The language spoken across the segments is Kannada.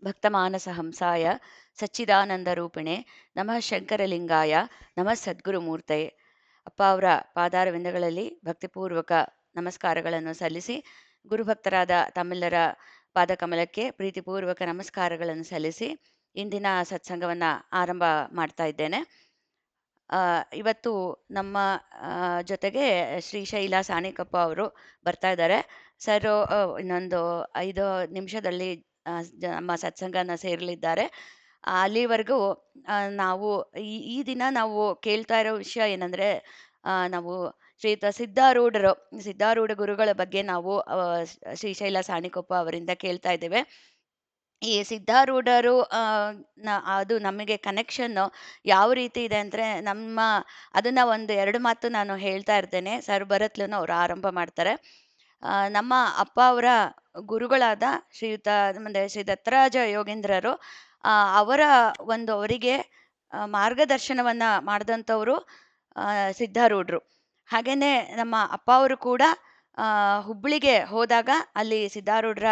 ಭಕ್ತಮಾನಸಹಂಸಾಯ ಸಚ್ಚಿದಾನಂದರೂಪಿಣೆ ನಮಃ ಶಂಕರಲಿಂಗಾಯ ನಮಃ ಸದ್ಗುರುಮೂರ್ತಯೇ. ಅಪ್ಪ ಅವರ ಪಾದಾರವಿಂದಗಳಲ್ಲಿ ಭಕ್ತಿಪೂರ್ವಕ ನಮಸ್ಕಾರಗಳನ್ನು ಸಲ್ಲಿಸಿ, ಗುರುಭಕ್ತರಾದ ತಮ್ಮೆಲ್ಲರ ಪಾದಕಮಲಕ್ಕೆ ಪ್ರೀತಿಪೂರ್ವಕ ನಮಸ್ಕಾರಗಳನ್ನು ಸಲ್ಲಿಸಿ ಇಂದಿನ ಸತ್ಸಂಗವನ್ನು ಆರಂಭ ಮಾಡ್ತಾ ಇದ್ದೇನೆ. ಇವತ್ತು ನಮ್ಮ ಜೊತೆಗೆ ಶ್ರೀಶೈಲ ಸಾಣಿಕಪ್ಪ ಅವರು ಬರ್ತಾ ಇದ್ದಾರೆ. ಸರ್ ಇನ್ನೊಂದು 5 ನಿಮಿಷದಲ್ಲಿ ನಮ್ಮ ಸತ್ಸಂಗನ ಸೇರಲಿದ್ದಾರೆ. ಅಲ್ಲಿವರೆಗೂ ನಾವು ಈ ದಿನ ನಾವು ಕೇಳ್ತಾ ಇರೋ ವಿಷಯ ಏನಂದರೆ, ನಾವು ಶ್ರೀಯುತ ಸಿದ್ಧಾರೂಢ ಗುರುಗಳ ಬಗ್ಗೆ ನಾವು ಶ್ರೀಶೈಲ ಸಾಣಿಕೊಪ್ಪ ಅವರಿಂದ ಕೇಳ್ತಾ ಇದ್ದೇವೆ. ಈ ಸಿದ್ಧಾರೂಢರು ಅದು ನಮಗೆ ಕನೆಕ್ಷನ್ನು ಯಾವ ರೀತಿ ಇದೆ ಅಂದರೆ, ಅದನ್ನು ಒಂದು 2 ಮಾತು ನಾನು ಹೇಳ್ತಾ ಇರ್ತೇನೆ. ಸರ್ ಬರತ್ಲೂ ಅವ್ರು ಆರಂಭ ಮಾಡ್ತಾರೆ. ನಮ್ಮ ಅಪ್ಪ ಅವರ ಗುರುಗಳಾದ ಶ್ರೀ ದತ್ತರಾಜ ಯೋಗೀಂದ್ರರು, ಅವರ ಅವರಿಗೆ ಮಾರ್ಗದರ್ಶನವನ್ನು ಮಾಡಿದಂಥವರು ಸಿದ್ಧಾರೂಢರು. ಹಾಗೆಯೇ ನಮ್ಮ ಅಪ್ಪ ಅವರು ಕೂಡ ಹುಬ್ಬಳ್ಳಿಗೆ ಹೋದಾಗ ಅಲ್ಲಿ ಸಿದ್ಧಾರೂಢರ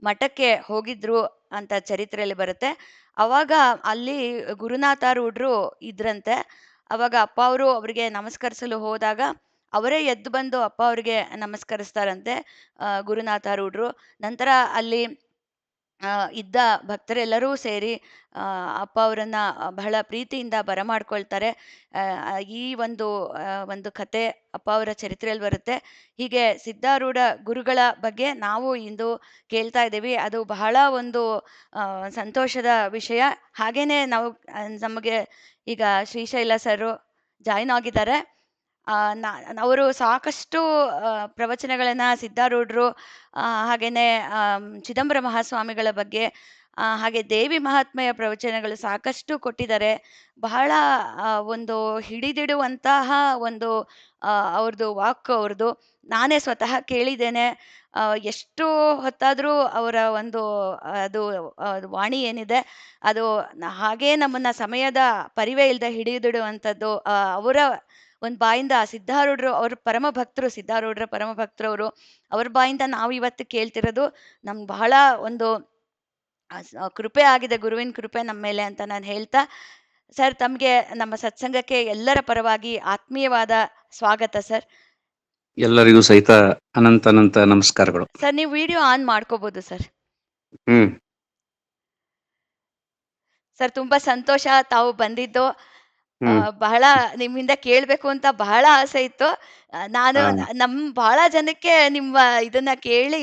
ಮಠಕ್ಕೆ ಹೋಗಿದ್ರು ಅಂತ ಚರಿತ್ರೆಯಲ್ಲಿ ಬರುತ್ತೆ. ಅವಾಗ ಅಲ್ಲಿ ಗುರುನಾಥಾರೂಢರು ಇದ್ರಂತೆ. ಅವಾಗ ಅಪ್ಪ ಅವರು ಅವರಿಗೆ ನಮಸ್ಕರಿಸಲು ಹೋದಾಗ ಅವರೇ ಎದ್ದು ಬಂದು ಅಪ್ಪ ಅವರಿಗೆ ನಮಸ್ಕರಿಸ್ತಾರಂತೆ ಗುರುನಾಥಾರೂಢರು. ನಂತರ ಅಲ್ಲಿ ಇದ್ದ ಭಕ್ತರೆಲ್ಲರೂ ಸೇರಿ ಅಪ್ಪ ಅವರನ್ನು ಬಹಳ ಪ್ರೀತಿಯಿಂದ ಬರಮಾಡ್ಕೊಳ್ತಾರೆ. ಈ ಒಂದು ಕತೆ ಅಪ್ಪ ಅವರ ಚರಿತ್ರೆಯಲ್ಲಿ ಬರುತ್ತೆ. ಹೀಗೆ ಸಿದ್ಧಾರೂಢ ಗುರುಗಳ ಬಗ್ಗೆ ನಾವು ಇಂದು ಕೇಳ್ತಾ ಇದ್ದೀವಿ. ಅದು ಬಹಳ ಒಂದು ಸಂತೋಷದ ವಿಷಯ. ಹಾಗೆಯೇ ನಮಗೆ ಈಗ ಶ್ರೀಶೈಲ ಸರು ಜಾಯ್ನ್ ಆಗಿದ್ದಾರೆ. ಅವರು ಸಾಕಷ್ಟು ಪ್ರವಚನಗಳನ್ನು ಸಿದ್ಧಾರೂಢರು, ಹಾಗೆಯೇ ಚಿದಂಬರ ಮಹಾಸ್ವಾಮಿಗಳ ಬಗ್ಗೆ, ಹಾಗೆ ದೇವಿ ಮಹಾತ್ಮೆಯ ಪ್ರವಚನಗಳು ಸಾಕಷ್ಟು ಕೊಟ್ಟಿದ್ದಾರೆ. ಬಹಳ ಒಂದು ಹಿಡಿದಿಡುವಂತಹ ಒಂದು ಅವ್ರದ್ದು ವಾಕ್ ಅವ್ರದ್ದು ನಾನೇ ಸ್ವತಃ ಕೇಳಿದ್ದೇನೆ. ಎಷ್ಟು ಹೊತ್ತಾದರೂ ಅವರ ಅದು ವಾಣಿ ಏನಿದೆ ಅದು ಹಾಗೇ ನಮ್ಮನ್ನು ಸಮಯದ ಪರಿವೇ ಇಲ್ಲದೆ ಹಿಡಿದಿಡುವಂಥದ್ದು. ಅವರ ಒಂದು ಬಾಯಿಂದ ಸಿದ್ಧಾರೂಢರು, ಅವ್ರ ಸಿದ್ಧಾರೂಢರ ಪರಮ ಭಕ್ತರು ಅವರು. ಅವ್ರ ಬಾಯಿಂದ ನಾವು ಇವತ್ತು ಕೇಳ್ತಿರೋದು ನಮ್ಗೆ ಬಹಳ ಒಂದು ಕೃಪೆ ಆಗಿದೆ, ಗುರುವಿನ ಕೃಪೆ ನಮ್ಮ ಮೇಲೆ ಅಂತ ನಾನು ಹೇಳ್ತಾ, ಸರ್ ತಮಗೆ ನಮ್ಮ ಸತ್ಸಂಗಕ್ಕೆ ಎಲ್ಲರ ಪರವಾಗಿ ಆತ್ಮೀಯವಾದ ಸ್ವಾಗತ ಸರ್. ಎಲ್ಲರಿಗೂ ಸಹಿತ ಅನಂತ ನಮಸ್ಕಾರಗಳು ಸರ್. ನೀವು ವಿಡಿಯೋ ಆನ್ ಮಾಡ್ಕೋಬಹುದು ಸರ್. ಸರ್ ತುಂಬಾ ಸಂತೋಷ ತಾವು ಬಂದಿದ್ದು. ಬಹಳ ನಿಮ್ಮಿಂದ ಕೇಳಬೇಕು ಅಂತ ಬಹಳ ಆಸೆ ಇತ್ತು. ನಾನು ಬಹಳ ಜನಕ್ಕೆ ನಿಮ್ಮ ಇದನ್ನ ಕೇಳಿ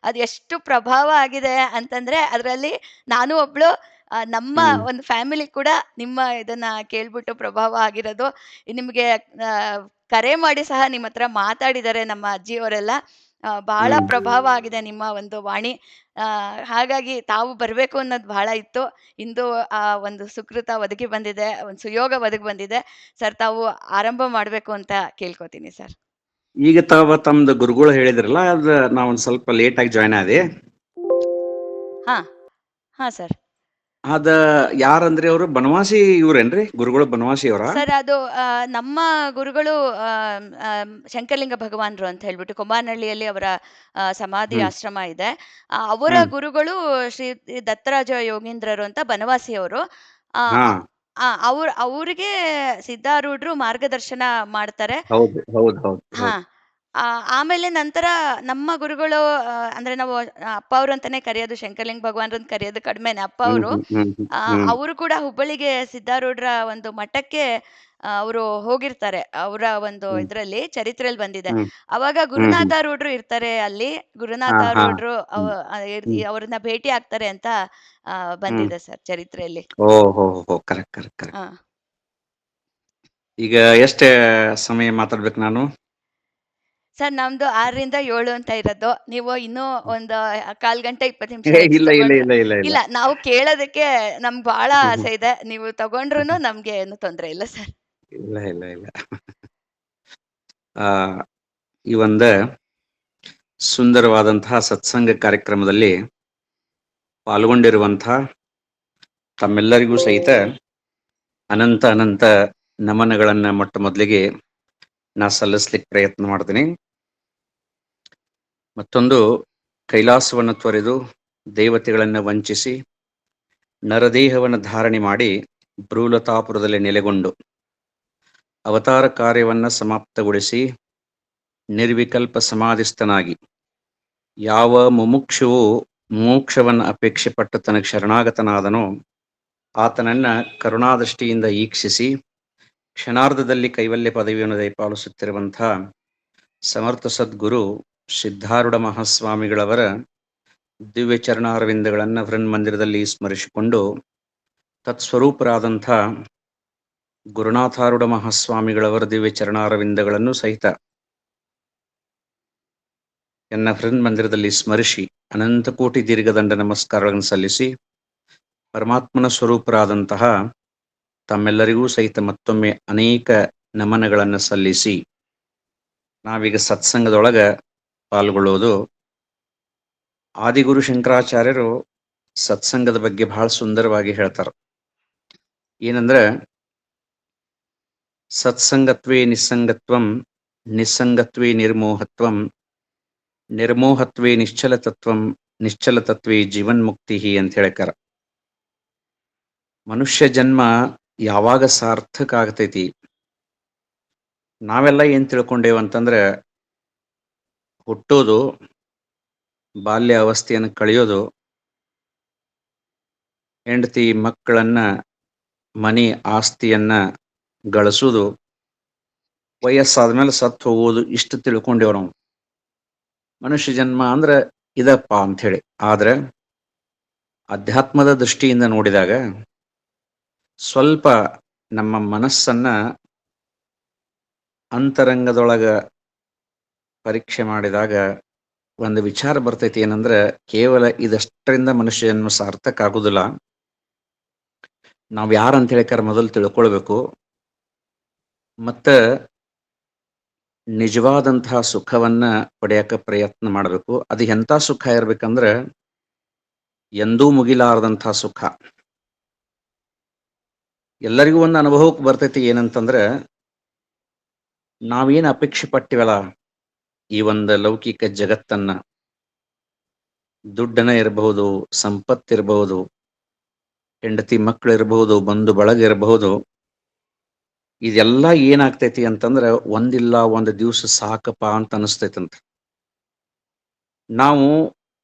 ಅದು ಎಷ್ಟು ಪ್ರಭಾವ ಆಗಿದೆ ಅಂತಂದ್ರೆ, ಅದರಲ್ಲಿ ನಾನು ಒಬ್ಳು. ನಮ್ಮ ಒಂದು ಫ್ಯಾಮಿಲಿ ಕೂಡ ನಿಮ್ಮ ಇದನ್ನ ಕೇಳ್ಬಿಟ್ಟು ಪ್ರಭಾವ ಆಗಿರೋದು. ನಿಮಗೆ ಕರೆ ಮಾಡಿ ಸಹ ನಿಮ್ಮ ಹತ್ರ ಮಾತಾಡಿದ್ದಾರೆ ನಮ್ಮ ಅಜ್ಜಿಯವರೆಲ್ಲ. ಬಹಳ ಪ್ರಭಾವ ಆಗಿದೆ ನಿಮ್ಮ ಒಂದು ವಾಣಿ. ಹಾಗಾಗಿ ತಾವು ಬರಬೇಕು ಅನ್ನೋದು ಬಹಳ ಇತ್ತು. ಇಂದು ಆ ಒಂದು ಸುಕೃತ ಒದಗಿ ಬಂದಿದೆ, ಒಂದು ಸುಯೋಗ ಒದಗಿ ಬಂದಿದೆ. ಸರ್ ತಾವು ಆರಂಭ ಮಾಡಬೇಕು ಅಂತ ಕೇಳ್ಕೊತೀನಿ ಸರ್. ಈಗ ತಮ್ದು ಗುರುಗಳು ಹೇಳಿದ್ರಲ್ಲ, ಅದು ನಾವು ಒಂದು ಸ್ವಲ್ಪ ಲೇಟ್ ಆಗಿ ಜಾಯ್ನ್ ಆದೆ. ಹಾ ಸರ್. ಅದ ಯಾರಂದ್ರೆ ಅವರು ಬನವಾಸಿ ಇವ್ರೇನ್ರಿ ಗುರುಗಳು? ಬನವಾಸಿ ಅವರ ಸರ್? ಅದು ನಮ್ಮ ಗುರುಗಳು ಶಂಕರಲಿಂಗ ಭಗವಾನ್ರು ಅಂತ ಹೇಳ್ಬಿಟ್ಟು ಕೊಮಾನಹಳ್ಳಿಯಲ್ಲಿ ಅವರ ಸಮಾಧಿ ಆಶ್ರಮ ಇದೆ. ಅವರ ಗುರುಗಳು ಶ್ರೀ ದತ್ತರಾಜ ಯೋಗೀಂದ್ರರು ಅಂತ ಬನವಾಸಿಯವರು. ಅವ್ರಿಗೆ ಸಿದ್ಧಾರೂಢರು ಮಾರ್ಗದರ್ಶನ ಮಾಡ್ತಾರೆ. ಆಮೇಲೆ ನಂತರ ನಮ್ಮ ಗುರುಗಳು, ಅಂದ್ರೆ ನಾವು ಅಪ್ಪ ಅವರು ಅಂತಾನೆ ಕರೆಯೋದು, ಶಂಕರಲಿಂಗ ಭಗವಾನ್ರಂತ ಕರೆಯೋದು ಕಡಿಮೆನೆ. ಅಪ್ಪ ಅವರು ಕೂಡ ಹುಬ್ಬಳ್ಳಿಗೆ ಸಿದ್ಧಾರೂಢರ ಒಂದು ಮಠಕ್ಕೆ ಅವರು ಹೋಗಿರ್ತಾರೆ. ಅವರ ಒಂದು ಇದ್ರಲ್ಲಿ ಚರಿತ್ರೆಯಲ್ಲಿ ಬಂದಿದೆ. ಅವಾಗ ಗುರುನಾಥಾರೂಢರು ಇರ್ತಾರೆ ಅಲ್ಲಿ. ಗುರುನಾಥಾರೂಢರು ಅವ್ರನ್ನ ಭೇಟಿ ಆಗ್ತಾರೆ ಅಂತ ಬಂದಿದೆ ಸರ್ ಚರಿತ್ರೆಯಲ್ಲಿ. ಈಗ ಎಷ್ಟೇ ಸಮಯ ಮಾತಾಡ್ಬೇಕು ನಾನು? ಸರ್ ನಮ್ದು 6ರಿಂದ 7 ಅಂತ ಇರೋದು. ನೀವು ಇನ್ನೂ ಒಂದು 1/4 ಗಂಟೆ 20 ನಿಮಿಷ ಇಲ್ಲ, ನಾವು ಕೇಳೋದಕ್ಕೆ ನಮ್ಗೆ ಬಹಳ ಆಸೆ ಇದೆ. ನೀವು ತಗೊಂಡ್ರು ನಮ್ಗೆ ಏನು ತೊಂದರೆ ಇಲ್ಲ ಸರ್. ಇಲ್ಲ. ಈ ಒಂದು ಸುಂದರವಾದಂತಹ ಸತ್ಸಂಗ ಕಾರ್ಯಕ್ರಮದಲ್ಲಿ ಪಾಲ್ಗೊಂಡಿರುವಂತಹ ತಮ್ಮೆಲ್ಲರಿಗೂ ಸಹಿತ ಅನಂತ ನಮನಗಳನ್ನ ಮೊಟ್ಟ ಮೊದಲಿಗೆ ನಾ ಸಲ್ಲಿಸ್ಲಿಕ್ಕೆ ಪ್ರಯತ್ನ ಮಾಡ್ತೀನಿ. ಮತ್ತೊಂದು, ಕೈಲಾಸವನ್ನು ತೊರೆದು ದೇವತೆಗಳನ್ನು ವಂಚಿಸಿ ನರದೇಹವನ್ನು ಧಾರಣೆ ಮಾಡಿ ಭ್ರೂಲತಾಪುರದಲ್ಲಿ ನೆಲೆಗೊಂಡು ಅವತಾರ ಕಾರ್ಯವನ್ನು ಸಮಾಪ್ತಗೊಳಿಸಿ ನಿರ್ವಿಕಲ್ಪ ಸಮಾಧಿಸ್ಥನಾಗಿ ಯಾವ ಮುಮುಕ್ಷುವು ಮೋಕ್ಷವನ್ನು ಅಪೇಕ್ಷೆ ಪಟ್ಟು ತನಗೆ ಶರಣಾಗತನಾದನೋ ಆತನನ್ನ ಕರುಣಾದೃಷ್ಟಿಯಿಂದ ಈಕ್ಷಿಸಿ ಕ್ಷಣಾರ್ಧದಲ್ಲಿ ಕೈವಲ್ಯ ಪದವಿಯನ್ನು ದಯಪಾಲಿಸುತ್ತಿರುವಂಥ ಸಮರ್ಥ ಸದ್ಗುರು ಸಿದ್ಧಾರೂಢ ಮಹಾಸ್ವಾಮಿಗಳವರ ದಿವ್ಯ ಚರಣಾರವಿಂದಗಳನ್ನು ಹೃನ್ಮಂದಿರದಲ್ಲಿ ಸ್ಮರಿಸಿಕೊಂಡು ತತ್ಸ್ವರೂಪರಾದಂಥ ಗುರುನಾಥಾರೂಢ ಮಹಾಸ್ವಾಮಿಗಳವರ ದಿವ್ಯ ಚರಣಾರವಿಂದಗಳನ್ನು ಸಹಿತ ಎನ್ನ ಹೃನ್ಮಂದಿರದಲ್ಲಿ ಸ್ಮರಿಸಿ ಅನಂತ ಕೋಟಿ ದೀರ್ಘದಂಡ ನಮಸ್ಕಾರಗಳನ್ನು ಸಲ್ಲಿಸಿ ಪರಮಾತ್ಮನ ಸ್ವರೂಪರಾದಂತಹ ತಮ್ಮೆಲ್ಲರಿಗೂ ಸಹಿತ ಮತ್ತೊಮ್ಮೆ ಅನೇಕ ನಮನಗಳನ್ನು ಸಲ್ಲಿಸಿ ನಾವೀಗ ಸತ್ಸಂಗದೊಳಗ ಪಾಲ್ಗೊಳ್ಳೋದು. ಆದಿಗುರು ಶಂಕರಾಚಾರ್ಯರು ಸತ್ಸಂಗದ ಬಗ್ಗೆ ಬಹಳ ಸುಂದರವಾಗಿ ಹೇಳ್ತಾರೆ. ಏನಂದ್ರೆ, ಸತ್ಸಂಗತ್ವೇ ನಿಸ್ಸಂಗತ್ವಂ, ನಿಸ್ಸಂಗತ್ವೇ ನಿರ್ಮೋಹತ್ವಂ, ನಿರ್ಮೋಹತ್ವೇ ನಿಶ್ಚಲತತ್ವಂ, ನಿಶ್ಚಲತತ್ವೇ ಜೀವನ್ಮುಕ್ತಿ ಅಂತ ಹೇಳ್ಕಾರ. ಮನುಷ್ಯ ಜನ್ಮ ಯಾವಾಗ ಸಾರ್ಥಕ ಆಗ್ತೈತಿ? ನಾವೆಲ್ಲ ಏನ್ ತಿಳ್ಕೊಂಡೇವಂತಂದ್ರೆ, ಹುಟ್ಟೋದು, ಬಾಲ್ಯ ಅವಸ್ಥೆಯನ್ನು ಕಳೆಯೋದು, ಹೆಂಡತಿ ಮಕ್ಕಳನ್ನ ಮನೆ ಆಸ್ತಿಯನ್ನ ಗಳಿಸೋದು, ವಯಸ್ಸಾದ್ಮೇಲೆ ಸತ್ತು ಹೋಗೋದು, ಇಷ್ಟು ತಿಳ್ಕೊಂಡೇವ್ ನಾವು. ಮನುಷ್ಯ ಜನ್ಮ ಅಂದ್ರೆ ಇದಪ್ಪ ಅಂಥೇಳಿ. ಆದ್ರೆ ಅಧ್ಯಾತ್ಮದ ದೃಷ್ಟಿಯಿಂದ ನೋಡಿದಾಗ ಸ್ವಲ್ಪ ನಮ್ಮ ಮನಸ್ಸನ್ನ ಅಂತರಂಗದೊಳಗ ಪರೀಕ್ಷೆ ಮಾಡಿದಾಗ ಒಂದು ವಿಚಾರ ಬರ್ತೈತಿ. ಏನಂದ್ರೆ, ಕೇವಲ ಇದಷ್ಟರಿಂದ ಮನುಷ್ಯ ಜನ್ಮ ಸಾರ್ಥಕ ಆಗುದಿಲ್ಲ. ನಾವು ಯಾರಂತ ಹೇಳಿಕಾರ ಮೊದಲು ತಿಳ್ಕೊಳ್ಬೇಕು. ಮತ್ತ ನಿಜವಾದಂತಹ ಸುಖವನ್ನ ಪಡೆಯಕ ಪ್ರಯತ್ನ ಮಾಡಬೇಕು. ಅದು ಎಂಥ ಸುಖ ಇರ್ಬೇಕಂದ್ರೆ, ಎಂದೂ ಮುಗಿಲಾರದಂತಹ ಸುಖ. ಎಲ್ಲರಿಗೂ ಒಂದು ಅನುಭವಕ್ಕೆ ಬರ್ತೈತಿ. ಏನಂತಂದ್ರೆ, ನಾವೇನು ಅಪೇಕ್ಷೆ ಪಟ್ಟಿವಲ್ಲ ಈ ಒಂದು ಲೌಕಿಕ ಜಗತ್ತನ್ನ, ದುಡ್ಡನ ಇರಬಹುದು, ಸಂಪತ್ತಿರಬಹುದು, ಹೆಂಡತಿ ಮಕ್ಕಳು ಇರಬಹುದು, ಬಂಧು ಬಳಗ ಇರಬಹುದು, ಇದೆಲ್ಲ ಏನಾಗ್ತೈತಿ ಅಂತಂದ್ರೆ ಒಂದಿಲ್ಲ ಒಂದು ದಿವಸ ಸಾಕಪ್ಪ ಅಂತ ಅನಿಸ್ತೈತಂತ. ನಾವು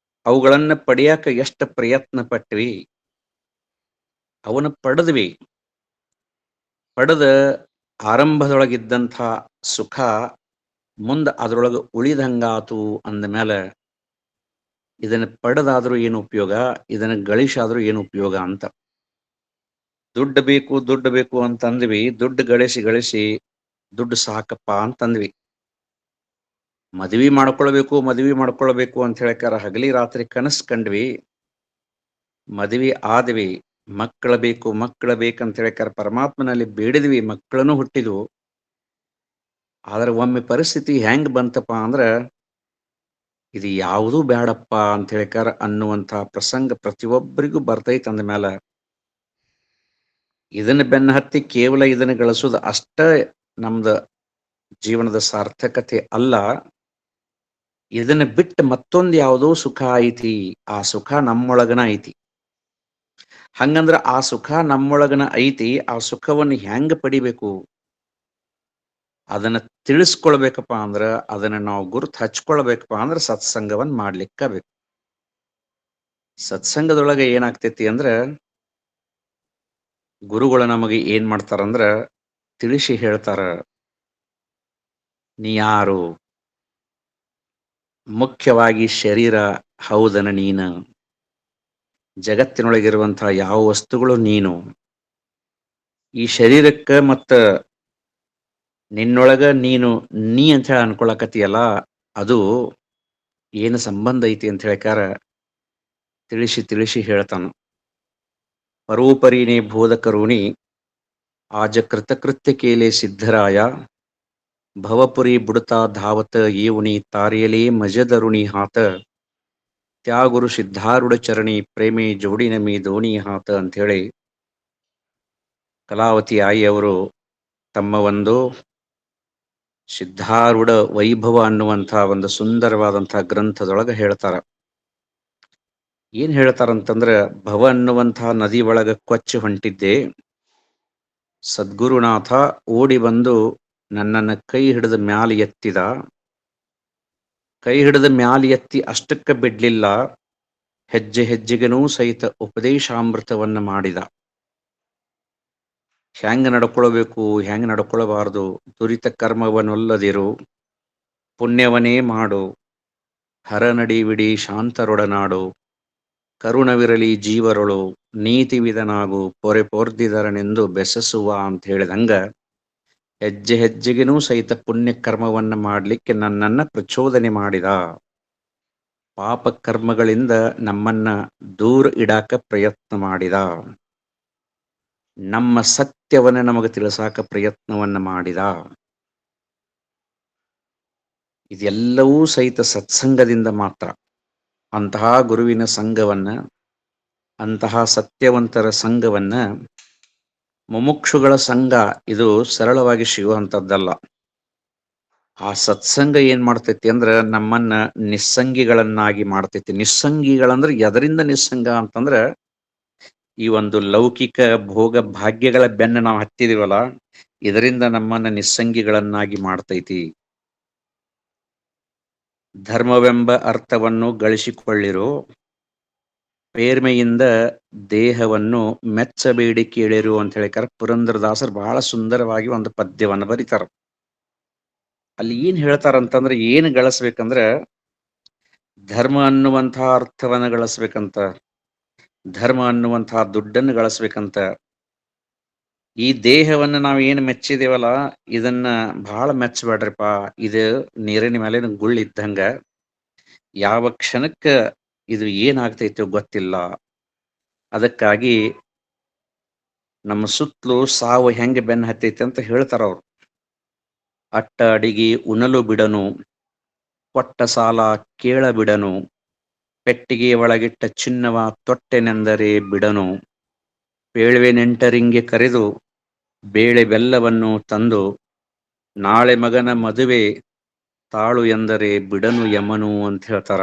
ಅವುಗಳನ್ನ ಪಡೆಯಕ ಎಷ್ಟು ಪ್ರಯತ್ನ ಪಟ್ವಿ, ಅವನ್ನ ಪಡೆದ್ವಿ. ಪಡೆದ ಆರಂಭದೊಳಗಿದ್ದಂಥ ಸುಖ ಮುಂದೆ ಅದರೊಳಗೆ ಉಳಿದಂಗಾತು ಅಂದಮೇಲೆ ಇದನ್ನ ಪಡೆದಾದ್ರೂ ಏನು ಉಪಯೋಗ, ಇದನ್ನ ಗಳಿಸಾದ್ರೂ ಏನು ಉಪಯೋಗ ಅಂತ. ದುಡ್ಡು ಬೇಕು ದುಡ್ಡು ಬೇಕು ಅಂತಂದ್ವಿ, ದುಡ್ಡು ಗಳಿಸಿ ಗಳಿಸಿ ದುಡ್ಡು ಸಾಕಪ್ಪ ಅಂತಂದ್ವಿ. ಮದ್ವಿ ಮಾಡ್ಕೊಳ್ಬೇಕು ಅಂತ ಹೇಳ್ಕಾರ ಹಗಲಿ ರಾತ್ರಿ ಕನಸು ಕಂಡ್ವಿ. ಮದ್ವಿ ಆದ್ವಿ, ಮಕ್ಕಳ ಬೇಕಂತ ಹೇಳ್ಕಾರ ಪರಮಾತ್ಮನಲ್ಲಿ ಬೇಡಿದ್ವಿ, ಮಕ್ಕಳನ್ನು ಹುಟ್ಟಿದ್ವು. ಆದ್ರೆ ಒಮ್ಮೆ ಪರಿಸ್ಥಿತಿ ಹೆಂಗ್ ಬಂತಪ್ಪ ಅಂದ್ರೆ, ಇದು ಯಾವುದೂ ಬೇಡಪ್ಪ ಅಂತ ಹೇಳ್ಕಾರ ಅನ್ನುವಂಥ ಪ್ರಸಂಗ ಪ್ರತಿಯೊಬ್ಬರಿಗೂ ಬರ್ತೈತೆ. ಅಂದ ಮೇಲೆ ಇದನ್ನ ಬೆನ್ನ ಹತ್ತಿ ಕೇವಲ ಇದನ್ನ ಗಳಿಸೋದು ಅಷ್ಟ ನಮ್ದು ಜೀವನದ ಸಾರ್ಥಕತೆ ಅಲ್ಲ. ಇದನ್ನ ಬಿಟ್ಟು ಮತ್ತೊಂದು ಯಾವುದೋ ಸುಖ ಐತಿ, ಆ ಸುಖ ನಮ್ಮೊಳಗನ ಐತಿ. ಹಂಗಂದ್ರ ಆ ಸುಖ ನಮ್ಮೊಳಗನ ಐತಿ, ಆ ಸುಖವನ್ನು ಹೆಂಗ ಪಡಿಬೇಕು, ಅದನ್ನ ತಿಳಿಸ್ಕೊಳ್ಬೇಕಪ್ಪ ಅಂದ್ರ, ಅದನ್ನ ನಾವು ಗುರುತು ಹಚ್ಕೊಳ್ಬೇಕಪ್ಪ ಅಂದ್ರೆ ಸತ್ಸಂಗವನ್ನ ಮಾಡ್ಲಿಕ್ಕ ಬೇಕು. ಸತ್ಸಂಗದೊಳಗೆ ಏನಾಗ್ತೈತಿ ಅಂದ್ರೆ, ಗುರುಗಳು ನಮಗೆ ಏನ್ ಮಾಡ್ತಾರಂದ್ರ ತಿಳಿಸಿ ಹೇಳ್ತಾರ. ನೀ ಯಾರು? ಮುಖ್ಯವಾಗಿ ಶರೀರ ಹೌದನ ನೀನು, ಜಗತ್ತಿನೊಳಗಿರುವಂತಹ ಯಾವ ವಸ್ತುಗಳು ನೀನು. ಈ ಶರೀರಕ್ಕ ಮತ್ತ ನಿನ್ನೊಳಗ ನೀ ಅಂತ ಹೇಳಿ ಅನ್ಕೊಳಕತಿಯಲ್ಲ, ಅದು ಏನು ಸಂಬಂಧ ಐತಿ ಅಂತ ಹೇಳ್ಕಾರ ತಿಳಿಸಿ ಹೇಳ್ತಾನ. ಪರೋಪರಿನೇ ಬೋಧಕರುಣಿ ಆಜ ಕೃತಕೃತ್ಯ ಕೇಲೆ ಸಿದ್ಧರಾಯ, ಭವಪುರಿ ಬುಡತಾ ಧಾವತ ಏವುನಿ ತಾರಿಯಲೇ ಮಜದರುಣಿ ಹಾತ, ತ್ಯಾಗುರು ಸಿದ್ಧಾರೂಢ ಚರಣಿ ಪ್ರೇಮಿ ಜೋಡಿನ ಮೀ ದೋಣಿ ಹಾತ ಅಂಥೇಳಿ ಕಲಾವತಿ ಆಯಿಯವರು ತಮ್ಮ ಒಂದು ಸಿದ್ಧಾರೂಢ ವೈಭವ ಅನ್ನುವಂಥ ಒಂದು ಸುಂದರವಾದಂತಹ ಗ್ರಂಥದೊಳಗೆ ಹೇಳ್ತಾರ. ಏನ್ ಹೇಳ್ತಾರಂತಂದ್ರ, ಭವ ಅನ್ನುವಂತಹ ನದಿ ಒಳಗ ಕೊಚ್ಚಿ ಹೊಂಟಿದ್ದೆ, ಸದ್ಗುರುನಾಥ ಓಡಿ ಬಂದು ನನ್ನನ್ನ ಕೈ ಹಿಡಿದ ಮ್ಯಾಲ ಎತ್ತಿದ. ಕೈ ಹಿಡಿದ ಮ್ಯಾಲ ಎತ್ತಿ ಅಷ್ಟಕ್ಕ ಬಿಡ್ಲಿಲ್ಲ, ಹೆಜ್ಜೆ ಹೆಜ್ಜೆಗನೂ ಸಹಿತ ಉಪದೇಶಾಮೃತವನ್ನ ಮಾಡಿದ. ಹೆಂಗ ನಡ್ಕೊಳ್ಬೇಕು, ಹೆಂಗ ನಡ್ಕೊಳ್ಬಾರ್ದು, ದುರಿತ ಕರ್ಮವನ್ನೊಲ್ಲದಿರು, ಪುಣ್ಯವನೇ ಮಾಡು, ಹರನಡಿವಿಡಿ ಶಾಂತರೊಡನಾಡು, ಕರುಣವಿರಲಿ ಜೀವರೊಳು, ನೀತಿವಿಧನಾಗು, ಪೊರೆ ಪೊರ್ದಿದರನೆಂದು ಬೆಸಸುವ ಅಂತ ಹೇಳಿದಂಗ, ಹೆಜ್ಜೆ ಹೆಜ್ಜೆಗೆನೂ ಸಹಿತ ಪುಣ್ಯ ಕರ್ಮವನ್ನ ಮಾಡಲಿಕ್ಕೆ ನನ್ನನ್ನ ಪ್ರಚೋದನೆ ಮಾಡಿದ. ಪಾಪ ಕರ್ಮಗಳಿಂದ ನಮ್ಮನ್ನ ದೂರ ಇಡಾಕ ಪ್ರಯತ್ನ ಮಾಡಿದ. ನಮ್ಮ ಸತ್ಯವನ್ನ ನಮಗೆ ತಿಳಿಸಾಕ ಪ್ರಯತ್ನವನ್ನ ಮಾಡಿದ. ಇದೆಲ್ಲವೂ ಸಹಿತ ಸತ್ಸಂಗದಿಂದ ಮಾತ್ರ. ಅಂತಹ ಗುರುವಿನ ಸಂಘವನ್ನ, ಅಂತಹ ಸತ್ಯವಂತರ ಸಂಘವನ್ನ, ಮುಮುಕ್ಷುಗಳ ಸಂಘ ಇದು ಸರಳವಾಗಿ ಸಿಗುವಂಥದ್ದಲ್ಲ. ಆ ಸತ್ಸಂಗ ಏನ್ ಮಾಡ್ತೈತಿ ಅಂದ್ರ ನಮ್ಮನ್ನ ನಿಸ್ಸಂಗಿಗಳನ್ನಾಗಿ ಮಾಡ್ತೈತಿ. ನಿಸ್ಸಂಗಿಗಳಂದ್ರೆ ಎದರಿಂದ ನಿಸ್ಸಂಗ ಅಂತಂದ್ರ, ಈ ಒಂದು ಲೌಕಿಕ ಭೋಗ ಭಾಗ್ಯಗಳ ಬೆನ್ನ ನಾವು ಹತ್ತಿದೀವಲ್ಲ, ಇದರಿಂದ ನಮ್ಮನ್ನ ನಿಸ್ಸಂಗಿಗಳನ್ನಾಗಿ ಮಾಡ್ತೈತಿ. ಧರ್ಮವೆಂಬ ಅರ್ಥವನ್ನು ಗಳಿಸಿಕೊಳ್ಳಿರೋ, ಪೇರ್ಮೆಯಿಂದ ದೇಹವನ್ನು ಮೆಚ್ಚಬೇಡಿ ಕೇಳಿರು ಅಂತ ಹೇಳಿಕಾರ ಪುರಂದರದಾಸರು ಬಹಳ ಸುಂದರವಾಗಿ ಒಂದು ಪದ್ಯವನ್ನು ಬರೀತಾರ. ಅಲ್ಲಿ ಏನ್ ಹೇಳ್ತಾರಂತಂದ್ರೆ, ಏನು ಗಳಿಸ್ಬೇಕಂದ್ರ ಧರ್ಮ ಅನ್ನುವಂತಹ ಅರ್ಥವನ್ನ ಗಳಿಸ್ಬೇಕಂತ, ಧರ್ಮ ಅನ್ನುವಂತಹ ದುಡ್ಡನ್ನು ಗಳಿಸ್ಬೇಕಂತ. ಈ ದೇಹವನ್ನು ನಾವು ಏನು ಮೆಚ್ಚಿದೇವಲ್ಲ, ಇದನ್ನ ಬಹಳ ಮೆಚ್ಚಬೇಡ್ರಿಪ್ಪ. ಇದು ನೀರಿನ ಮೇಲೆ ಗುಳ್ಳಿದ್ದಂಗ, ಯಾವ ಕ್ಷಣಕ್ಕ ಇದು ಏನಾಗ್ತೈತೋ ಗೊತ್ತಿಲ್ಲ. ಅದಕ್ಕಾಗಿ ನಮ್ಮ ಸುತ್ತಲೂ ಸಾವು ಹೆಂಗೆ ಬೆನ್ನ ಹತ್ತೈತಿ ಅಂತ ಹೇಳ್ತಾರ ಅವ್ರು. ಅಟ್ಟ ಅಡಿಗೆ ಉಣಲು ಬಿಡನು, ಕೊಟ್ಟ ಸಾಲ ಕೇಳ ಬಿಡನು, ಪೆಟ್ಟಿಗೆ ಒಳಗಿಟ್ಟ ಚಿನ್ನವ ತೊಟ್ಟೆನೆಂದರೆ ಬಿಡನು, ಬೇಳ್ವೆ ನೆಂಟರಿಂಗೆ ಕರೆದು ಬೇಳೆ ಬೆಲ್ಲವನ್ನು ತಂದು, ನಾಳೆ ಮಗನ ಮದುವೆ ತಾಳು ಎಂದರೆ ಬಿಡನು ಯಮನು ಅಂತ ಹೇಳ್ತಾರ.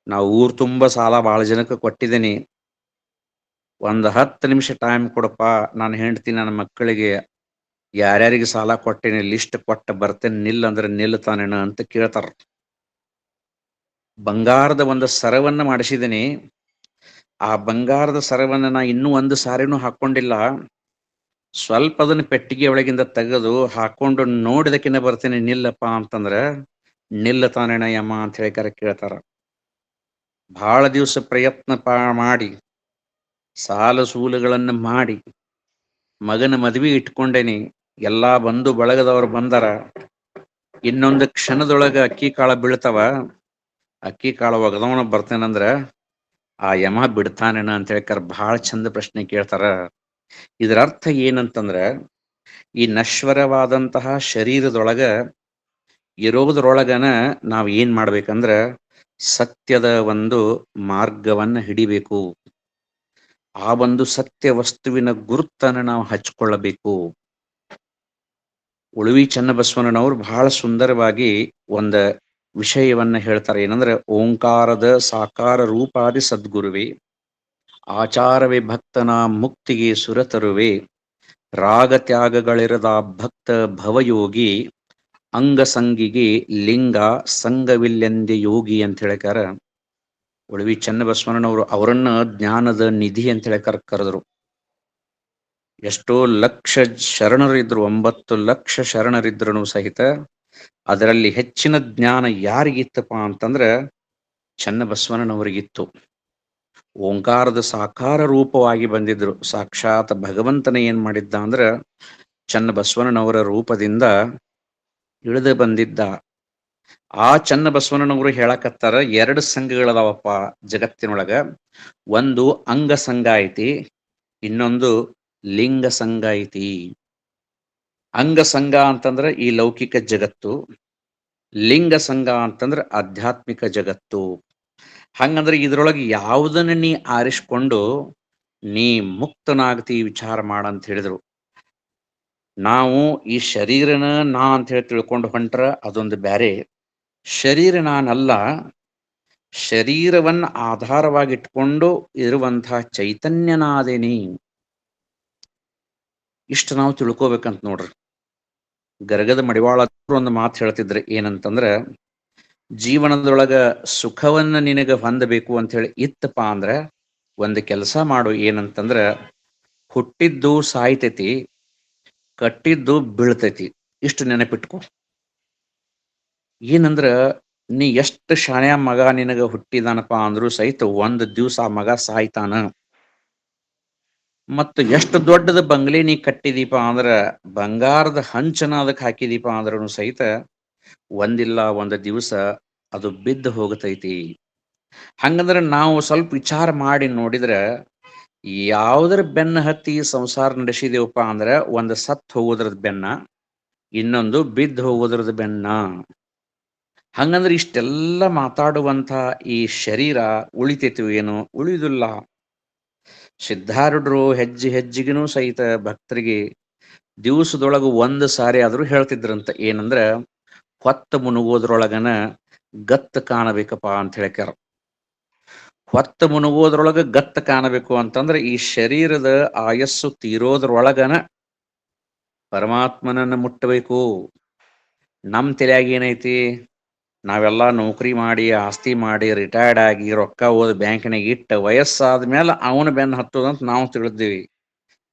ನಾವು ಊರ್ ತುಂಬ ಸಾಲ ಭಾಳ ಜನಕ್ಕೆ ಕೊಟ್ಟಿದ್ದೀನಿ, ಒಂದು 10 ನಿಮಿಷ ಟೈಮ್ ಕೊಡಪ್ಪ, ನಾನು ಹೆಂಡ್ತಿ ನನ್ನ ಮಕ್ಕಳಿಗೆ ಯಾರ್ಯಾರಿಗೆ ಸಾಲ ಕೊಟ್ಟೇನೆ ಲಿಸ್ಟ್ ಕೊಟ್ಟ ಬರ್ತೇನೆ, ನಿಲ್ ಅಂದ್ರೆ ನಿಲ್ತಾನೇನ ಅಂತ ಕೇಳ್ತಾರ. ಬಂಗಾರದ ಒಂದು ಸರವನ್ನ ಮಾಡಿಸಿದ್ದೀನಿ, ಆ ಬಂಗಾರದ ಸರವನ್ನ ನಾ ಇನ್ನೂ ಒಂದು ಸಾರಿನೂ ಹಾಕೊಂಡಿಲ್ಲ, ಸ್ವಲ್ಪ ಅದನ್ನ ಪೆಟ್ಟಿಗೆ ಒಳಗಿಂದ ತೆಗೆದು ಹಾಕೊಂಡು ನೋಡಿದಕ್ಕಿನ್ನ ಬರ್ತೇನೆ ನಿಲ್ಲಪ್ಪ ಅಂತಂದ್ರ ನಿಲ್ಲತಾನೇನ ಯಮ್ಮ ಅಂತ ಹೇಳಿಕಾರ ಕೇಳ್ತಾರ. ಬಹಳ ದಿವಸ ಪ್ರಯತ್ನ ಮಾಡಿ, ಸಾಲ ಸೂಲುಗಳನ್ನು ಮಾಡಿ, ಮಗನ ಮದ್ವಿ ಇಟ್ಕೊಂಡೇನಿ, ಎಲ್ಲಾ ಬಂಧು ಬಳಗದವ್ರು ಬಂದಾರ, ಇನ್ನೊಂದು ಕ್ಷಣದೊಳಗ ಅಕ್ಕಿ ಕಾಳ ಬೀಳ್ತಾವ, ಅಕ್ಕಿ ಕಾಳ ಒಗದವನ ಬರ್ತೇನಂದ್ರ ಆ ಯಮ ಬಿಡ್ತಾನೇನ ಅಂತ ಹೇಳ್ಕಾರ ಬಹಳ ಚಂದ ಪ್ರಶ್ನೆ ಕೇಳ್ತಾರ. ಇದರ ಅರ್ಥ ಏನಂತಂದ್ರ, ಈ ನಶ್ವರವಾದಂತಹ ಶರೀರದೊಳಗ ಇರೋದ್ರೊಳಗನ ನಾವ್ ಏನ್ ಮಾಡ್ಬೇಕಂದ್ರ ಸತ್ಯದ ಒಂದು ಮಾರ್ಗವನ್ನ ಹಿಡಿಬೇಕು. ಆ ಒಂದು ಸತ್ಯ ವಸ್ತುವಿನ ಗುರುತನ್ನ ನಾವು ಹಚ್ಕೊಳ್ಳಬೇಕು. ಉಳುವಿ ಚನ್ನಬಸವಣ್ಣನವರು ಬಹಳ ಸುಂದರವಾಗಿ ಒಂದ ವಿಷಯವನ್ನ ಹೇಳ್ತಾರೆ. ಏನಂದ್ರೆ, ಓಂಕಾರದ ಸಾಕಾರ ರೂಪಾದಿ ಸದ್ಗುರುವೆ, ಆಚಾರವೇ ಭಕ್ತನ ಮುಕ್ತಿಗೆ ಸುರತರುವೆ, ರಾಗ ತ್ಯಾಗಗಳಿರದ ಭಕ್ತ ಭವಯೋಗಿ, ಅಂಗಸಂಗಿಗೆ ಲಿಂಗ ಸಂಗವಿಲ್ಲೆಂದೆ ಯೋಗಿ ಅಂತ ಹೇಳಿಕಾರ ಉಳುವಿ ಚನ್ನಬಸವಣ್ಣನವರು ಅವರನ್ನ ಜ್ಞಾನದ ನಿಧಿ ಅಂತ ಹೇಳಿಕಾರ ಕರೆದ್ರು. ಎಷ್ಟೋ ಲಕ್ಷ ಶರಣರಿದ್ರು, 9 ಲಕ್ಷ ಶರಣರಿದ್ರೂ ಸಹಿತ ಅದರಲ್ಲಿ ಹೆಚ್ಚಿನ ಜ್ಞಾನ ಯಾರಿಗಿತ್ತಪ್ಪ ಅಂತಂದ್ರ ಚನ್ನಬಸವಣ್ಣನವರಿಗಿತ್ತು. ಓಂಕಾರದ ಸಾಕಾರ ರೂಪವಾಗಿ ಬಂದಿದ್ರು. ಸಾಕ್ಷಾತ್ ಭಗವಂತನ ಏನ್ ಮಾಡಿದ್ದ ಅಂದ್ರ ಚನ್ನಬಸವಣ್ಣನವರ ರೂಪದಿಂದ ಇಳಿದು ಬಂದಿದ್ದ. ಆ ಚನ್ನಬಸವಣ್ಣನವರು ಹೇಳಕತ್ತಾರ, 2 ಸಂಘಗಳದಾವಪ್ಪ ಜಗತ್ತಿನೊಳಗ, ಒಂದು ಅಂಗ ಸಂಘ ಐತಿ, ಇನ್ನೊಂದು ಲಿಂಗ ಸಂಘ ಐತಿ. ಅಂಗ ಸಂಘ ಅಂತಂದ್ರ ಈ ಲೌಕಿಕ ಜಗತ್ತು, ಲಿಂಗ ಸಂಘ ಅಂತಂದ್ರ ಆಧ್ಯಾತ್ಮಿಕ ಜಗತ್ತು. ಹಂಗಂದ್ರೆ ಇದ್ರೊಳಗೆ ಯಾವುದನ್ನ ನೀ ಆರಿಸ್ಕೊಂಡು ನೀ ಮುಕ್ತನಾಗ್ತಿ ವಿಚಾರ ಮಾಡಂತ ಹೇಳಿದ್ರು. ನಾವು ಈ ಶರೀರನ ನಾ ಅಂತ ಹೇಳಿ ತಿಳ್ಕೊಂಡು ಹೊಂಟ್ರ ಅದೊಂದು ಬ್ಯಾರೆ, ಶರೀರ ನಾನಲ್ಲ, ಶರೀರವನ್ನ ಆಧಾರವಾಗಿಟ್ಕೊಂಡು ಇರುವಂತಹ ಚೈತನ್ಯನಾದೇನಿ. ಇಷ್ಟು ನಾವು ತಿಳ್ಕೋಬೇಕಂತ ನೋಡ್ರಿ. ಗರಗದ ಮಡಿವಾಳ ಒಂದು ಮಾತು ಹೇಳ್ತಿದ್ರೆ ಏನಂತಂದ್ರ, ಜೀವನದೊಳಗ ಸುಖವನ್ನ ನಿನಗ ಹೊಂದಬೇಕು ಅಂತ ಹೇಳಿ ಇತ್ತಪ್ಪ ಅಂದ್ರ ಒಂದು ಕೆಲಸ ಮಾಡು. ಏನಂತಂದ್ರ, ಹುಟ್ಟಿದ್ದು ಸಾಯ್ತೈತಿ, ಕಟ್ಟಿದ್ದು ಬೀಳ್ತೈತಿ. ಇಷ್ಟು ನೆನಪಿಟ್ಕೊ. ಏನಂದ್ರ, ನೀ ಎಷ್ಟು ಶಾಣ್ಯ ಮಗ ನಿನಗ ಹುಟ್ಟಿದಾನಪ್ಪ ಅಂದ್ರೂ ಸಹಿತ ಒಂದು ದಿವ್ಸ ಆ ಮಗ ಸಾಯ್ತಾನ. ಮತ್ತು ಎಷ್ಟು ದೊಡ್ಡದ ಬಂಗ್ಲೆ ನೀ ಕಟ್ಟಿದೀಪ ಅಂದ್ರ, ಬಂಗಾರದ ಹಂಚನ ಅದಕ್ಕೆ ಹಾಕಿದೀಪ ಅಂದ್ರೂ ಸಹಿತ ಒಂದಿಲ್ಲ ಒಂದು ದಿವಸ ಅದು ಬಿದ್ದು ಹೋಗತೈತಿ. ಹಂಗಂದ್ರೆ ನಾವು ಸ್ವಲ್ಪ ವಿಚಾರ ಮಾಡಿ ನೋಡಿದ್ರೆ, ಯಾವುದರ ಬೆನ್ನ ಹತ್ತಿ ಸಂಸಾರ ನಡೆಸಿದೇವಪ್ಪ ಅಂದ್ರೆ, ಒಂದು ಸತ್ ಹೋಗೋದ್ರದ ಬೆನ್ನ, ಇನ್ನೊಂದು ಬಿದ್ದು ಹೋಗೋದ್ರದ ಬೆನ್ನ. ಹಂಗಂದ್ರೆ ಇಷ್ಟೆಲ್ಲ ಮಾತಾಡುವಂಥ ಈ ಶರೀರ ಉಳಿತೈತಿ ಏನು? ಉಳಿಯುವುದಿಲ್ಲ. ಸಿದ್ಧಾರೂಢರು ಹೆಜ್ಜೆ ಹೆಜ್ಜೆಗಿನೂ ಸಹಿತ ಭಕ್ತರಿಗೆ ದಿವಸದೊಳಗ ಒಂದು ಸಾರಿ ಆದರೂ ಹೇಳ್ತಿದ್ರಂತ. ಏನಂದ್ರ, ಹೊತ್ತ ಮುನುಗೋದ್ರೊಳಗನ ಗತ್ತು ಕಾಣಬೇಕಪ್ಪ ಅಂತ ಹೇಳ್ಯಾರ. ಹೊತ್ತ ಮುನುಗೋದ್ರೊಳಗ ಗತ್ತು ಕಾಣಬೇಕು ಅಂತಂದ್ರೆ, ಈ ಶರೀರದ ಆಯಸ್ಸು ತೀರೋದ್ರೊಳಗನ ಪರಮಾತ್ಮನನ್ನ ಮುಟ್ಟಬೇಕು. ನಮ್ಮ ತಲೆಯಾಗ ಏನೈತಿ, ನಾವೆಲ್ಲ ನೌಕರಿ ಮಾಡಿ, ಆಸ್ತಿ ಮಾಡಿ, ರಿಟೈರ್ಡ್ ಆಗಿ, ರೊಕ್ಕ ಓದಿ ಬ್ಯಾಂಕಿನಾಗ ಇಟ್ಟ ವಯಸ್ಸಾದ ಮೇಲೆ ಅವನ ಬೆನ್ನು ಹತ್ತೋದಂತ ನಾವು ತಿಳಿದ್ದೀವಿ.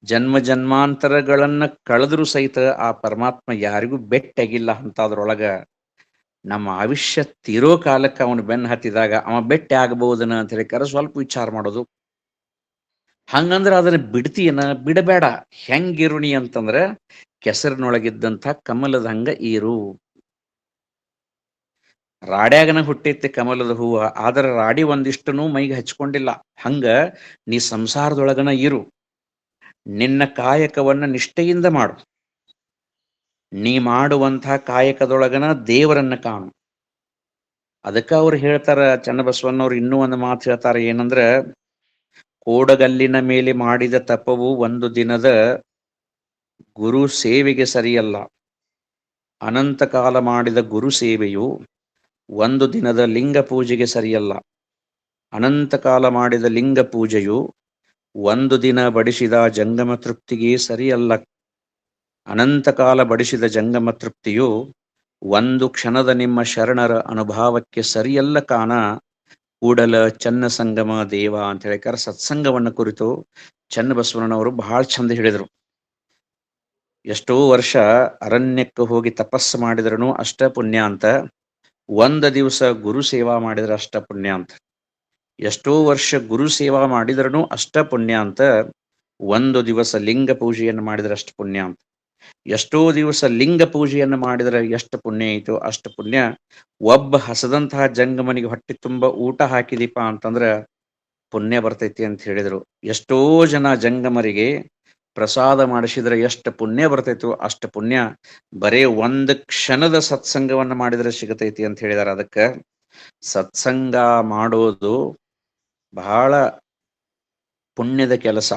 ಜನ್ಮ ಜನ್ಮಾಂತರಗಳನ್ನ ಕಳೆದ್ರೂ ಸಹಿತ ಆ ಪರಮಾತ್ಮ ಯಾರಿಗೂ ಬೆಟ್ಟಾಗಿಲ್ಲ. ಅಂತದ್ರೊಳಗ ನಮ್ಮ ಆಯುಷ್ಯ ತೀರೋ ಕಾಲಕ್ಕೆ ಅವನು ಬೆನ್ನು ಹತ್ತಿದಾಗ ಅವ ಬೆಟ್ಟಿ ಆಗಬಹುದನ ಅಂತ ಹೇಳಿಕಾರ ಸ್ವಲ್ಪ ವಿಚಾರ ಮಾಡೋದು. ಹಂಗಂದ್ರೆ ಅದನ್ನ ಬಿಡ್ತೀಯನ? ಬಿಡಬೇಡ. ಹೆಂಗಿರುಣಿ ಅಂತಂದ್ರೆ, ಕೆಸರಿನೊಳಗಿದ್ದಂಥ ಕಮಲದ ಹಂಗ ಇರು. ರಾಡ್ಯಾಗನ ಹುಟ್ಟೈತಿ ಕಮಲದ ಹೂವ, ಆದ್ರೆ ರಾಡಿ ಒಂದಿಷ್ಟನು ಮೈಗೆ ಹಚ್ಕೊಂಡಿಲ್ಲ. ಹಂಗ ನೀ ಸಂಸಾರದೊಳಗನ ಇರು. ನಿನ್ನ ಕಾಯಕವನ್ನ ನಿಷ್ಠೆಯಿಂದ ಮಾಡು. ನೀ ಮಾಡುವಂಥ ಕಾಯಕದೊಳಗನ ದೇವರನ್ನ ಕಾಣು. ಅದಕ್ಕೆ ಅವ್ರು ಹೇಳ್ತಾರ, ಚನ್ನಬಸವಣ್ಣವ್ರು ಇನ್ನೂ ಒಂದು ಮಾತು ಹೇಳ್ತಾರೆ. ಏನಂದ್ರ, ಕೋಡಗಲ್ಲಿನ ಮೇಲೆ ಮಾಡಿದ ತಪವು ಒಂದು ದಿನದ ಗುರು ಸೇವೆಗೆ ಸರಿಯಲ್ಲ. ಅನಂತ ಕಾಲ ಮಾಡಿದ ಗುರು ಸೇವೆಯು ಒಂದು ದಿನದ ಲಿಂಗ ಪೂಜೆಗೆ ಸರಿಯಲ್ಲ. ಅನಂತ ಕಾಲ ಮಾಡಿದ ಲಿಂಗ ಪೂಜೆಯು ಒಂದು ದಿನ ಬಡಿಸಿದ ಜಂಗಮ ತೃಪ್ತಿಗೆ ಸರಿಯಲ್ಲ. ಅನಂತ ಕಾಲ ಬಡಿಸಿದ ಜಂಗಮ ತೃಪ್ತಿಯು ಒಂದು ಕ್ಷಣದ ನಿಮ್ಮ ಶರಣರ ಅನುಭವಕ್ಕೆ ಸರಿಯಲ್ಲ ಕಾಣ. ಕೂಡಲ ಚನ್ನ ಸಂಗಮ ದೇವ ಅಂತ ಹೇಳಿಕಾರ ಸತ್ಸಂಗವನ್ನು ಕುರಿತು ಚನ್ನಬಸವಣ್ಣನವರು ಬಹಳ ಚಂದ ಹೇಳಿದರು. ಎಷ್ಟೋ ವರ್ಷ ಅರಣ್ಯಕ್ಕೆ ಹೋಗಿ ತಪಸ್ಸು ಮಾಡಿದ್ರೂ ಅಷ್ಟ ಪುಣ್ಯ ಅಂತ, ಒಂದು ದಿವಸ ಗುರು ಸೇವಾ ಮಾಡಿದ್ರೆ ಅಷ್ಟ ಪುಣ್ಯ ಅಂತ. ಎಷ್ಟೋ ವರ್ಷ ಗುರು ಸೇವಾ ಮಾಡಿದ್ರೂ ಅಷ್ಟ ಪುಣ್ಯ ಅಂತ, ಒಂದು ದಿವಸ ಲಿಂಗ ಪೂಜೆಯನ್ನು ಮಾಡಿದ್ರೆ ಅಷ್ಟು ಪುಣ್ಯ ಅಂತ. ಎಷ್ಟೋ ದಿವಸ ಲಿಂಗ ಪೂಜೆಯನ್ನು ಮಾಡಿದರೆ ಎಷ್ಟು ಪುಣ್ಯ ಐತೋ ಅಷ್ಟು ಪುಣ್ಯ. ಒಬ್ಬ ಹಸದಂತಹ ಜಂಗಮನಿಗೆ ಹೊಟ್ಟೆ ತುಂಬ ಊಟ ಹಾಕಿದೀಪ ಅಂತಂದ್ರೆ ಪುಣ್ಯ ಬರ್ತೈತಿ ಅಂತ ಹೇಳಿದರು. ಎಷ್ಟೋ ಜನ ಜಂಗಮರಿಗೆ ಪ್ರಸಾದ ಮಾಡಿಸಿದ್ರೆ ಎಷ್ಟು ಪುಣ್ಯ ಬರ್ತೈತೋ ಅಷ್ಟು ಪುಣ್ಯ ಬರೇ ಒಂದು ಕ್ಷಣದ ಸತ್ಸಂಗವನ್ನು ಮಾಡಿದರೆ ಸಿಗತೈತಿ ಅಂತ ಹೇಳಿದಾರೆ. ಅದಕ್ಕೆ ಸತ್ಸಂಗ ಮಾಡೋದು ಬಹಳ ಪುಣ್ಯದ ಕೆಲಸ.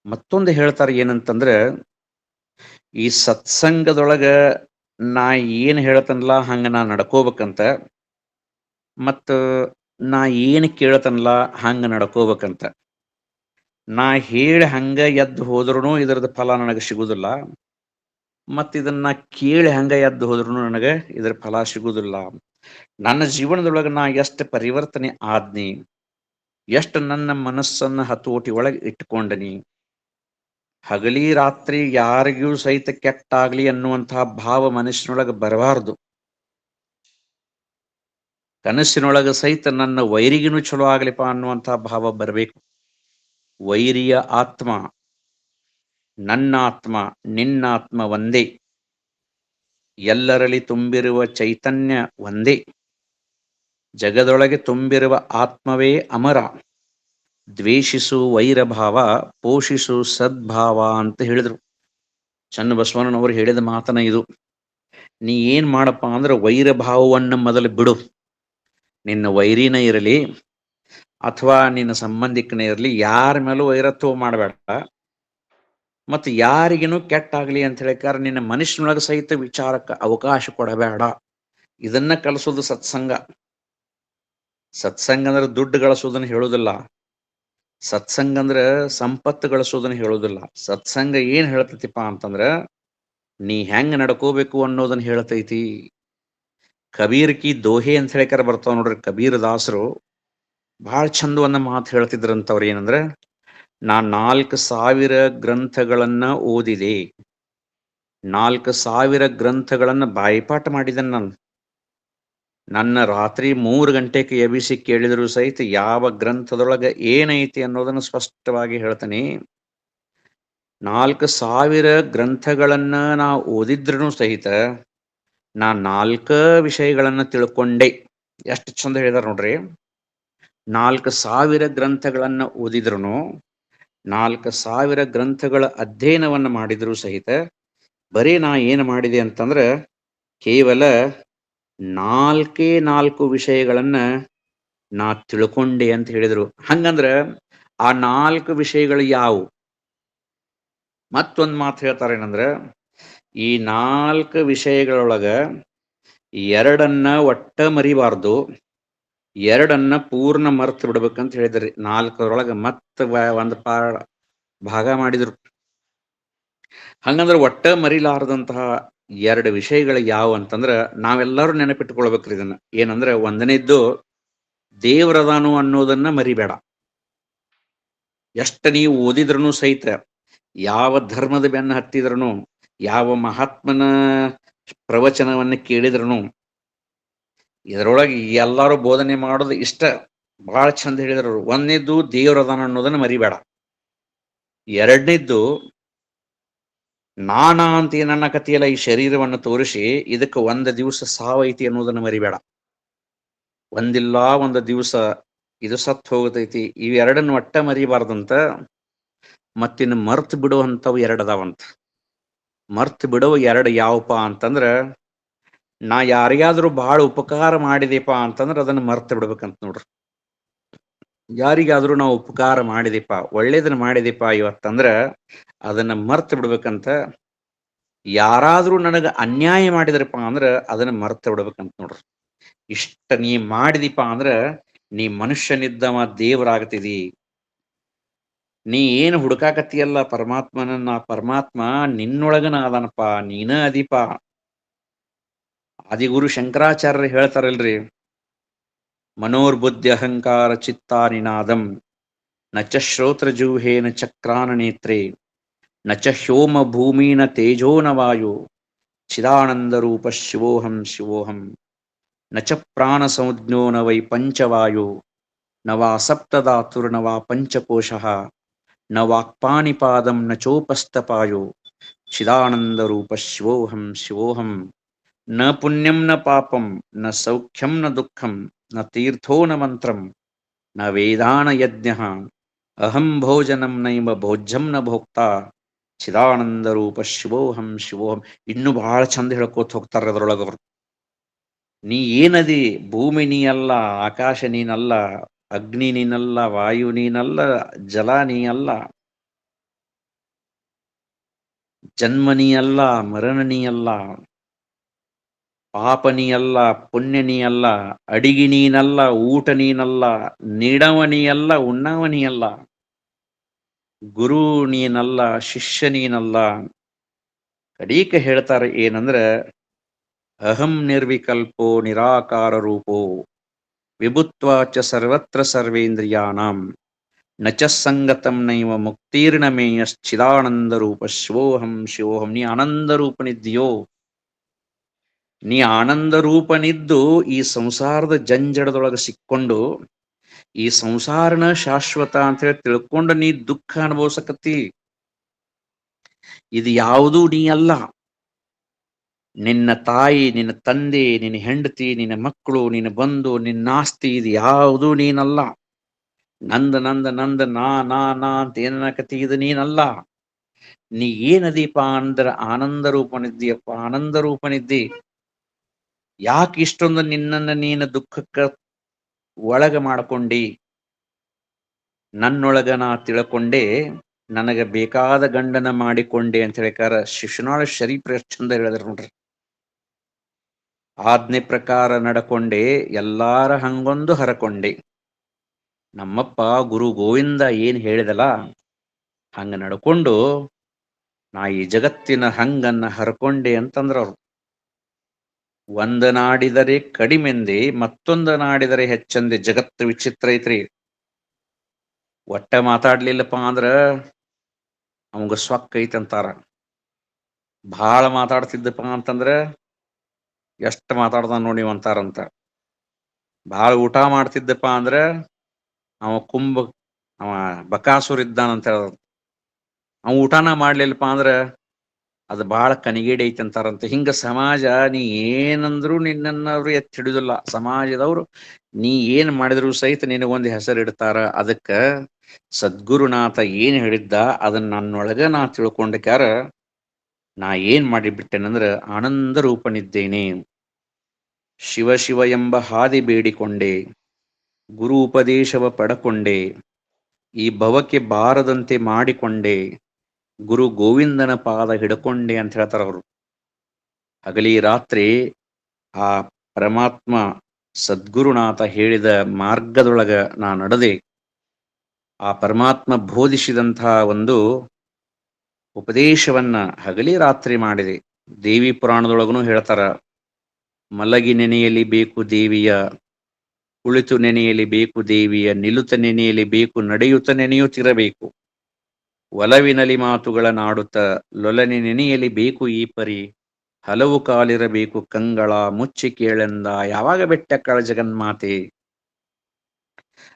ಮತ್ತೊಂದು ಹೇಳ್ತಾರೆ ಏನಂತಂದ್ರೆ, ಈ ಸತ್ಸಂಗದೊಳಗ ನಾ ಏನು ಹೇಳ್ತನಲ್ಲ ಹಂಗ ನಾ ನಡ್ಕೋಬೇಕಂತ, ಮತ್ತು ನಾ ಏನು ಕೇಳ್ತನಲ್ಲ ಹಂಗ ನಡ್ಕೋಬೇಕಂತ. ನಾ ಹೇಳಿ ಹಂಗ ಎದ್ದು ಹೋದ್ರೂ ಇದರದ ಫಲ ನನಗೆ ಸಿಗುದಿಲ್ಲ, ಮತ್ತು ಇದನ್ನ ಕೇಳಿ ಹಂಗ ಎದ್ದು ಹೋದ್ರೂ ನನಗೆ ಇದರ ಫಲ ಸಿಗುದಿಲ್ಲ. ನನ್ನ ಜೀವನದೊಳಗೆ ನಾ ಎಷ್ಟು ಪರಿವರ್ತನೆ ಆದ್ನಿ, ಎಷ್ಟು ನನ್ನ ಮನಸ್ಸನ್ನ ಹತೋಟಿ ಒಳಗೆ ಇಟ್ಕೊಂಡನಿ, ಹಗಲಿ ರಾತ್ರಿ ಯಾರಿಗೂ ಸಹಿತ ಕೆಟ್ಟಾಗ್ಲಿ ಅನ್ನುವಂತಹ ಭಾವ ಮನಸ್ಸಿನೊಳಗೆ ಬರಬಾರದು. ಕನಸಿನೊಳಗೆ ಸಹಿತ ನನ್ನ ವೈರಿಗಿನೂ ಚಲೋ ಆಗ್ಲಿಪ್ಪ ಅನ್ನುವಂತಹ ಭಾವ ಬರಬೇಕು. ವೈರಿಯ ಆತ್ಮ ನನ್ನಾತ್ಮ ನಿನ್ನಾತ್ಮ ಒಂದೇ, ಎಲ್ಲರಲ್ಲಿ ತುಂಬಿರುವ ಚೈತನ್ಯ ಒಂದೇ, ಜಗದೊಳಗೆ ತುಂಬಿರುವ ಆತ್ಮವೇ ಅಮರ, ದ್ವೇಷಿಸು ವೈರಭಾವ ಪೋಷಿಸು ಸದ್ಭಾವ ಅಂತ ಹೇಳಿದರು. ಚನ್ನಬಸವಣ್ಣನವರು ಹೇಳಿದ ಮಾತನ ಇದು. ನೀ ಏನ್ ಮಾಡಪ್ಪ ಅಂದ್ರೆ ವೈರಭಾವವನ್ನು ಮೊದಲು ಬಿಡು. ನಿನ್ನ ವೈರಿನ ಇರಲಿ ಅಥವಾ ನಿನ್ನ ಸಂಬಂಧಿಕನೇ ಇರಲಿ, ಯಾರ ಮೇಲೂ ವೈರತ್ವ ಮಾಡಬೇಡ, ಮತ್ತು ಯಾರಿಗೇನು ಕೆಟ್ಟಾಗ್ಲಿ ಅಂತ ಹೇಳಿಕಾರ ನಿನ್ನ ಮನುಷ್ಯನೊಳಗೆ ಸಹಿತ ವಿಚಾರಕ್ಕೆ ಅವಕಾಶ ಕೊಡಬೇಡ. ಇದನ್ನ ಕಲಿಸೋದು ಸತ್ಸಂಗ. ಸತ್ಸಂಗ ಅಂದ್ರೆ ದುಡ್ಡು ಗಳಿಸೋದನ್ನ ಹೇಳುದಿಲ್ಲ. ಸತ್ಸಂಗ ಅಂದ್ರ ಸಂಪತ್ತು ಗಳಿಸೋದನ್ನ ಹೇಳುದಿಲ್ಲ. ಸತ್ಸಂಗ ಏನ್ ಹೇಳ್ತೈತಿಪ್ಪ ಅಂತಂದ್ರ ನೀ ಹೆಂಗ್ ನಡ್ಕೋಬೇಕು ಅನ್ನೋದನ್ನ ಹೇಳ್ತೈತಿ. ಕಬೀರ್ ಕಿ ದೋಹೆ ಅಂತ ಹೇಳಿಕರ ಬರ್ತಾವ ನೋಡ್ರಿ. ಕಬೀರ್ ದಾಸರು ಬಹಳ ಚಂದವನ್ನ ಮಾತು ಹೇಳ್ತಿದ್ರಂತವ್ರು. ಏನಂದ್ರೆ, ನಾ 4,000 ಗ್ರಂಥಗಳನ್ನ ಓದಿದೆ. 4,000 ಗ್ರಂಥಗಳನ್ನ ಬಾಯಿಪಾಠ ಮಾಡಿದ್ದೇನೆ ನಾನು. ನನ್ನ ರಾತ್ರಿ 3 ಗಂಟೆಗೆ ಎಬಿಸಿ ಕೇಳಿದ್ರು ಸಹಿತ ಯಾವ ಗ್ರಂಥದೊಳಗೆ ಏನೈತಿ ಅನ್ನೋದನ್ನು ಸ್ಪಷ್ಟವಾಗಿ ಹೇಳ್ತೀನಿ. 4,000 ಗ್ರಂಥಗಳನ್ನ ನಾ ಓದಿದ್ರೂ ಸಹಿತ ನಾ 4 ವಿಷಯಗಳನ್ನ ತಿಳ್ಕೊಂಡೆ. ಎಷ್ಟು ಚಂದ ಹೇಳಿದಾರೆ ನೋಡ್ರಿ. 4,000 ಗ್ರಂಥಗಳನ್ನ ಓದಿದ್ರು, 4,000 ಗ್ರಂಥಗಳ ಅಧ್ಯಯನವನ್ನ ಮಾಡಿದ್ರು ಸಹಿತ ಬರೀ ನಾ ಏನು ಮಾಡಿದೆ ಅಂತಂದ್ರೆ ಕೇವಲ 4 ವಿಷಯಗಳನ್ನ ನಾ ತಿಳ್ಕೊಂಡೆ ಅಂತ ಹೇಳಿದ್ರು. ಹಂಗಂದ್ರ ಆ 4 ವಿಷಯಗಳು ಯಾವುವು? ಮತ್ತೊಂದು ಮಾತು ಹೇಳ್ತಾರೆ. ಏನಂದ್ರ, ಈ 4 ವಿಷಯಗಳೊಳಗ 2 ಒಟ್ಟ ಮರಿಬಾರ್ದು, 2 ಪೂರ್ಣ ಮರ್ತು ಬಿಡ್ಬೇಕಂತ ಹೇಳಿದ್ರಿ. 4ರೊಳಗ ಮತ್ತ ಒಂದು ಭಾಗ ಮಾಡಿದ್ರು. ಹಂಗಂದ್ರೆ ಒಟ್ಟ ಮರಿಲಾರದಂತಹ 2 ವಿಷಯಗಳು ಯಾವ ಅಂತಂದ್ರ ನಾವೆಲ್ಲರೂ ನೆನಪಿಟ್ಕೊಳ್ಬೇಕ್ರಿ ಇದನ್ನ. ಏನಂದ್ರೆ, ಒಂದನೇದ್ದು ದೇವರದಾನು ಅನ್ನೋದನ್ನ ಮರಿಬೇಡ. ಎಷ್ಟು ನೀವು ಓದಿದ್ರೂ ಸಹಿತ, ಯಾವ ಧರ್ಮದ ಬೆನ್ನ ಹತ್ತಿದ್ರೂ, ಯಾವ ಮಹಾತ್ಮನ ಪ್ರವಚನವನ್ನು ಕೇಳಿದ್ರೂ, ಇದರೊಳಗೆ ಎಲ್ಲರೂ ಬೋಧನೆ ಮಾಡೋದು ಇಷ್ಟ ಬಹಳ ಚಂದ ಹೇಳಿದ್ರು. ಒಂದನೇದ್ದು ದೇವರದಾನ ಅನ್ನೋದನ್ನ ಮರಿಬೇಡ. ಎರಡನೇದ್ದು ನಾನಾ ಅಂತ ಏನನ್ನ ಕಥೆಯಲ್ಲ, ಈ ಶರೀರವನ್ನು ತೋರಿಸಿ ಇದಕ್ಕೆ 1 ದಿವಸ ಸಾವೈತಿ ಅನ್ನೋದನ್ನ ಮರಿಬೇಡ. ಒಂದಿಲ್ಲ ಒಂದು ದಿವಸ ಇದು ಸತ್ತು ಹೋಗತೈತಿ. ಇವೆರಡನ್ನು ಒಟ್ಟ ಮರಿಬಾರ್ದಂತ. ಮತ್ತಿನ್ನು ಮರ್ತು ಬಿಡುವಂಥವು 2 ಅದಾವಂತ. ಮರ್ತು ಬಿಡುವ 2 ಯಾವಪ್ಪ ಅಂತಂದ್ರ, ನಾ ಯಾರಿಗಾದ್ರೂ ಬಹಳ ಉಪಕಾರ ಮಾಡಿದೆಪ್ಪ ಅಂತಂದ್ರೆ ಅದನ್ನ ಮರ್ತು ಬಿಡ್ಬೇಕಂತ ನೋಡ್ರಿ. ಯಾರಿಗಾದ್ರೂ ನಾವು ಉಪಕಾರ ಮಾಡಿದೆಪ್ಪ, ಒಳ್ಳೇದನ್ನ ಮಾಡಿದೆಪ್ಪ ಇವತ್ತಂದ್ರ ಅದನ್ನ ಮರ್ತು ಬಿಡ್ಬೇಕಂತ. ಯಾರಾದ್ರೂ ನನಗೆ ಅನ್ಯಾಯ ಮಾಡಿದ್ರಪ್ಪ ಅಂದ್ರ ಅದನ್ನ ಮರ್ತು ಬಿಡ್ಬೇಕಂತ ನೋಡ್ರಿ. ಇಷ್ಟ ನೀ ಮಾಡಿದಿಪ್ಪ ಅಂದ್ರ ನೀ ಮನುಷ್ಯನಿದ್ದವ ದೇವರಾಗ್ತಿದಿ. ನೀ ಏನು ಹುಡುಕಾಕತ್ತಿಯಲ್ಲ ಪರಮಾತ್ಮನನ್ನ, ಪರಮಾತ್ಮ ನಿನ್ನೊಳಗನ ಅದನಪ್ಪ, ನೀನ ಅದೀಪ. ಆದಿಗುರು ಶಂಕರಾಚಾರ್ಯರು ಹೇಳ್ತಾರಲ್ರಿ, ಮನೋರ್ಬುದ್ಧಿ ಅಹಂಕಾರ ಚಿತ್ತಾನಿನಾದಂ ನಚ ಶ್ರೋತ್ರಜೂಹೇನ ಚಕ್ರಾನ ನೇತ್ರೇ ನಚ ಹ್ಯೋಮ ಭೂಮೀನ ತೇಜೋನ ವಾಯು ಚಿದಾನಂದ ರೂಪ ಶಿವೋಹಂ ಶಿವೋಹಂ ನಚ ಪ್ರಾಣ ಸಂಜ್ಞೋ ನ ವೈ ಪಂಚವಾಯು ನ ವಾ ಸಪ್ತಧಾತುರ್ನ ವಾ ಪಂಚಕೋಶಃ ನ ವಾಕ್ಪಾಣಿಪಾದಂ ನ ಚೋಪಸ್ಥಪಾಯು ಚಿದಾನಂದ ರೂಪ ಶಿವೋಹಂ ಶಿವೋಹಂ ನ ಪುಣ್ಯಂ ನ ಪಾಪಂ ನ ಸೌಖ್ಯಂ ನ ದುಃಖಂ ನ ತೀರ್ಥೋ ನ ಮಂತ್ರಂ ನ ವೇದಾನ ಯಜ್ಞ ಅಹಂ ಭೋಜನಂ ನೈವ ಭೋಜ್ಯಂ ನ ಭೋಕ್ತಾ ಚಿದಾನಂದ ರೂಪ ಶಿವೋಹಂ ಶಿವೋಹಂ. ಇನ್ನು ಬಹಳ ಚಂದ ಹೇಳ್ಕೋತ ಹೋಗ್ತಾರ ಅದ್ರೊಳಗವ್ರು. ನೀ ಏನದಿ? ಭೂಮಿ ನೀ ಅಲ್ಲ, ಆಕಾಶ ನೀನಲ್ಲ, ಅಗ್ನಿ ನೀನಲ್ಲ, ವಾಯು ನೀನಲ್ಲ, ಜಲ ನೀ ಅಲ್ಲ, ಜನ್ಮ ನೀ ಅಲ್ಲ, ಮರಣ ನೀ ಅಲ್ಲ, ಪಾಪ ನೀ ಅಲ್ಲ, ಪುಣ್ಯ ನೀ ಅಲ್ಲ, ಅಡಿಗೆ ನೀನಲ್ಲ, ಊಟ ನೀನಲ್ಲ, ನೀಡವ ನೀ ಅಲ್ಲ, ಉಣ್ಣವ ನೀ ಅಲ್ಲ, ಗುರು ನೀನಲ್ಲ, ಶಿಷ್ಯ ನೀನಲ್ಲ. ಕಡೀಕ ಹೇಳ್ತಾರೆ ಏನಂದ್ರ, ಅಹಂ ನಿರ್ವಿಕಲ್ಪೋ ನಿರಾಕಾರ ರೂಪೋ ವಿಭುತ್ವಾಚ ಸರ್ವತ್ರ ಸರ್ವೇಂದ್ರಿಯಾಣಾಂ ನಚ ಸಂಗತಂ ನೈವ ಮುಕ್ತಿರ್ನಮೇಯಶ್ಚಿದಾನಂದ ರೂಪ ಶಿವೋಹಂ ಶಿವೋಹಂ. ನೀ ಆನಂದ ರೂಪನಿದ್ದೀಯೋ, ನೀ ಆನಂದ ರೂಪನಿದ್ದು ಈ ಸಂಸಾರದ ಜಂಜಡದೊಳಗೆ ಸಿಕ್ಕೊಂಡು ಈ ಸಂಸಾರನ ಶಾಶ್ವತ ಅಂತ ಹೇಳಿ ತಿಳ್ಕೊಂಡು ನೀ ದುಃಖ ಅನುಭವಿಸಕತ್ತಿ. ಇದು ಯಾವುದೂ ನೀ ಅಲ್ಲ. ನಿನ್ನ ತಾಯಿ, ನಿನ್ನ ತಂದೆ, ನಿನ್ನ ಹೆಂಡತಿ, ನಿನ್ನ ಮಕ್ಕಳು, ನಿನ್ನ ಬಂಧು, ನಿನ್ನ ಆಸ್ತಿ, ಇದು ಯಾವುದೂ ನೀನಲ್ಲ. ನಂದ ನಂದ ನಂದ ನಾ ನಾ ನಾ ಅಂತ ಏನಕತ್ತಿ, ಇದು ನೀನಲ್ಲ. ನೀ ಏನದೀಪ ಅಂದ್ರ ಆನಂದ ರೂಪನಿದ್ದೀಯಪ್ಪ, ಆನಂದ ರೂಪನಿದ್ದಿ. ಯಾಕೆ ಇಷ್ಟೊಂದು ನಿನ್ನನ್ನ ನೀನು ದುಃಖಕ್ಕೆ ಒಳಗ ಮಾಡ್ಕೊಂಡಿ? ನನ್ನೊಳಗ ನಾ ತಿಳ್ಕೊಂಡೆ, ನನಗೆ ಬೇಕಾದ ಗಂಡನ ಮಾಡಿಕೊಂಡೆ ಅಂತ ಹೇಳಿಕಾರ ಶಿಶುನಾಳ ಶರೀಫ್ ಎಷ್ಟು ಚಂದ ಹೇಳಿದ್ರು ನೋಡ್ರಿ. ಆಜ್ಞೆ ಪ್ರಕಾರ ನಡಕೊಂಡೆ ಎಲ್ಲಾರ ಹಂಗೊಂದು ಹರಕೊಂಡೆ. ನಮ್ಮಪ್ಪ ಗುರು ಗೋವಿಂದ ಏನ್ ಹೇಳಿದಲ್ಲ ಹಂಗ ನಡ್ಕೊಂಡು ನಾ ಈ ಜಗತ್ತಿನ ಹಂಗನ್ನ ಹರಕೊಂಡೆ ಅಂತಂದ್ರ ಅವ್ರು. ಒಂದ ನಾಡಿದರೆ ಕಡಿಮೆಂದೆ ಮತ್ತೊಂದು ನಾಡಿದರೆ ಹೆಚ್ಚಂದೆ. ಜಗತ್ತು ವಿಚಿತ್ರ ಐತ್ರಿ. ಒಟ್ಟ ಮಾತಾಡ್ಲಿಲ್ಲಪ್ಪ ಅಂದ್ರ ಅವಂಗ ಸೊಕ್ಕ ಐತಂತಾರ. ಭಾಳ ಮಾತಾಡ್ತಿದ್ದಪ್ಪ ಅಂತಂದ್ರ ಎಷ್ಟು ಮಾತಾಡ್ದ ನೋಡಿ ಅಂತಾರಂತ. ಭಾಳ ಊಟ ಮಾಡ್ತಿದ್ದಪ್ಪ ಅಂದ್ರ ಅವ ಅವ ಬಕಾಸುರ ಇದ್ದಾನಂತ ಹೇಳ. ಅವ ಊಟನ ಮಾಡ್ಲಿಲ್ಲಪ್ಪ ಅಂದ್ರ ಅದು ಭಾಳ ಕನಿಗೇಡಿ ಐತಿ ಅಂತಾರಂತ. ಹಿಂಗ ಸಮಾಜ ನೀ ಏನಂದ್ರು ನಿನ್ನನ್ನವ್ರು ಎತ್ತಿ ಹಿಡಿದಿಲ್ಲ. ಸಮಾಜದವ್ರು ನೀ ಏನ್ ಮಾಡಿದ್ರು ಸಹಿತ ನಿನಗೊಂದು ಹೆಸರು ಇಡ್ತಾರ. ಅದಕ್ಕ ಸದ್ಗುರುನಾಥ ಏನ್ ಹೇಳಿದ್ದ ಅದನ್ನ ನನ್ನೊಳಗ ನಾ ತಿಳ್ಕೊಂಡಕ್ಯಾರ ನಾ ಏನ್ ಮಾಡಿಬಿಟ್ಟೆನಂದ್ರ ಆನಂದ ರೂಪನಿದ್ದೇನೆ. ಶಿವ ಶಿವ ಎಂಬ ಹಾದಿ ಬೇಡಿಕೊಂಡೆ, ಗುರು ಉಪದೇಶವ ಪಡಕೊಂಡೆ, ಈ ಭವಕ್ಕೆ ಬಾರದಂತೆ ಮಾಡಿಕೊಂಡೆ, ಗುರು ಗೋವಿಂದನ ಪಾದ ಹಿಡ್ಕೊಂಡೆ ಅಂತ ಹೇಳ್ತಾರ ಅವರು. ಹಗಲಿ ರಾತ್ರಿ ಆ ಪರಮಾತ್ಮ ಸದ್ಗುರುನಾಥ ಹೇಳಿದ ಮಾರ್ಗದೊಳಗ ನಾ ನಡೆದೆ. ಆ ಪರಮಾತ್ಮ ಬೋಧಿಸಿದಂತಹ ಒಂದು ಉಪದೇಶವನ್ನ ಹಗಲಿ ರಾತ್ರಿ ಮಾಡಿದೆ. ದೇವಿ ಪುರಾಣದೊಳಗನು ಹೇಳ್ತಾರ, ಮಲಗಿ ನೆನೆಯಲಿ ಬೇಕು ದೇವಿಯ, ಕುಳಿತು ನೆನೆಯಲಿ ಬೇಕು ದೇವಿಯ, ನಿಲುತ ನೆನೆಯಲಿ ಬೇಕು, ನಡೆಯುತ್ತ ನೆನೆಯುತ್ತಿರಬೇಕು, ಒಲವಿನಲಿ ಮಾತುಗಳ ನಾಡುತ್ತ ಲೊಲನೆ ನೆನೆಯಲಿ ಬೇಕು ಈ ಪರಿ, ಹಲವು ಕಾಲಿರಬೇಕು ಕಂಗಳ ಮುಚ್ಚಿ ಕೇಳೆಂದ ಯಾವಾಗ ಬೆಟ್ಟಕ್ಕಳ ಜಗನ್ಮಾತೆ.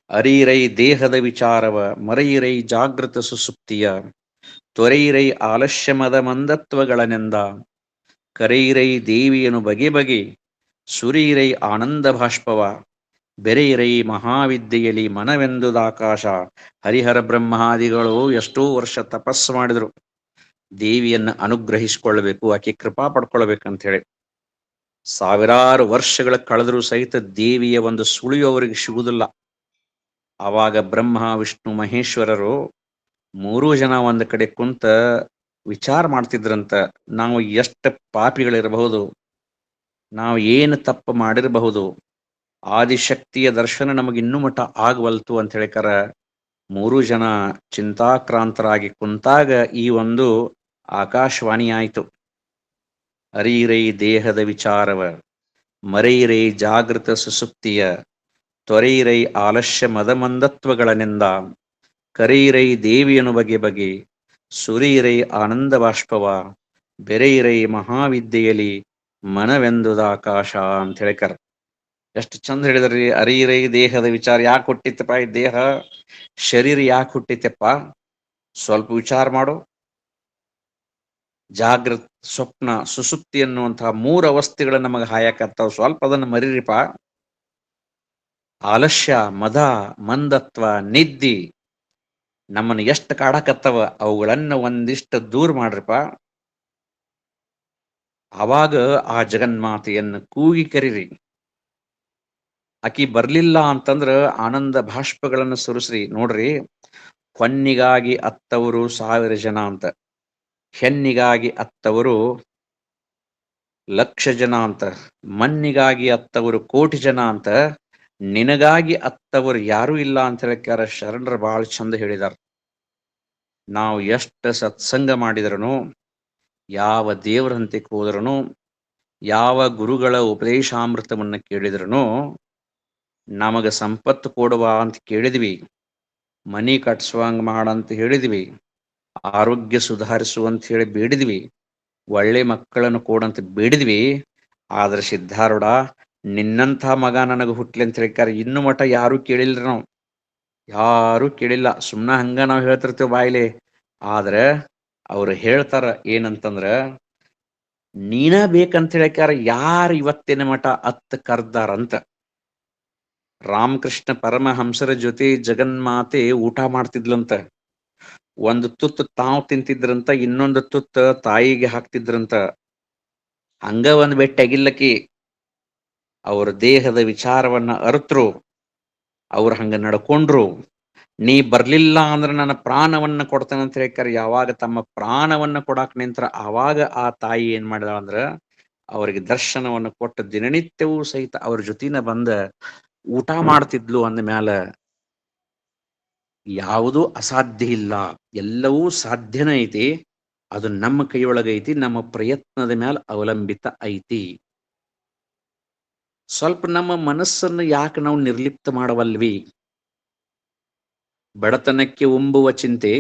ಅರೀರೈ ದೇಹದ ವಿಚಾರವ, ಮರೆಯಿರೈ ಜಾಗೃತ ಸುಸುಪ್ತಿಯ, ತೊರೆಯಿರೈ ಆಲಸ್ಯಮದ ಮಂದತ್ವಗಳನೆಂದ, ಕರೆಯಿರೈ ದೇವಿಯನು ಬಗೆ ಬಗೆ, ಸುರೀರೈ ಆನಂದ ಭಾಷ್ಪವ, ಬೆರೆಯಿರೈ ಮಹಾವಿದ್ಯೆಯಲಿ ಮನವೆಂದುದಾಕಾಶ. ಹರಿಹರ ಬ್ರಹ್ಮಾದಿಗಳು ಎಷ್ಟೋ ವರ್ಷ ತಪಸ್ಸು ಮಾಡಿದರು ದೇವಿಯನ್ನ ಅನುಗ್ರಹಿಸಿಕೊಳ್ಳಬೇಕು, ಆಕೆ ಕೃಪಾ ಪಡ್ಕೊಳ್ಬೇಕಂತ ಹೇಳಿ. ಸಾವಿರಾರು ವರ್ಷಗಳ ಕಳೆದರೂ ಸಹಿತ ದೇವಿಯ ಒಂದು ಸುಳಿವು ಅವರಿಗೆ ಸಿಗುವುದಿಲ್ಲ. ಆವಾಗ ಬ್ರಹ್ಮ ವಿಷ್ಣು ಮಹೇಶ್ವರರು ಮೂರೂ ಜನ ಒಂದು ಕಡೆ ಕುಂತ ವಿಚಾರ ಮಾಡ್ತಿದ್ರಂತ. ನಾವು ಎಷ್ಟು ಪಾಪಿಗಳಿರಬಹುದು, ನಾವು ಏನು ತಪ್ಪು ಮಾಡಿರಬಹುದು, ಆದಿಶಕ್ತಿಯ ದರ್ಶನ ನಮಗಿನ್ನೂ ಮಠ ಆಗವಲ್ತು ಅಂತ ಹೇಳಿಕರ ಮೂರು ಜನ ಚಿಂತಾಕ್ರಾಂತರಾಗಿ ಕುಂತಾಗ ಈ ಒಂದು ಆಕಾಶವಾಣಿ ಆಯಿತು. ಅರೀರೈ ದೇಹದ ವಿಚಾರವ, ಮರೆಯಿರೈ ಜಾಗೃತ ಸುಸುಪ್ತಿಯ, ತೊರೆಯಿರೈ ಆಲಸ್ಯ ಮದಮಂದತ್ವಗಳನೆಂದ, ಕರೆಯಿರೈ ದೇವಿಯನು ಬಗೆ ಬಗೆ, ಸುರೀರೈ ಆನಂದ ಬಾಷ್ಪವ, ಬೆರೆಯಿರೈ ಮಹಾವಿದ್ಯೆಯಲಿ ಮನವೆಂದುದಾಕಾಶ ಅಂತ ಹೇಳಿಕರ. ಎಷ್ಟು ಚಂದ ಹೇಳಿದ್ರಿ. ಅರೀರೈ ದೇಹದ ವಿಚಾರ. ಯಾಕೆ ಹುಟ್ಟಿತ್ತಪ್ಪ ಈ ದೇಹ, ಶರೀರ ಯಾಕೆ ಹುಟ್ಟಿತ್ತಪ್ಪ? ಸ್ವಲ್ಪ ವಿಚಾರ ಮಾಡು. ಜಾಗೃತ್, ಸ್ವಪ್ನ, ಸುಸುಪ್ತಿ ಅನ್ನುವಂತಹ ಮೂರು ಅವಸ್ಥೆಗಳು ನಮಗೆ ಹಾಯಕತ್ತಾವ. ಸ್ವಲ್ಪ ಅದನ್ನು ಮರಿರಿಪ. ಆಲಸ್ಯ, ಮದ, ಮಂದತ್ವ, ನಿದ್ದಿ ನಮ್ಮನ್ನು ಎಷ್ಟು ಕಾಡಕತ್ತವ ಅವುಗಳನ್ನ ಒಂದಿಷ್ಟು ದೂರ ಮಾಡ್ರಿಪ. ಆವಾಗ ಆ ಜಗನ್ಮಾತೆಯನ್ನು ಕೂಗಿ ಕರೀರಿ. ಆಕಿ ಬರ್ಲಿಲ್ಲ ಅಂತಂದ್ರ ಆನಂದ ಭಾಷ್ಪಗಳನ್ನು ಸುರಿಸ್ರಿ. ನೋಡ್ರಿ, ಹೊನ್ನಿಗಾಗಿ ಅತ್ತವರು 1000 ಜನ ಅಂತ, ಹೆಣ್ಣಿಗಾಗಿ ಅತ್ತವರು 1,00,000 ಜನ ಅಂತ, ಮಣ್ಣಿಗಾಗಿ ಅತ್ತವರು 1,00,00,000 ಜನ ಅಂತ, ನಿನಗಾಗಿ ಅತ್ತವರು ಯಾರೂ ಇಲ್ಲ ಅಂತ ಹೇಳ್ಕ್ಯಾರ. ಶರಣರು ಬಹಳ ಚಂದ ಹೇಳಿದಾರ. ನಾವು ಎಷ್ಟು ಸತ್ಸಂಗ ಮಾಡಿದ್ರನು, ಯಾವ ದೇವರ ಹಂತಕ್ಕೆ ಹೋದ್ರನು, ಯಾವ ಗುರುಗಳ ಉಪದೇಶಾಮೃತವನ್ನು ಕೇಳಿದ್ರನು, ನಮಗ ಸಂಪತ್ತು ಕೊಡುವ ಅಂತ ಕೇಳಿದ್ವಿ, ಮನಿ ಕಟ್ಸುವಂಗ ಮಾಡಂತ ಹೇಳಿದ್ವಿ, ಆರೋಗ್ಯ ಸುಧಾರಿಸುವಂತ ಹೇಳಿ ಬೇಡಿದ್ವಿ, ಒಳ್ಳೆ ಮಕ್ಕಳನ್ನು ಕೊಡಂತ ಬೇಡಿದ್ವಿ. ಆದ್ರೆ ಸಿದ್ಧಾರೂಢ, ನಿನ್ನಂಥ ಮಗ ನನಗೆ ಹುಟ್ಲಿ ಅಂತ ಹೇಳ್ಕಾರ ಇನ್ನು ಮಠ ಯಾರೂ ಕೇಳಿಲ್ರಿ. ನಾವು ಯಾರೂ ಕೇಳಿಲ್ಲ. ಸುಮ್ಮನೆ ಹಂಗ ನಾವು ಹೇಳ್ತಿರ್ತೇವೆ ಬಾಯಿಲೆ. ಆದ್ರೆ ಅವ್ರು ಹೇಳ್ತಾರ ಏನಂತಂದ್ರ, ನೀನ ಬೇಕಂತ ಹೇಳ್ಕಾರ ಯಾರು ಇವತ್ತಿನ ಮಠ ಅತ್ತ ಕರ್ದಾರಂತ. ರಾಮಕೃಷ್ಣ ಪರಮಹಂಸರ ಜೊತೆ ಜಗನ್ಮಾತೆ ಊಟ ಮಾಡ್ತಿದ್ಲಂತ. ಒಂದು ತುತ್ತು ತಾವು ತಿಂತಿದ್ರಂತ, ಇನ್ನೊಂದು ತುತ್ತು ತಾಯಿಗೆ ಹಾಕ್ತಿದ್ರಂತ. ಹಂಗ ಒಂದ್ ಬೆಟ್ಟಾಗಿಲ್ಲಕಿ ಅವ್ರ ದೇಹದ ವಿಚಾರವನ್ನ ಅರ್ತರು. ಅವ್ರು ಹಂಗ ನಡ್ಕೊಂಡ್ರು. ನೀ ಬರ್ಲಿಲ್ಲ ಅಂದ್ರೆ ನನ್ನ ಪ್ರಾಣವನ್ನ ಕೊಡ್ತೇನೆ ಅಂತ ಹೇಳ್ಕಾರ. ಯಾವಾಗ ತಮ್ಮ ಪ್ರಾಣವನ್ನ ಕೊಡಾಕ್ ನಿಂತ್ರ ಆವಾಗ ಆ ತಾಯಿ ಏನ್ ಮಾಡಿದ ಅಂದ್ರ ಅವರಿಗೆ ದರ್ಶನವನ್ನು ಕೊಟ್ಟು ದಿನನಿತ್ಯವೂ ಸಹಿತ ಅವ್ರ ಜೊತಿನ ಬಂದ ಊಟ ಮಾಡ್ತಿದ್ಲು ಅಂದ ಮ್ಯಾಲ ಯಾವುದೂ ಅಸಾಧ್ಯ ಇಲ್ಲ, ಎಲ್ಲವೂ ಸಾಧ್ಯನ ಐತಿ. ಅದು ನಮ್ಮ ಕೈಯೊಳಗೈತಿ, ನಮ್ಮ ಪ್ರಯತ್ನದ ಮ್ಯಾಲ ಅವಲಂಬಿತ ಐತಿ. ಸ್ವಲ್ಪ ನಮ್ಮ ಮನಸ್ಸನ್ನು ಯಾಕೆ ನಾವು ನಿರ್ಲಿಪ್ತ ಮಾಡವಲ್ವಿ? ಬಡತನಕ್ಕೆ ಉಂಬುವ ಚಿಂತೆ,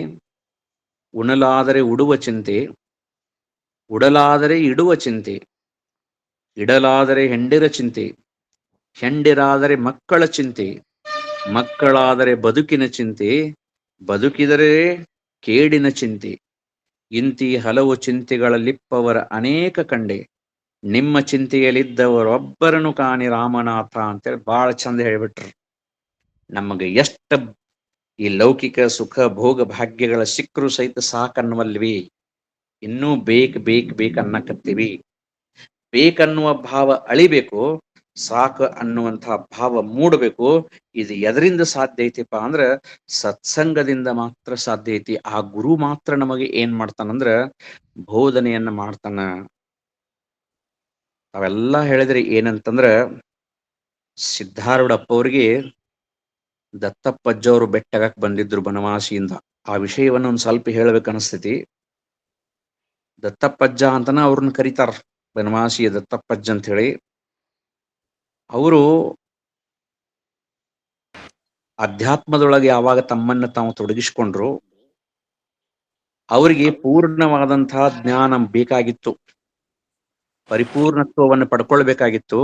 ಉಣಲಾದರೆ ಉಡುವ ಚಿಂತೆ, ಉಡಲಾದರೆ ಇಡುವ ಚಿಂತೆ, ಇಡಲಾದರೆ ಹೆಂಡಿರ ಚಿಂತೆ, ಹೆಂಡಿರಾದರೆ ಮಕ್ಕಳ ಚಿಂತೆ, ಮಕ್ಕಳಾದರೆ ಬದುಕಿನ ಚಿಂತೆ, ಬದುಕಿದರೆ ಕೇಡಿನ ಚಿಂತೆ. ಇಂತಿ ಹಲವು ಚಿಂತೆಗಳಲ್ಲಿಪ್ಪವರ ಅನೇಕ ಕಂಡೆ, ನಿಮ್ಮ ಚಿಂತೆಯಲ್ಲಿದ್ದವರೊಬ್ಬರನ್ನು ಕಾಣಿ ರಾಮನಾಥ ಅಂತೇಳಿ ಬಹಳ ಚಂದ ಹೇಳ್ಬಿಟ್ರು. ನಮಗೆ ಎಷ್ಟ ಈ ಲೌಕಿಕ ಸುಖ ಭೋಗ ಭಾಗ್ಯಗಳ ಸಿಕ್ಕರು ಸಹಿತ ಸಾಕನ್ನುವಲ್ವಿ, ಇನ್ನೂ ಬೇಕನ್ನಕತ್ತೀವಿ. ಬೇಕನ್ನುವ ಭಾವ ಅಳಿಬೇಕು, ಸಾಕು ಅನ್ನುವಂತಹ ಭಾವ ಮೂಡಬೇಕು. ಇದು ಎದರಿಂದ ಸಾಧ್ಯ ಐತಿಪ್ಪ ಅಂದ್ರ ಸತ್ಸಂಗದಿಂದ ಮಾತ್ರ ಸಾಧ್ಯ ಐತಿ. ಆ ಗುರು ಮಾತ್ರ ನಮಗೆ ಏನ್ ಮಾಡ್ತಾನಂದ್ರ ಬೋಧನೆಯನ್ನ ಮಾಡ್ತಾನ. ಅವೆಲ್ಲ ಹೇಳಿದ್ರೆ ಏನಂತಂದ್ರ, ಸಿದ್ಧಾರೂಢಪ್ಪ ಅವ್ರಿಗೆ ದತ್ತಪ್ಪಜ್ಜವರು ಬೆಟ್ಟಗಕ್ಕೆ ಬಂದಿದ್ರು ಬನವಾಸಿಯಿಂದ. ಆ ವಿಷಯವನ್ನು ಒಂದ್ ಸ್ವಲ್ಪ ಹೇಳ್ಬೇಕನ್ನಿಸ್ತೈತಿ. ದತ್ತಪ್ಪಜ್ಜ ಅಂತನ ಅವ್ರನ್ನ ಕರೀತಾರ, ಬನವಾಸಿಯ ದತ್ತಪ್ಪಜ್ಜ ಅಂತ ಹೇಳಿ. ಅವರು ಅಧ್ಯಾತ್ಮದೊಳಗೆ ಯಾವಾಗ ತಮ್ಮನ್ನ ತಾವು ತೊಡಗಿಸಿಕೊಂಡ್ರು, ಅವರಿಗೆ ಪೂರ್ಣವಾದಂತಹ ಜ್ಞಾನ ಬೇಕಾಗಿತ್ತು, ಪರಿಪೂರ್ಣತ್ವವನ್ನು ಪಡ್ಕೊಳ್ಬೇಕಾಗಿತ್ತು.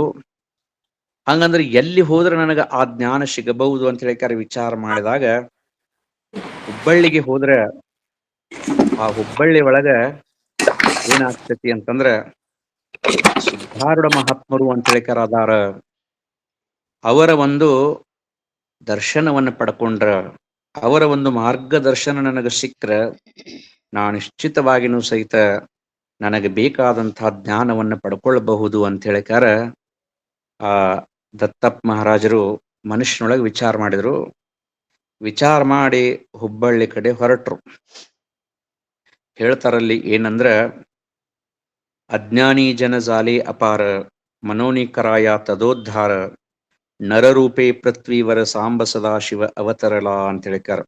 ಹಂಗಂದ್ರೆ ಎಲ್ಲಿ ಹೋದ್ರೆ ನನಗೆ ಆ ಜ್ಞಾನ ಸಿಗಬಹುದು ಅಂತ ಹೇಳಿ ವಿಚಾರ ಮಾಡಿದಾಗ ಹುಬ್ಬಳ್ಳಿಗೆ ಹೋದ್ರೆ, ಆ ಹುಬ್ಬಳ್ಳಿ ಒಳಗ ಏನಾಗ್ತತಿ ಅಂತಂದ್ರ ಸಿದ್ಧಾರೂಢ ಮಹಾತ್ಮರು ಅಂತ ಹೇಳಿಕಾರ ಅದಾರ. ಅವರ ಒಂದು ದರ್ಶನವನ್ನು ಪಡ್ಕೊಂಡ್ರ, ಅವರ ಒಂದು ಮಾರ್ಗದರ್ಶನ ನನಗೆ ಸಿಕ್ಕ್ರ, ನಾನು ನಿಶ್ಚಿತವಾಗಿನೂ ಸಹಿತ ನನಗೆ ಬೇಕಾದಂತಹ ಜ್ಞಾನವನ್ನು ಪಡ್ಕೊಳ್ಬಹುದು ಅಂತ ಹೇಳಿಕಾರ ಆ ದತ್ತಪ್ಪ ಮಹಾರಾಜರು ಮನುಷ್ಯನೊಳಗೆ ವಿಚಾರ ಮಾಡಿದ್ರು. ವಿಚಾರ ಮಾಡಿ ಹುಬ್ಬಳ್ಳಿ ಕಡೆ ಹೊರಟ್ರು. ಹೇಳ್ತಾರಲ್ಲಿ ಏನಂದ್ರ, ಅಜ್ಞಾನಿ ಜನ ಜಾಲಿ ಅಪಾರ, ಮನೋನಿಕರಾಯ ತದೋದ್ಧಾರ, ನರರೂಪೇ ಪೃಥ್ವೀವರ ಸಾಂಬ ಸದಾಶಿವ ಅವತರಲ ಅಂತ ಹೇಳಿಕಾರ.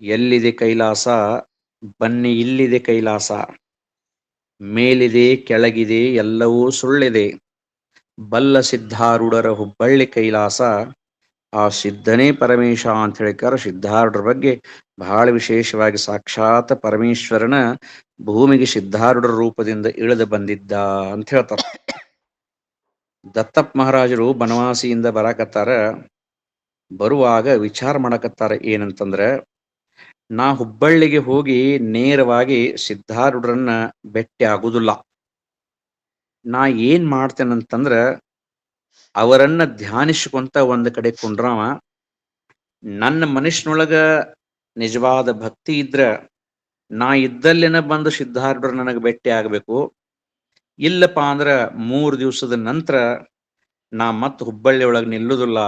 ಎಲ್ಲಿದೆ ಕೈಲಾಸ ಬನ್ನಿ ಇಲ್ಲಿದೆ ಕೈಲಾಸ, ಮೇಲಿದೆ ಕೆಳಗಿದೆ ಎಲ್ಲವೂ ಸುಳ್ಳಿದೆ, ಬಲ್ಲ ಸಿದ್ಧಾರೂಢರ ಹುಬ್ಬಳ್ಳಿ ಕೈಲಾಸ, ಆ ಸಿದ್ಧನೇ ಪರಮೇಶ ಅಂತ ಹೇಳಿಕಾರ. ಸಿದ್ಧಾರೂಢರ ಬಗ್ಗೆ ಬಹಳ ವಿಶೇಷವಾಗಿ ಸಾಕ್ಷಾತ್ ಪರಮೇಶ್ವರನ ಭೂಮಿಗೆ ಸಿದ್ಧಾರೂಢರ ರೂಪದಿಂದ ಇಳಿದು ಬಂದಿದ್ದ ಅಂತ ಹೇಳ್ತಾರೆ. ದತ್ತಪ್ಪ ಮಹಾರಾಜರು ಬನವಾಸಿಯಿಂದ ಬರಾಕತ್ತಾರ. ಬರುವಾಗ ವಿಚಾರ ಮಾಡಕತ್ತಾರ ಏನಂತಂದ್ರ, ನಾ ಹುಬ್ಬಳ್ಳಿಗೆ ಹೋಗಿ ನೇರವಾಗಿ ಸಿದ್ಧಾರೂಢರನ್ನ ಭೇಟಿ ಆಗುದಿಲ್ಲ. ನಾ ಏನ್ ಮಾಡ್ತೇನಂತಂದ್ರ ಅವರನ್ನ ಧ್ಯಾನಿಸ್ಕೊಂತ ಒಂದ್ ಕಡೆ ಕುಂಡ್ರಾವ. ನನ್ನ ಮನುಷ್ಯನೊಳಗ ನಿಜವಾದ ಭಕ್ತಿ ಇದ್ರ ನಾ ಇದ್ದಲ್ಲೇನ ಬಂದು ಸಿದ್ಧಾರೂಢರು ನನಗೆ ಭೇಟಿ ಆಗ್ಬೇಕು. ಇಲ್ಲಪ್ಪ ಅಂದ್ರ 3 ದಿವಸದ ನಂತರ ನಾ ಮತ್ ಹುಬ್ಬಳ್ಳಿ ಒಳಗೆ ನಿಲ್ಲುದಿಲ್ಲ,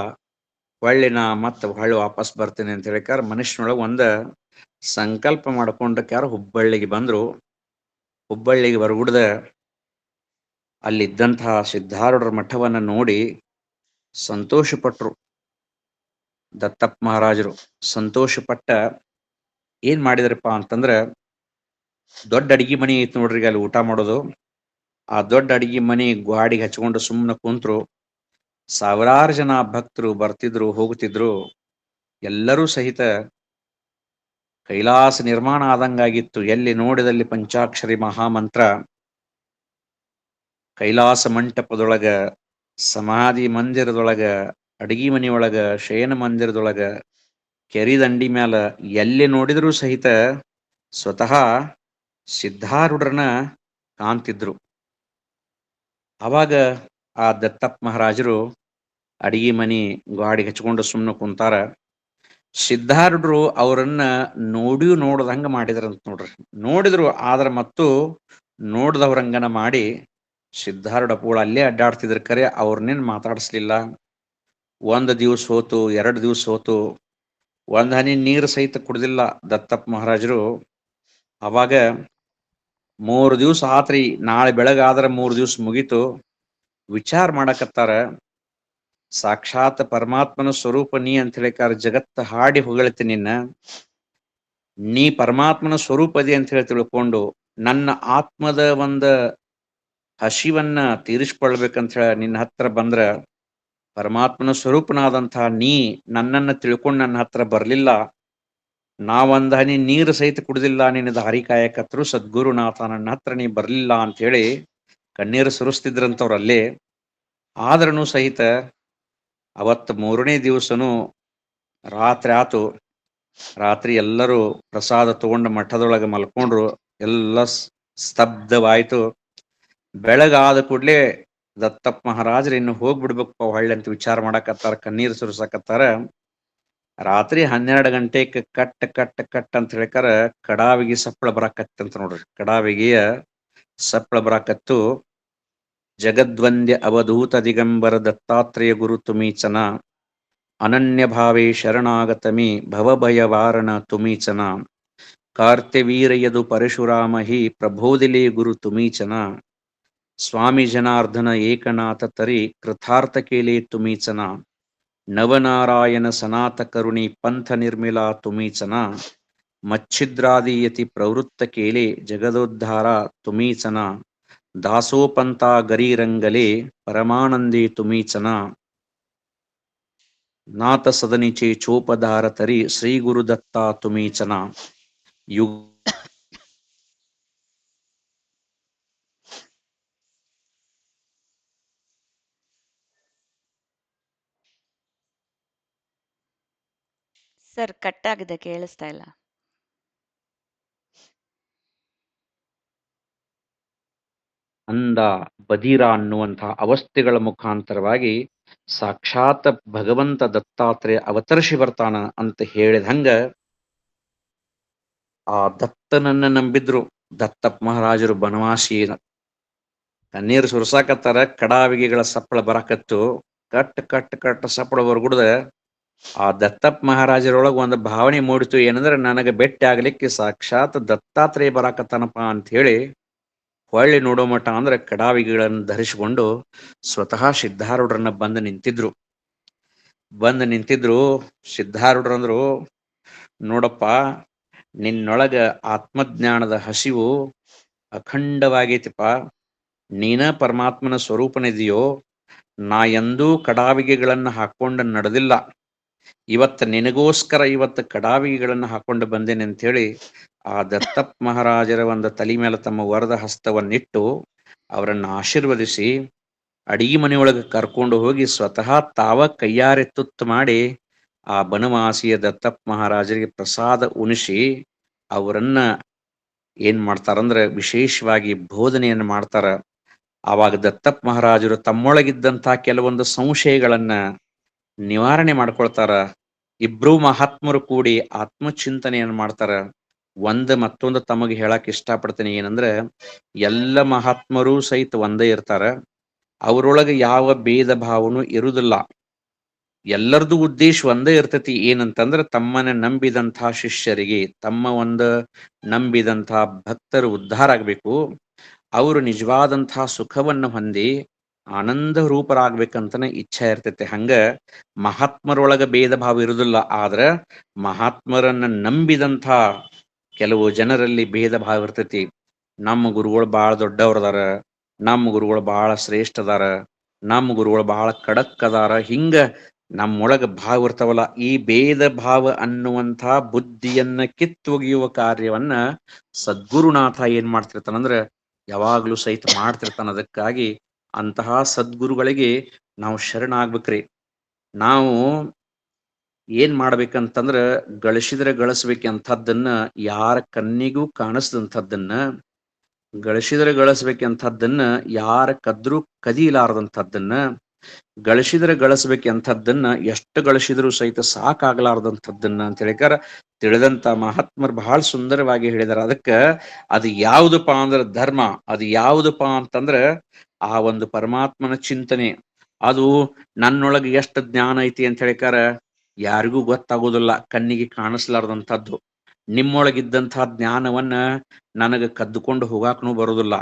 ಹೊಳ್ಳಿ ನಾ ಮತ್ ಹೊಳ್ಳಿ ವಾಪಸ್ ಬರ್ತೇನೆ ಅಂತ ಹೇಳಿಕಾರ ಮನುಷ್ಯನೊಳಗೆ ಒಂದ ಸಂಕಲ್ಪ ಮಾಡ್ಕೊಂಡಕ್ಯಾರ ಹುಬ್ಬಳ್ಳಿಗೆ ಬಂದ್ರು. ಹುಬ್ಬಳ್ಳಿಗೆ ಬರಗುಡ್ದ ಅಲ್ಲಿದ್ದಂತಹ ಸಿದ್ಧಾರೂಢರ ಮಠವನ್ನ ನೋಡಿ ಸಂತೋಷಪಟ್ರು ದತ್ತಪ್ಪ ಮಹಾರಾಜರು. ಸಂತೋಷಪಟ್ಟ ಏನ್ ಮಾಡಿದ್ರಪ್ಪ ಅಂತಂದ್ರ, ದೊಡ್ಡ ಅಡಿಗೆ ಮನಿ ಐತಿ ನೋಡ್ರಿ ಅಲ್ಲಿ ಊಟ ಮಾಡೋದು. ಆ ದೊಡ್ಡ ಅಡಿಗೆ ಮನಿ ಗ್ವಾಡಿಗೆ ಹಚ್ಕೊಂಡು ಸುಮ್ಮನೆ ಕುಂತ್ರು. ಸಾವಿರಾರು ಜನ ಭಕ್ತರು ಬರ್ತಿದ್ರು ಹೋಗ್ತಿದ್ರು. ಎಲ್ಲರೂ ಸಹಿತ ಕೈಲಾಸ ನಿರ್ಮಾಣ ಆದಂಗಾಗಿತ್ತು. ಎಲ್ಲಿ ನೋಡಿದಲ್ಲಿ ಪಂಚಾಕ್ಷರಿ ಮಹಾಮಂತ್ರ. ಕೈಲಾಸ ಮಂಟಪದೊಳಗ, ಸಮಾಧಿ ಮಂದಿರದೊಳಗ, ಅಡಿಗೆ ಮನಿಯೊಳಗ, ಶಯನ ಮಂದಿರದೊಳಗ, ಕೆರಿದಂಡಿ ಮ್ಯಾಲ ಎಲ್ಲಿ ನೋಡಿದರೂ ಸಹಿತ ಸ್ವತಃ ಸಿದ್ಧಾರೂಢರನ್ನ ಕಾಣ್ತಿದ್ರು. ಅವಾಗ ಆ ದತ್ತಪ್ಪ ಮಹಾರಾಜರು ಅಡಿಗೆ ಮನಿ ಗಾಡಿಗೆ ಹಚ್ಕೊಂಡು ಸುಮ್ಮನೆ ಕುಂತಾರ. ಸಿದ್ಧಾರೂಢರು ಅವರನ್ನ ನೋಡ್ದಂಗ ಮಾಡಿದ್ರಂತ ನೋಡ್ರಿ. ನೋಡಿದ್ರು, ಆದ್ರ ಮತ್ತು ನೋಡ್ದವ್ರಂಗನ ಮಾಡಿ ಸಿದ್ಧಾರೂಢ ಪೂಳ ಅಲ್ಲೇ ಅಡ್ಡಾಡ್ತಿದ್ರ. ಕರೆ ಅವ್ರನ್ನೇನ್ ಮಾತಾಡಿಸ್ಲಿಲ್ಲ. 1 ದಿವಸ ಹೋತು, 2 ದಿವಸ ಹೋತು, ಒಂದ್ ಹನಿ ನೀರು ಸಹಿತ ಕುಡ್ದಿಲ್ಲ ದತ್ತಪ್ಪ ಮಹಾರಾಜರು. ಅವಾಗ 3 ದಿವ್ಸ ಆತ್ರಿ, ನಾಳೆ ಬೆಳಗಾದ್ರ 3 ದಿವ್ಸ ಮುಗೀತು. ವಿಚಾರ ಮಾಡಕತ್ತಾರ, ಸಾಕ್ಷಾತ್ ಪರಮಾತ್ಮನ ಸ್ವರೂಪ ನೀ ಅಂತ ಹೇಳಿಕಾರ ಜಗತ್ತ ಹಾಡಿ ಹೊಗಳತಿ ನಿನ್ನ. ನೀ ಪರಮಾತ್ಮನ ಸ್ವರೂಪದಿ ಅಂತ ಹೇಳಿ ತಿಳ್ಕೊಂಡು ನನ್ನ ಆತ್ಮದ ಒಂದ ಹಸಿವನ್ನ ತೀರಿಸ್ಕೊಳ್ಬೇಕಂತ ಹೇಳಿ ನಿನ್ನ ಹತ್ರ ಬಂದ್ರ, ಪರಮಾತ್ಮನ ಸ್ವರೂಪನಾದಂಥ ನೀ ನನ್ನನ್ನು ತಿಳ್ಕೊಂಡು ನನ್ನ ಹತ್ರ ಬರ್ಲಿಲ್ಲ. ನಾವೊಂದ್ ಹನಿ ನೀರು ಸಹಿತ ಕುಡ್ದಿಲ್ಲ ನಿನ್ನ ದಾರಿ ಕಾಯಕತ್ರು ಸದ್ಗುರುನಾಥ, ನನ್ನ ಹತ್ರ ನೀ ಬರ್ಲಿಲ್ಲ ಅಂತ ಹೇಳಿ ಕಣ್ಣೀರು ಸುರಿಸ್ತಿದ್ರಂತವ್ರು ಅಲ್ಲೇ. ಆದ್ರೂ ಸಹಿತ ಅವತ್ತು 3ನೇ ದಿವಸನು ರಾತ್ರಿ ಆತು. ರಾತ್ರಿ ಎಲ್ಲರೂ ಪ್ರಸಾದ ತಗೊಂಡು ಮಠದೊಳಗೆ ಮಲ್ಕೊಂಡ್ರು. ಎಲ್ಲ ಸ್ತಬ್ಧವಾಯ್ತು. ಬೆಳಗಾದ ಕೂಡ್ಲೆ ದತ್ತಪ್ಪ ಮಹಾರಾಜರು ಇನ್ನು ಹೋಗ್ಬಿಡ್ಬೇಕಪ್ಪ ಹೊಳ್ಳಿ ಅಂತ ವಿಚಾರ ಮಾಡಕತ್ತಾರ, ಕಣ್ಣೀರು ಸುರಿಸಕತ್ತಾರ. ರಾತ್ರಿ 12 ಗಂಟೆಗೆ ಕಟ್ ಕಟ್ ಕಟ್ ಅಂತ ಹೇಳಿಕಾರ ಕಡಾವಿಗೆ ಸಪ್ಪಳ ಬರಾಕತ್ತಂತ ನೋಡ್ರಿ. ಕಡಾವಿಗೆಯ ಸಪ್ಪಳ ಬರಾಕತ್ತು. ಜಗದ್ವಂದ್ಯ ಅವಧೂತ ದಿಗಂಬರ ದತ್ತಾತ್ರೇಯ ಗುರು ತುಮೀಚನ, ಅನನ್ಯ ಭಾವೇ ಶರಣಾಗತಮಿ ಭವಭಯವಾರಣ ತುಮೀಚನ, ಕಾರ್ತ್ಯವೀರಯದು ಪರಶುರಾಮಹಿ ಪ್ರಬೋದಿಲೇ ಗುರು ತುಮೀಚನ, ಸ್ವಾಮಿ ಜನಾರ್ದನ ಏಕನಾಥ ತರಿ ಕೃತಾರ್ಥ ಕೇಲೆ ತುಮೀಚನ, ನವನಾರಾಯಣ ಸನಾತ ಕರುಣಿ ಪಂಥ ನಿರ್ಮಿಲಾ ತುಮೀಚನ, ಮಚ್ಛಿದ್ರಾದಿಯತಿ ಪ್ರವೃತ್ತ ಕೇಲೆ ಜಗದೋದ್ಧಾರ ತುಮೀಚನ, ದಾಸೋಪಂಥ ಗರೀರಂಗಲೆ ಪರಮಾನಂದಿ ತುಮೀಚನ, ನಾಥ ಸದನಿಚೆ ಚೋಪಧಾರ ತರಿ ಶ್ರೀ ಗುರುದತ್ತ ತುಮೀಚನ. ಯುಗ ಸರ್ ಕಟ್ಟಾಗಿದೆ, ಕೇಳಿಸ್ತಾ ಇಲ್ಲ. ಅಂದ ಬದಿರ ಅನ್ನುವಂತಹ ಅವಸ್ಥೆಗಳ ಮುಖಾಂತರವಾಗಿ ಸಾಕ್ಷಾತ್ ಭಗವಂತ ದತ್ತಾತ್ರೇಯ ಅವತರಿಸಿ ಬರ್ತಾನ ಅಂತ ಹೇಳಿದಂಗ ಆ ದತ್ತನನ್ನ ನಂಬಿದ್ರು. ದತ್ತಪ್ಪ ಮಹಾರಾಜರು ಬನವಾಸಿ ಕಣ್ಣೀರು ಸುರ್ಸಾಕತ್ತಾರ. ಕಡಾವಿಗೆಗಳ ಸಪ್ಪಳ ಬರಾಕತ್ತು. ಕಟ್ ಕಟ್ ಕಟ್ ಸಪ್ಪಳ ಹೊರಗುಡ್ದ ಆ ದತ್ತಪ್ಪ ಮಹಾರಾಜರೊಳಗ ಒಂದು ಭಾವನೆ ಮೂಡಿತು. ಏನಂದ್ರೆ ನನಗೆ ಭೇಟಿ ಆಗ್ಲಿಕ್ಕೆ ಸಾಕ್ಷಾತ್ ದತ್ತಾತ್ರೇಯ ಬರಾಕತ್ತಾನಪ್ಪ ಅಂತ ಹೇಳಿ ಹೊಳ್ಳಿ ನೋಡೋ ಮಠ ಅಂದ್ರೆ ಕಡಾವಿಗಳನ್ನು ಧರಿಸಿಕೊಂಡು ಸ್ವತಃ ಸಿದ್ಧಾರೂಢರನ್ನ ಬಂದು ನಿಂತಿದ್ರು. ಸಿದ್ಧಾರೂಢರಂದ್ರು, ನೋಡಪ್ಪ, ನಿನ್ನೊಳಗ ಆತ್ಮಜ್ಞಾನದ ಹಸಿವು ಅಖಂಡವಾಗೈತಿಪ್ಪ. ನೀನ ಪರಮಾತ್ಮನ ಸ್ವರೂಪನಿದೆಯೋ. ನಾ ಎಂದೂ ಕಡಾವಿಗೆಗಳನ್ನು ಹಾಕೊಂಡು ನಡೆದಿಲ್ಲ. ಇವತ್ತು ನಿನಗೋಸ್ಕರ ಇವತ್ತು ಕಡಾವಿಗೆಗಳನ್ನು ಹಾಕೊಂಡು ಬಂದೇನೆ ಅಂತ ಹೇಳಿ ಆ ದತ್ತಪ್ಪ ಮಹಾರಾಜರ ಒಂದು ತಲೆ ಮೇಲೆ ತಮ್ಮ ವರದ ಹಸ್ತವನ್ನಿಟ್ಟು ಅವರನ್ನು ಆಶೀರ್ವದಿಸಿ ಅಡಿಗೆ ಮನೆಯೊಳಗೆ ಕರ್ಕೊಂಡು ಹೋಗಿ ಸ್ವತಃ ತಾವ ಕೈಯಾರೆ ತುತ್ತು ಮಾಡಿ ಆ ಬನವಾಸಿಯ ದತ್ತಪ್ಪ ಮಹಾರಾಜರಿಗೆ ಪ್ರಸಾದ ಉಣಿಸಿ ಅವರನ್ನ ಏನ್ ಮಾಡ್ತಾರಂದ್ರೆ ವಿಶೇಷವಾಗಿ ಬೋಧನೆಯನ್ನು ಮಾಡ್ತಾರ. ಆವಾಗ ದತ್ತಪ್ಪ ಮಹಾರಾಜರು ತಮ್ಮೊಳಗಿದ್ದಂಥ ಕೆಲವೊಂದು ಸಂಶಯಗಳನ್ನ ನಿವಾರಣೆ ಮಾಡ್ಕೊಳ್ತಾರ. ಇಬ್ರು ಮಹಾತ್ಮರು ಕೂಡಿ ಆತ್ಮಚಿಂತನೆಯನ್ನು ಮಾಡ್ತಾರ. ಮತ್ತೊಂದು ತಮಗೆ ಹೇಳಕ್ ಇಷ್ಟಪಡ್ತೀನಿ, ಏನಂದ್ರೆ ಎಲ್ಲ ಮಹಾತ್ಮರೂ ಸಹಿತ ಒಂದೇ ಇರ್ತಾರ. ಅವರೊಳಗೆ ಯಾವ ಭೇದ ಭಾವನೂ ಇರುವುದಿಲ್ಲ. ಎಲ್ಲರದು ಉದ್ದೇಶ ಒಂದೇ ಇರ್ತತಿ. ಏನಂತಂದ್ರೆ ತಮ್ಮನ್ನ ನಂಬಿದಂಥ ಶಿಷ್ಯರಿಗೆ, ತಮ್ಮ ಒಂದು ನಂಬಿದಂಥ ಭಕ್ತರು ಉದ್ಧಾರ ಆಗ್ಬೇಕು, ಅವರು ನಿಜವಾದಂಥ ಸುಖವನ್ನು ಹೊಂದಿ ಆನಂದ ರೂಪರಾಗ್ಬೇಕಂತನೇ ಇಚ್ಛೆ ಇರ್ತೈತೆ. ಹಂಗ ಮಹಾತ್ಮರೊಳಗ ಭೇದ ಭಾವ ಇರುವುದಿಲ್ಲ. ಆದ್ರ ಮಹಾತ್ಮರನ್ನ ನಂಬಿದಂಥ ಕೆಲವು ಜನರಲ್ಲಿ ಭೇದ ಭಾವ ಇರ್ತೈತಿ. ನಮ್ಮ ಗುರುಗಳು ಬಹಳ ದೊಡ್ಡವ್ರದಾರ, ನಮ್ಮ ಗುರುಗಳು ಬಹಳ ಶ್ರೇಷ್ಠ ಅದಾರ, ನಮ್ಮ ಗುರುಗಳು ಬಹಳ ಖಡಕ್ ಅದಾರ, ಹಿಂಗ ನಮ್ಮೊಳಗ ಭಾವ ಇರ್ತಾವಲ್ಲ. ಈ ಭೇದ ಭಾವ ಅನ್ನುವಂಥ ಬುದ್ಧಿಯನ್ನ ಕಿತ್ತೊಗೆಯುವ ಕಾರ್ಯವನ್ನ ಸದ್ಗುರುನಾಥ ಏನ್ ಮಾಡ್ತಿರ್ತಾನಂದ್ರ ಯಾವಾಗ್ಲೂ ಸಹಿತ ಮಾಡ್ತಿರ್ತಾನ. ಅದಕ್ಕಾಗಿ ಅಂತಹ ಸದ್ಗುರುಗಳಿಗೆ ನಾವು ಶರಣಾಗ್ಬೇಕ್ರಿ. ನಾವು ಏನ್ ಮಾಡ್ಬೇಕಂತಂದ್ರ ಗಳಿಸಿದ್ರೆ ಗಳಿಸ್ಬೇಕಂಥದ್ದನ್ನ, ಯಾರ ಕಣ್ಣಿಗೂ ಕಾಣಿಸ್ದಂಥದ್ದನ್ನ ಗಳಿಸ್ಬೇಕಂಥದ್ದನ್ನ, ಯಾರ ಕದ್ರೂ ಕದಿಲಾರದಂಥದ್ದನ್ನ ಗಳಿಸ್ಬೇಕಂಥದ್ದನ್ನ, ಎಷ್ಟು ಗಳಿಸಿದ್ರು ಸಹಿತ ಸಾಕಾಗ್ಲಾರ್ದಂಥದ್ದನ್ನ ಅಂತ ಹೇಳಿಕಾರ ತಿಳಿದಂತ ಮಹಾತ್ಮರು ಬಹಳ ಸುಂದರವಾಗಿ ಹೇಳಿದಾರ. ಅದಕ್ಕ ಅದು ಯಾವುದಪ್ಪ ಅಂದ್ರೆ ಧರ್ಮ. ಅದು ಯಾವುದಪ್ಪ ಅಂತಂದ್ರ ಆ ಒಂದು ಪರಮಾತ್ಮನ ಚಿಂತನೆ. ಅದು ನನ್ನೊಳಗೆ ಎಷ್ಟು ಜ್ಞಾನ ಐತಿ ಅಂತ ಹೇಳಿಕಾರ ಯಾರಿಗೂ ಗೊತ್ತಾಗೋದಿಲ್ಲ, ಕಣ್ಣಿಗೆ ಕಾಣಿಸ್ಲಾರ್ದಂಥದ್ದು. ನಿಮ್ಮೊಳಗಿದ್ದಂಥ ಜ್ಞಾನವನ್ನ ನನಗೆ ಕದ್ದುಕೊಂಡು ಹೋಗಾಕನೂ ಬರುದಿಲ್ಲ.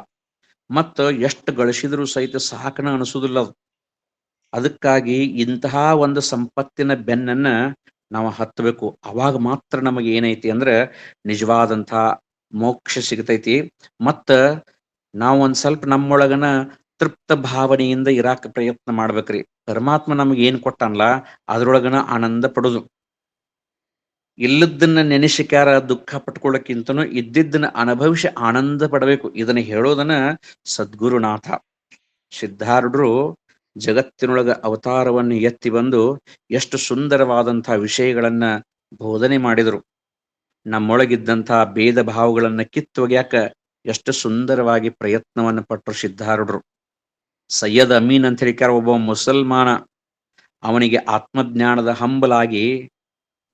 ಮತ್ತ ಎಷ್ಟು ಗಳಿಸಿದರೂ ಸಹಿತ ಸಾಕನ ಅನಿಸುವುದಿಲ್ಲ ಅದು. ಅದಕ್ಕಾಗಿ ಇಂತಹ ಒಂದು ಸಂಪತ್ತಿನ ಬೆನ್ನನ್ನ ನಾವು ಹತ್ತಬೇಕು. ಅವಾಗ ಮಾತ್ರ ನಮಗೆ ಏನೈತಿ ಅಂದ್ರೆ ನಿಜವಾದಂಥ ಮೋಕ್ಷ ಸಿಗತೈತಿ. ಮತ್ತ ನಾವು ಒಂದ್ ಸ್ವಲ್ಪ ನಮ್ಮೊಳಗನ ತೃಪ್ತ ಭಾವನೆಯಿಂದ ಇರಾಕ ಪ್ರಯತ್ನ ಮಾಡ್ಬೇಕ್ರಿ. ಪರಮಾತ್ಮ ನಮಗೆ ಏನ್ ಕೊಟ್ಟಾನಲ್ಲ ಅದ್ರೊಳಗನ ಆನಂದ ಪಡುದು. ಇಲ್ಲದನ್ನ ನೆನೆಸಿಕಾರ ದುಃಖ ಪಟ್ಕೊಳ್ಳೋಕ್ಕಿಂತನೂ ಇದ್ದಿದ್ದನ್ನ ಅನುಭವಿಸಿ ಆನಂದ ಪಡಬೇಕು. ಇದನ್ನ ಹೇಳೋದನ್ನ ಸದ್ಗುರುನಾಥ ಸಿದ್ಧಾರೂಢರು ಜಗತ್ತಿನೊಳಗ ಅವತಾರವನ್ನು ಎತ್ತಿ ಬಂದು ಎಷ್ಟು ಸುಂದರವಾದಂತಹ ವಿಷಯಗಳನ್ನ ಬೋಧನೆ ಮಾಡಿದರು. ನಮ್ಮೊಳಗಿದ್ದಂಥ ಭೇದ ಭಾವಗಳನ್ನ ಕಿತ್ತೊಗ್ಯಾಕ ಎಷ್ಟು ಸುಂದರವಾಗಿ ಪ್ರಯತ್ನವನ್ನು ಪಟ್ಟರು ಸಿದ್ಧಾರೂಢರು. ಸೈಯದ್ ಅಮೀನ್ ಅಂತ ಹೇಳಿಕಾರ ಒಬ್ಬ ಮುಸಲ್ಮಾನ. ಅವನಿಗೆ ಆತ್ಮಜ್ಞಾನದ ಹಂಬಲಾಗಿ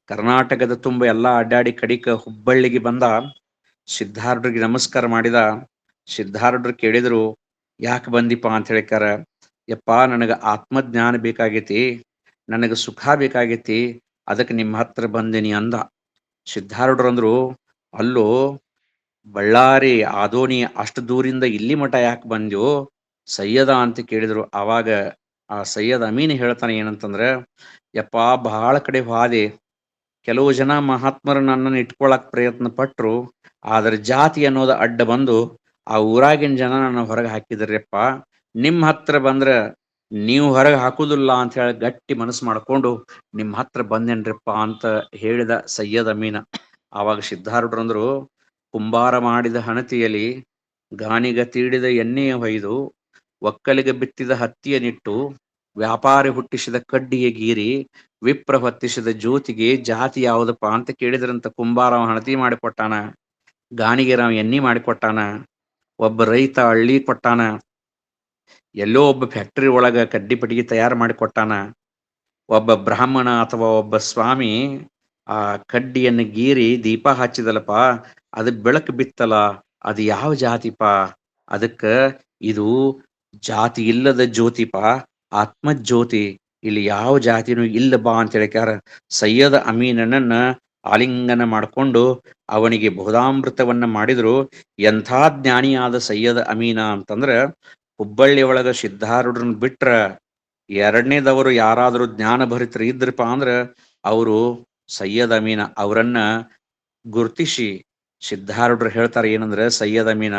ಕರ್ನಾಟಕದ ತುಂಬ ಎಲ್ಲ ಅಡ್ಡಾಡಿ ಕಡಿಕ ಹುಬ್ಬಳ್ಳಿಗೆ ಬಂದ. ಸಿದ್ಧಾರೂಢರಿಗೆ ನಮಸ್ಕಾರ ಮಾಡಿದ. ಸಿದ್ಧಾರೂಢರು ಕೇಳಿದ್ರು, ಯಾಕೆ ಬಂದಿಪ್ಪ ಅಂತ ಹೇಳಿಕಾರ, ಯಪ್ಪ ನನಗೆ ಆತ್ಮಜ್ಞಾನ ಬೇಕಾಗೈತಿ, ನನಗೆ ಸುಖ ಬೇಕಾಗೈತಿ, ಅದಕ್ಕೆ ನಿಮ್ಮ ಹತ್ರ ಬಂದೇನಿ ಅಂದ. ಸಿದ್ಧಾರೂಢರು ಅಂದ್ರು, ಅಲ್ಲೋ ಬಳ್ಳಾರಿ ಆದೋನಿ ಅಷ್ಟು ದೂರಿಂದ ಇಲ್ಲಿ ಮಠ ಯಾಕೆ ಬಂದ್ಯೋ ಸೈಯದ ಅಂತ ಕೇಳಿದ್ರು. ಆವಾಗ ಆ ಸೈಯದ್ ಅಮೀನ್ ಹೇಳ್ತಾನೆ ಏನಂತಂದ್ರೆ, ಯಪ್ಪ ಬಹಳ ಕಡೆ ಹಾದೆ, ಕೆಲವು ಜನ ಮಹಾತ್ಮರು ನನ್ನನ್ನು ಇಟ್ಕೊಳಕ್ ಪ್ರಯತ್ನ ಪಟ್ರು, ಆದ್ರೆ ಜಾತಿ ಅನ್ನೋದು ಅಡ್ಡ ಬಂದು ಆ ಊರಾಗಿನ ಜನ ನನ್ನ ಹೊರಗೆ ಹಾಕಿದ್ರಪ್ಪ. ನಿಮ್ಮ ಹತ್ರ ಬಂದ್ರೆ ನೀವು ಹೊರಗೆ ಹಾಕುದಿಲ್ಲ ಅಂತ ಹೇಳಿ ಗಟ್ಟಿ ಮನಸ್ಸು ಮಾಡ್ಕೊಂಡು ನಿಮ್ಮ ಹತ್ರ ಬಂದೇನ್ರಿಪ್ಪ ಅಂತ ಹೇಳಿದ ಸೈಯದ್ ಅಮೀನ. ಆವಾಗ ಸಿದ್ಧಾರೂಢರಂದ್ರು, ಕುಂಬಾರ ಮಾಡಿದ ಹಣತೆಯಲ್ಲಿ ಗಾಣಿಗ ತೀಡಿದ ಎಣ್ಣೆಯ ಹೊಯ್ದು, ಒಕ್ಕಲಿಗೆ ಬಿತ್ತಿದ ಹತ್ತಿಯ ನಿಟ್ಟು, ವ್ಯಾಪಾರಿ ಹುಟ್ಟಿಸಿದ ಕಡ್ಡಿಯ ಗೀರಿ, ವಿಪ್ರ ಹೊತ್ತಿಸಿದ ಜ್ಯೋತಿಗೆ ಜಾತಿ ಯಾವುದಪ್ಪ ಅಂತ ಕೇಳಿದ್ರಂತ. ಕುಂಬಾರ ಹಣತಿ ಮಾಡಿಕೊಟ್ಟಾನ, ಗಾಣಿಗೆರಾವ್ ಎಣ್ಣೆ ಮಾಡಿಕೊಟ್ಟಾನ, ಒಬ್ಬ ರೈತ ಹಳ್ಳಿ ಕೊಟ್ಟಾನ, ಎಲ್ಲೋ ಒಬ್ಬ ಫ್ಯಾಕ್ಟರಿ ಒಳಗ ಕಡ್ಡಿ ಪಟಿಗೆ ತಯಾರು ಮಾಡಿಕೊಟ್ಟಾನ, ಒಬ್ಬ ಬ್ರಾಹ್ಮಣ ಅಥವಾ ಒಬ್ಬ ಸ್ವಾಮಿ ಆ ಕಡ್ಡಿಯನ್ನು ಗೀರಿ ದೀಪ ಹಚ್ಚಿದಲ್ಲಪ್ಪ, ಅದು ಬೆಳಕು ಬಿತ್ತಲ್ಲ, ಅದು ಯಾವ ಜಾತಿಪ? ಅದಕ್ಕ ಇದು ಜಾತಿ ಇಲ್ಲದ ಜ್ಯೋತಿಪ, ಆತ್ಮಜ್ಯೋತಿ, ಇಲ್ಲಿ ಯಾವ ಜಾತಿನೂ ಇಲ್ಲ ಬಾ ಅಂತ ಹೇಳಿಕಾರ ಸೈಯದ್ ಅಮೀನನನ್ನ ಆಲಿಂಗನ ಮಾಡಿಕೊಂಡು ಅವನಿಗೆ ಬೋಧಾಮೃತವನ್ನ ಮಾಡಿದ್ರು. ಎಂಥ ಜ್ಞಾನಿಯಾದ ಸೈಯದ್ ಅಮೀನ ಅಂತಂದ್ರೆ, ಹುಬ್ಬಳ್ಳಿ ಒಳಗ ಸಿದ್ಧಾರೂಢರನ್ನ ಬಿಟ್ರ ಎರಡನೇದವರು ಯಾರಾದರೂ ಜ್ಞಾನ ಭರಿತರು ಇದ್ರಪ್ಪ ಅಂದ್ರೆ ಅವರು ಸೈಯದ್ ಅಮೀನ. ಅವರನ್ನ ಗುರುತಿಸಿ ಸಿದ್ಧಾರೂಢರು ಹೇಳ್ತಾರೆ ಏನಂದ್ರೆ, ಸೈಯದ್ ಅಮೀನ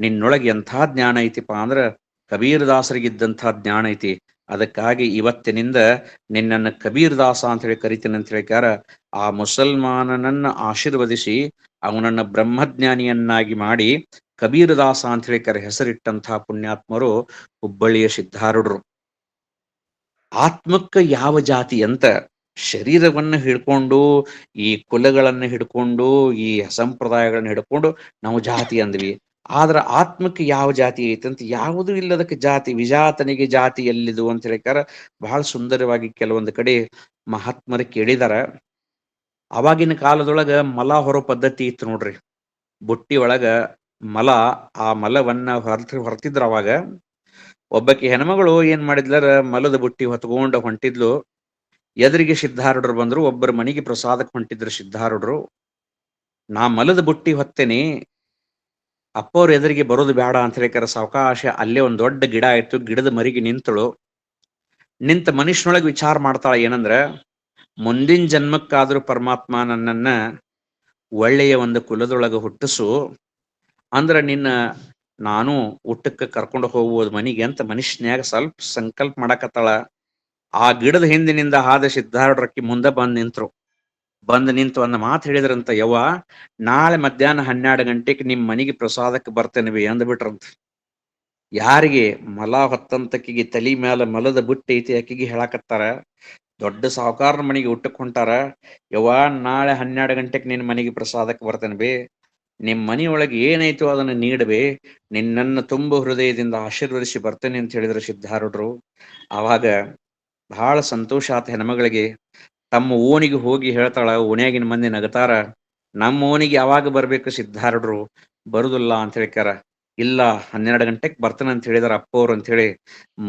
ನಿನ್ನೊಳಗೆ ಎಂಥ ಜ್ಞಾನ ಐತಿಪ್ಪ ಅಂದ್ರೆ ಕಬೀರ್ ದಾಸರಿಗಿದ್ದಂಥ ಜ್ಞಾನ ಐತಿ. ಅದಕ್ಕಾಗಿ ಇವತ್ತಿನಿಂದ ನಿನ್ನನ್ನು ಕಬೀರ್ ದಾಸ ಅಂತ ಹೇಳಿ ಕರಿತೀನಿ ಅಂತ ಹೇಳಿಕಾರ ಆ ಮುಸಲ್ಮಾನನನ್ನ ಆಶೀರ್ವದಿಸಿ ಅವನನ್ನ ಬ್ರಹ್ಮಜ್ಞಾನಿಯನ್ನಾಗಿ ಮಾಡಿ ಕಬೀರ್ ದಾಸ ಅಂತ ಹೇಳಿಕಾರ ಹೆಸರಿಟ್ಟಂತಹ ಪುಣ್ಯಾತ್ಮರು ಹುಬ್ಬಳ್ಳಿಯ ಸಿದ್ಧಾರೂಢರು. ಆತ್ಮಕ್ಕ ಯಾವ ಜಾತಿ ಅಂತ ಶರೀರವನ್ನ ಹಿಡ್ಕೊಂಡು, ಈ ಕುಲಗಳನ್ನ ಹಿಡ್ಕೊಂಡು, ಈ ಸಂಪ್ರದಾಯಗಳನ್ನ ಹಿಡ್ಕೊಂಡು ನಾವು ಜಾತಿ ಅಂದ್ವಿ. ಆದ್ರ ಆತ್ಮಕ್ಕೆ ಯಾವ ಜಾತಿ ಐತಿ ಅಂತ ಯಾವುದೂ ಇಲ್ಲದಕ್ಕೆ ಜಾತಿ. ವಿಜಾತನಿಗೆ ಜಾತಿ ಎಲ್ಲಿದು ಅಂತ ಹೇಳಿಕಾರ ಬಹಳ ಸುಂದರವಾಗಿ ಕೆಲವೊಂದು ಕಡೆ ಮಹಾತ್ಮರು ಕೇಳಿದಾರ. ಅವಾಗಿನ ಕಾಲದೊಳಗ ಮಲ ಹೊರೋ ಪದ್ಧತಿ ಇತ್ತು ನೋಡ್ರಿ. ಬುಟ್ಟಿ ಒಳಗ ಮಲ, ಆ ಮಲವನ್ನ ಹೊರತಿದ್ರ. ಅವಾಗ ಒಬ್ಬಕ್ಕೆ ಹೆಣ್ಮಗಳು ಏನ್ ಮಾಡಿದ್ಲರ, ಮಲದ ಬುಟ್ಟಿ ಹೊತ್ಕೊಂಡು ಹೊಂಟಿದ್ಲು. ಎದುರಿಗೆ ಸಿದ್ಧಾರೂಢರು ಬಂದ್ರು. ಒಬ್ಬರ ಮನೆಗೆ ಪ್ರಸಾದಕ್ಕೆ ಹೊಂಟಿದ್ರು ಸಿದ್ಧಾರೂಢರು. ನಾ ಮಲದ ಬುಟ್ಟಿ ಹೊತ್ತೇನಿ, ಅಪ್ಪವ್ರ ಎದುರಿಗೆ ಬರೋದು ಬೇಡ ಅಂತ ಹೇಳಿಕಾರ ಸಾವಕಾಶ ಅಲ್ಲೇ ಒಂದ್ ದೊಡ್ಡ ಗಿಡ ಆಯ್ತು, ಗಿಡದ ಮರಿಗೆ ನಿಂತಳು. ನಿಂತ ಮನುಷ್ಯನೊಳಗೆ ವಿಚಾರ ಮಾಡ್ತಾಳ ಏನಂದ್ರ, ಮುಂದಿನ ಜನ್ಮಕ್ಕಾದ್ರೂ ಪರಮಾತ್ಮ ನನ್ನನ್ನ ಒಳ್ಳೆಯ ಒಂದು ಕುಲದೊಳಗೆ ಹುಟ್ಟಿಸು, ಅಂದ್ರ ನಿನ್ನ ನಾನು ಊಟಕ್ಕೆ ಕರ್ಕೊಂಡು ಹೋಗುವುದು ಮನಿಗೆ ಅಂತ ಮನುಷ್ಯನ್ಯಾಗ ಸ್ವಲ್ಪ ಸಂಕಲ್ಪ ಮಾಡಕತ್ತಾಳ. ಆ ಗಿಡದ ಹಿಂದಿನಿಂದ ಹಾದ ಸಿದ್ಧಾರೂಢರಕ್ಕಿ ಮುಂದೆ ಬಂದು ನಿಂತು ಒಂದು ಮಾತು ಹೇಳಿದ್ರಂತ, ಯವ್ವ ನಾಳೆ ಮಧ್ಯಾಹ್ನ 12 ಗಂಟೆಗೆ ನಿಮ್ ಮನೆಗೆ ಪ್ರಸಾದಕ್ಕೆ ಬರ್ತೇನೆ ಅಂದ್ಬಿಟ್ರಂತ. ಯಾರಿಗೆ? ಮಲ ಹೊತ್ತಂತಕ್ಕಿಗೆ ತಲಿ ಮ್ಯಾಲ ಮಲದ ಬುಟ್ಟಿ ಐತಿ ಅಕ್ಕಿಗೆ ಹೇಳಾಕತ್ತಾರ. ದೊಡ್ಡ ಸಾಹುಕಾರನ ಮನೆಗೆ ಊಟಕ್ಕೆ ಹೊಂಟಾರ. ಯವ್ವ ನಾಳೆ 12 ಗಂಟೆಗೆ ನಿನ್ನ ಮನೆಗೆ ಪ್ರಸಾದಕ್ಕೆ ಬರ್ತೇನೆ, ನಿಮ್ ಮನೆಯೊಳಗೆ ಏನೈತೋ ಅದನ್ನು ನೀಡಬೇ, ನಿನ್ನನ್ನು ತುಂಬ ಹೃದಯದಿಂದ ಆಶೀರ್ವದಿಸಿ ಬರ್ತೇನೆ ಅಂತ ಹೇಳಿದ್ರು ಸಿದ್ಧಾರೂಢರು. ಆವಾಗ ಬಹಳ ಸಂತೋಷ ಆತ ಹೆಣ್ಮಗಳಿಗೆ. ತಮ್ಮ ಓಣಿಗೆ ಹೋಗಿ ಹೇಳ್ತಾಳ. ಓಣ್ಯಾಗಿನ ಮಂದಿ ನಗತಾರ. ನಮ್ಮ ಓಣಿಗೆ ಯಾವಾಗ ಬರ್ಬೇಕು ಸಿದ್ಧಾರೂಢರು? ಬರುದಿಲ್ಲ ಅಂತ ಹೇಳಿಕಾರ. ಇಲ್ಲ 12 ಗಂಟೆಗೆ ಬರ್ತಾನೆ ಅಂತ ಹೇಳಿದಾರ ಅಪ್ಪವ್ರು ಅಂತ ಹೇಳಿ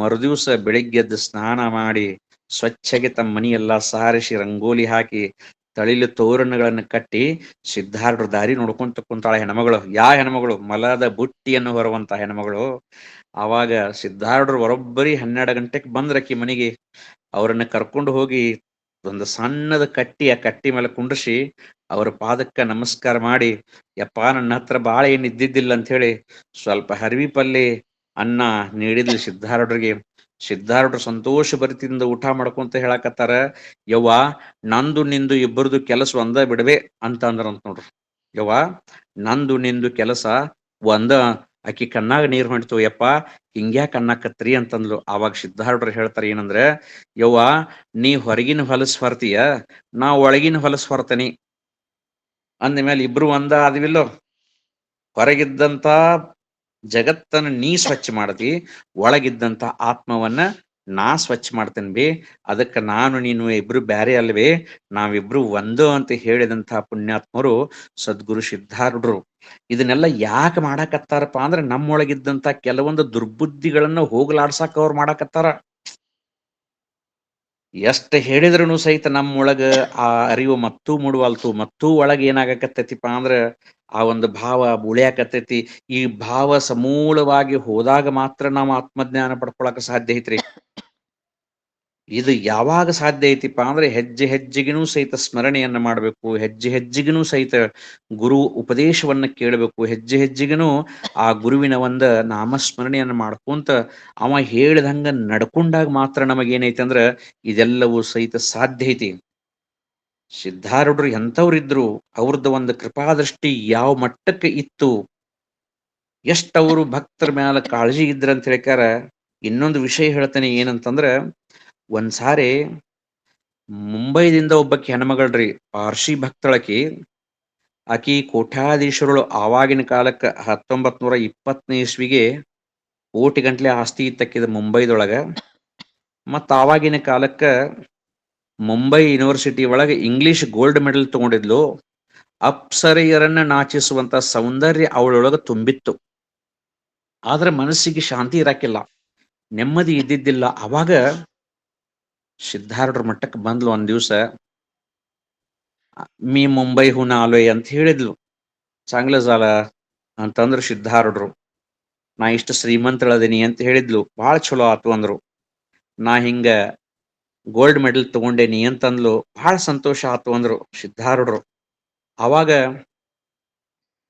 ಮರುದಿವ್ಸ ಬೆಳಿಗ್ಗೆದ್ದು ಸ್ನಾನ ಮಾಡಿ ಸ್ವಚ್ಛಗೆ ತಮ್ಮ ಮನೆಯೆಲ್ಲ ಸಾರಿಸಿ ರಂಗೋಲಿ ಹಾಕಿ ತಳಿಲು ತೋರಣಗಳನ್ನು ಕಟ್ಟಿ ಸಿದ್ಧಾರೂಢರ ದಾರಿ ನೋಡ್ಕೊಂತ ಕುಂತಾಳ ಹೆಣ್ಮಗಳು. ಹೆಣ್ಮಗಳು? ಮಲದ ಬುಟ್ಟಿಯನ್ನು ಹೊರುವಂತ ಹೆಣ್ಮಗಳು. ಆವಾಗ ಸಿದ್ಧಾರೂಢರು ಬರೋಬ್ಬರಿ 12 ಗಂಟೆಗೆ ಬಂದ್ರಕಿ ಮನೆಗೆ. ಅವರನ್ನ ಕರ್ಕೊಂಡು ಹೋಗಿ ಒಂದು ಸಣ್ಣದ ಕಟ್ಟಿ, ಆ ಕಟ್ಟಿ ಮೇಲೆ ಕುಂಡ್ರಿಸಿ ಅವ್ರ ಪಾದಕ್ಕ ನಮಸ್ಕಾರ ಮಾಡಿ, ಯಪ್ಪ ನನ್ನ ಹತ್ರ ಬಾಳ ಏನ್ ಇದ್ದಿದ್ದಿಲ್ಲ ಅಂತ ಹೇಳಿ ಸ್ವಲ್ಪ ಹರಿವಿ ಪಲ್ಲೆ ಅನ್ನ ನೀಡಿದ್ಲು ಸಿದ್ಧಾರೂಢರಿಗೆ. ಸಿದ್ಧಾರೂಢರು ಸಂತೋಷ ಭರಿತಿಯಿಂದ ಊಟ ಮಾಡ್ಕೊಂತ ಹೇಳಕತ್ತಾರ, ಯವ್ವ ನಂದು ನಿಂದು ಇಬ್ಬರದು ಕೆಲಸ ಒಂದ ಬಿಡವೆ ಅಂತ ಅಂದ್ರಂತ ನೋಡ್ರಿ. ಯವ್ವ ನಂದು ನಿಂದು ಕೆಲಸ ಒಂದ. ಆಕಿ ಕಣ್ಣಾಗ ನೀರ್ ಹೊಂಟಿತು. ಯಪ್ಪ ಹಿಂಗ್ಯಾಕ್ ಅನ್ನಕತ್ರಿ ಅಂತಂದ್ಲು. ಆವಾಗ ಸಿದ್ಧಾರೂಢರು ಹೇಳ್ತಾರ ಏನಂದ್ರೆ, ಯವ್ವ ನೀ ಹೊರಗಿನ ಹೊಲಸ್ ಹೊರ್ತೀಯ, ನಾ ಒಳಗಿನ ಹೊಲಸ್ ಹೊರ್ತನಿ ಅಂದ ಮೇಲೆ ಇಬ್ರು ಒಂದ ಆದ್ವಿಲ್ಲೋ. ಹೊರಗಿದ್ದಂತ ಜಗತ್ತನ್ನ ನೀ ಸ್ವಚ್ಛ ಮಾಡತಿ, ಒಳಗಿದ್ದಂತ ಆತ್ಮವನ್ನ ನಾ ಸ್ವಚ್ಛ ಮಾಡ್ತೇನೆ ಬಿ. ಅದಕ್ಕೆ ನಾನು ನೀನು ಇಬ್ರು ಬ್ಯಾರೆ ಅಲ್ವೇ, ನಾವಿಬ್ರು ಒಂದು ಅಂತ ಹೇಳಿದಂತ ಪುಣ್ಯಾತ್ಮರು ಸದ್ಗುರು ಸಿದ್ಧಾರೂಢರು. ಇದನ್ನೆಲ್ಲ ಯಾಕೆ ಮಾಡಾಕತ್ತಾರಪ್ಪ ಅಂದ್ರೆ ನಮ್ಮೊಳಗಿದ್ದಂತ ಕೆಲವೊಂದು ದುರ್ಬುದ್ಧಿಗಳನ್ನ ಹೋಗ್ಲಾಡ್ಸಾಕ ಅವ್ರು ಮಾಡಾಕತ್ತಾರ. ಎಷ್ಟು ಹೇಳಿದ್ರೂ ಸಹಿತ ನಮ್ಮೊಳಗ ಆ ಅರಿವು ಮತ್ತೂ ಮೂಡುವಲ್ತು. ಮತ್ತೂ ಒಳಗೆ ಏನಾಗಕತ್ತೈತಿಪ್ಪ ಅಂದ್ರ ಆ ಒಂದು ಭಾವ ಉಳಿಯಾಕತ್ತೈತಿ. ಈ ಭಾವ ಸಮೂಲವಾಗಿ ಹೋದಾಗ ಮಾತ್ರ ನಾವು ಆತ್ಮಜ್ಞಾನ ಪಡ್ಕೊಳಕ ಸಾಧ್ಯ ಐತ್ರಿ. ಇದು ಯಾವಾಗ ಸಾಧ್ಯ ಐತಿಪ್ಪ ಅಂದ್ರೆ ಹೆಜ್ಜೆ ಹೆಜ್ಜೆಗಿನೂ ಸಹಿತ ಸ್ಮರಣೆಯನ್ನ ಮಾಡಬೇಕು. ಹೆಜ್ಜೆ ಹೆಜ್ಜೆಗಿನೂ ಸಹಿತ ಗುರು ಉಪದೇಶವನ್ನ ಕೇಳಬೇಕು. ಹೆಜ್ಜೆ ಹೆಜ್ಜೆಗಿನೂ ಆ ಗುರುವಿನ ಒಂದ ನಾಮಸ್ಮರಣೆಯನ್ನ ಮಾಡ್ಕೊಂತ ಅವ ಹೇಳಿದಂಗ ನಡ್ಕೊಂಡಾಗ ಮಾತ್ರ ನಮಗೇನೈತಿ ಅಂದ್ರ ಇದೆಲ್ಲವೂ ಸಹಿತ ಸಾಧ್ಯ ಐತಿ. ಸಿದ್ಧಾರೂಢರು ಎಂಥವ್ರಿದ್ರು, ಅವ್ರದ್ದು ಒಂದು ಕೃಪಾದೃಷ್ಟಿ ಯಾವ ಮಟ್ಟಕ್ಕೆ ಇತ್ತು, ಎಷ್ಟವರು ಭಕ್ತರ ಮ್ಯಾಲ ಕಾಳಜಿ ಇದ್ರಂತ ಹೇಳ್ಕಾರ. ಇನ್ನೊಂದು ವಿಷಯ ಹೇಳ್ತೇನೆ ಏನಂತಂದ್ರ, ಒಂದ್ಸಾರಿ ಮುಂಬೈದಿಂದ ಒಬ್ಬಾಕಿ ಹೆಣ್ಮಗಳ್ರಿ, ಪಾರ್ಸಿ ಭಕ್ತಳಕಿ. ಆಕಿ ಕೋಟ್ಯಾಧೀಶರುಳು. ಆವಾಗಿನ ಕಾಲಕ್ಕ 1920ನೇ ಇಸ್ವಿಗೆ ಕೋಟಿ ಗಂಟ್ಲೆ ಆಸ್ತಿ ಇತ್ತಕ್ಕಿದ ಮುಂಬೈದೊಳಗ. ಮತ್ತ ಆವಾಗಿನ ಕಾಲಕ್ಕ ಮುಂಬೈ ಯೂನಿವರ್ಸಿಟಿ ಒಳಗೆ ಇಂಗ್ಲಿಷ್ ಗೋಲ್ಡ್ ಮೆಡಲ್ ತಗೊಂಡಿದ್ಲು. ಅಪ್ಸರೆಯರನ್ನ ನಾಚಿಸುವಂತ ಸೌಂದರ್ಯ ಅವಳೊಳಗ ತುಂಬಿತ್ತು. ಆದ್ರೆ ಮನಸ್ಸಿಗೆ ಶಾಂತಿ ಇರಾಕಿಲ್ಲ, ನೆಮ್ಮದಿ ಇದ್ದಿದ್ದಿಲ್ಲ. ಅವಾಗ ಸಿದ್ಧಾರೂಢರ ಮಟ್ಟಕ್ಕೆ ಬಂದ್ಲು ಒಂದ್ ದಿವ್ಸ. ಮೀ ಮುಂಬೈ ಹೂನ ಆಲೋಯ್ ಅಂತ ಹೇಳಿದ್ಲು. ಚಾಂಗ್ಲ ಜಾಲ ಅಂತಂದ್ರು ಸಿದ್ಧಾರೂಢರು. ನಾ ಇಷ್ಟು ಶ್ರೀಮಂತಳದೀನಿ ಅಂತ ಹೇಳಿದ್ಲು. ಭಾಳ ಚಲೋ ಆತು ಅಂದ್ರು. ನಾ ಹಿಂಗ ಗೋಲ್ಡ್ ಮೆಡಲ್ ತಗೊಂಡೇನಿ ಅಂತಂದ್ಲು. ಬಹಳ ಸಂತೋಷ ಆತು ಅಂದ್ರು ಸಿದ್ಧಾರೂಢರು. ಅವಾಗ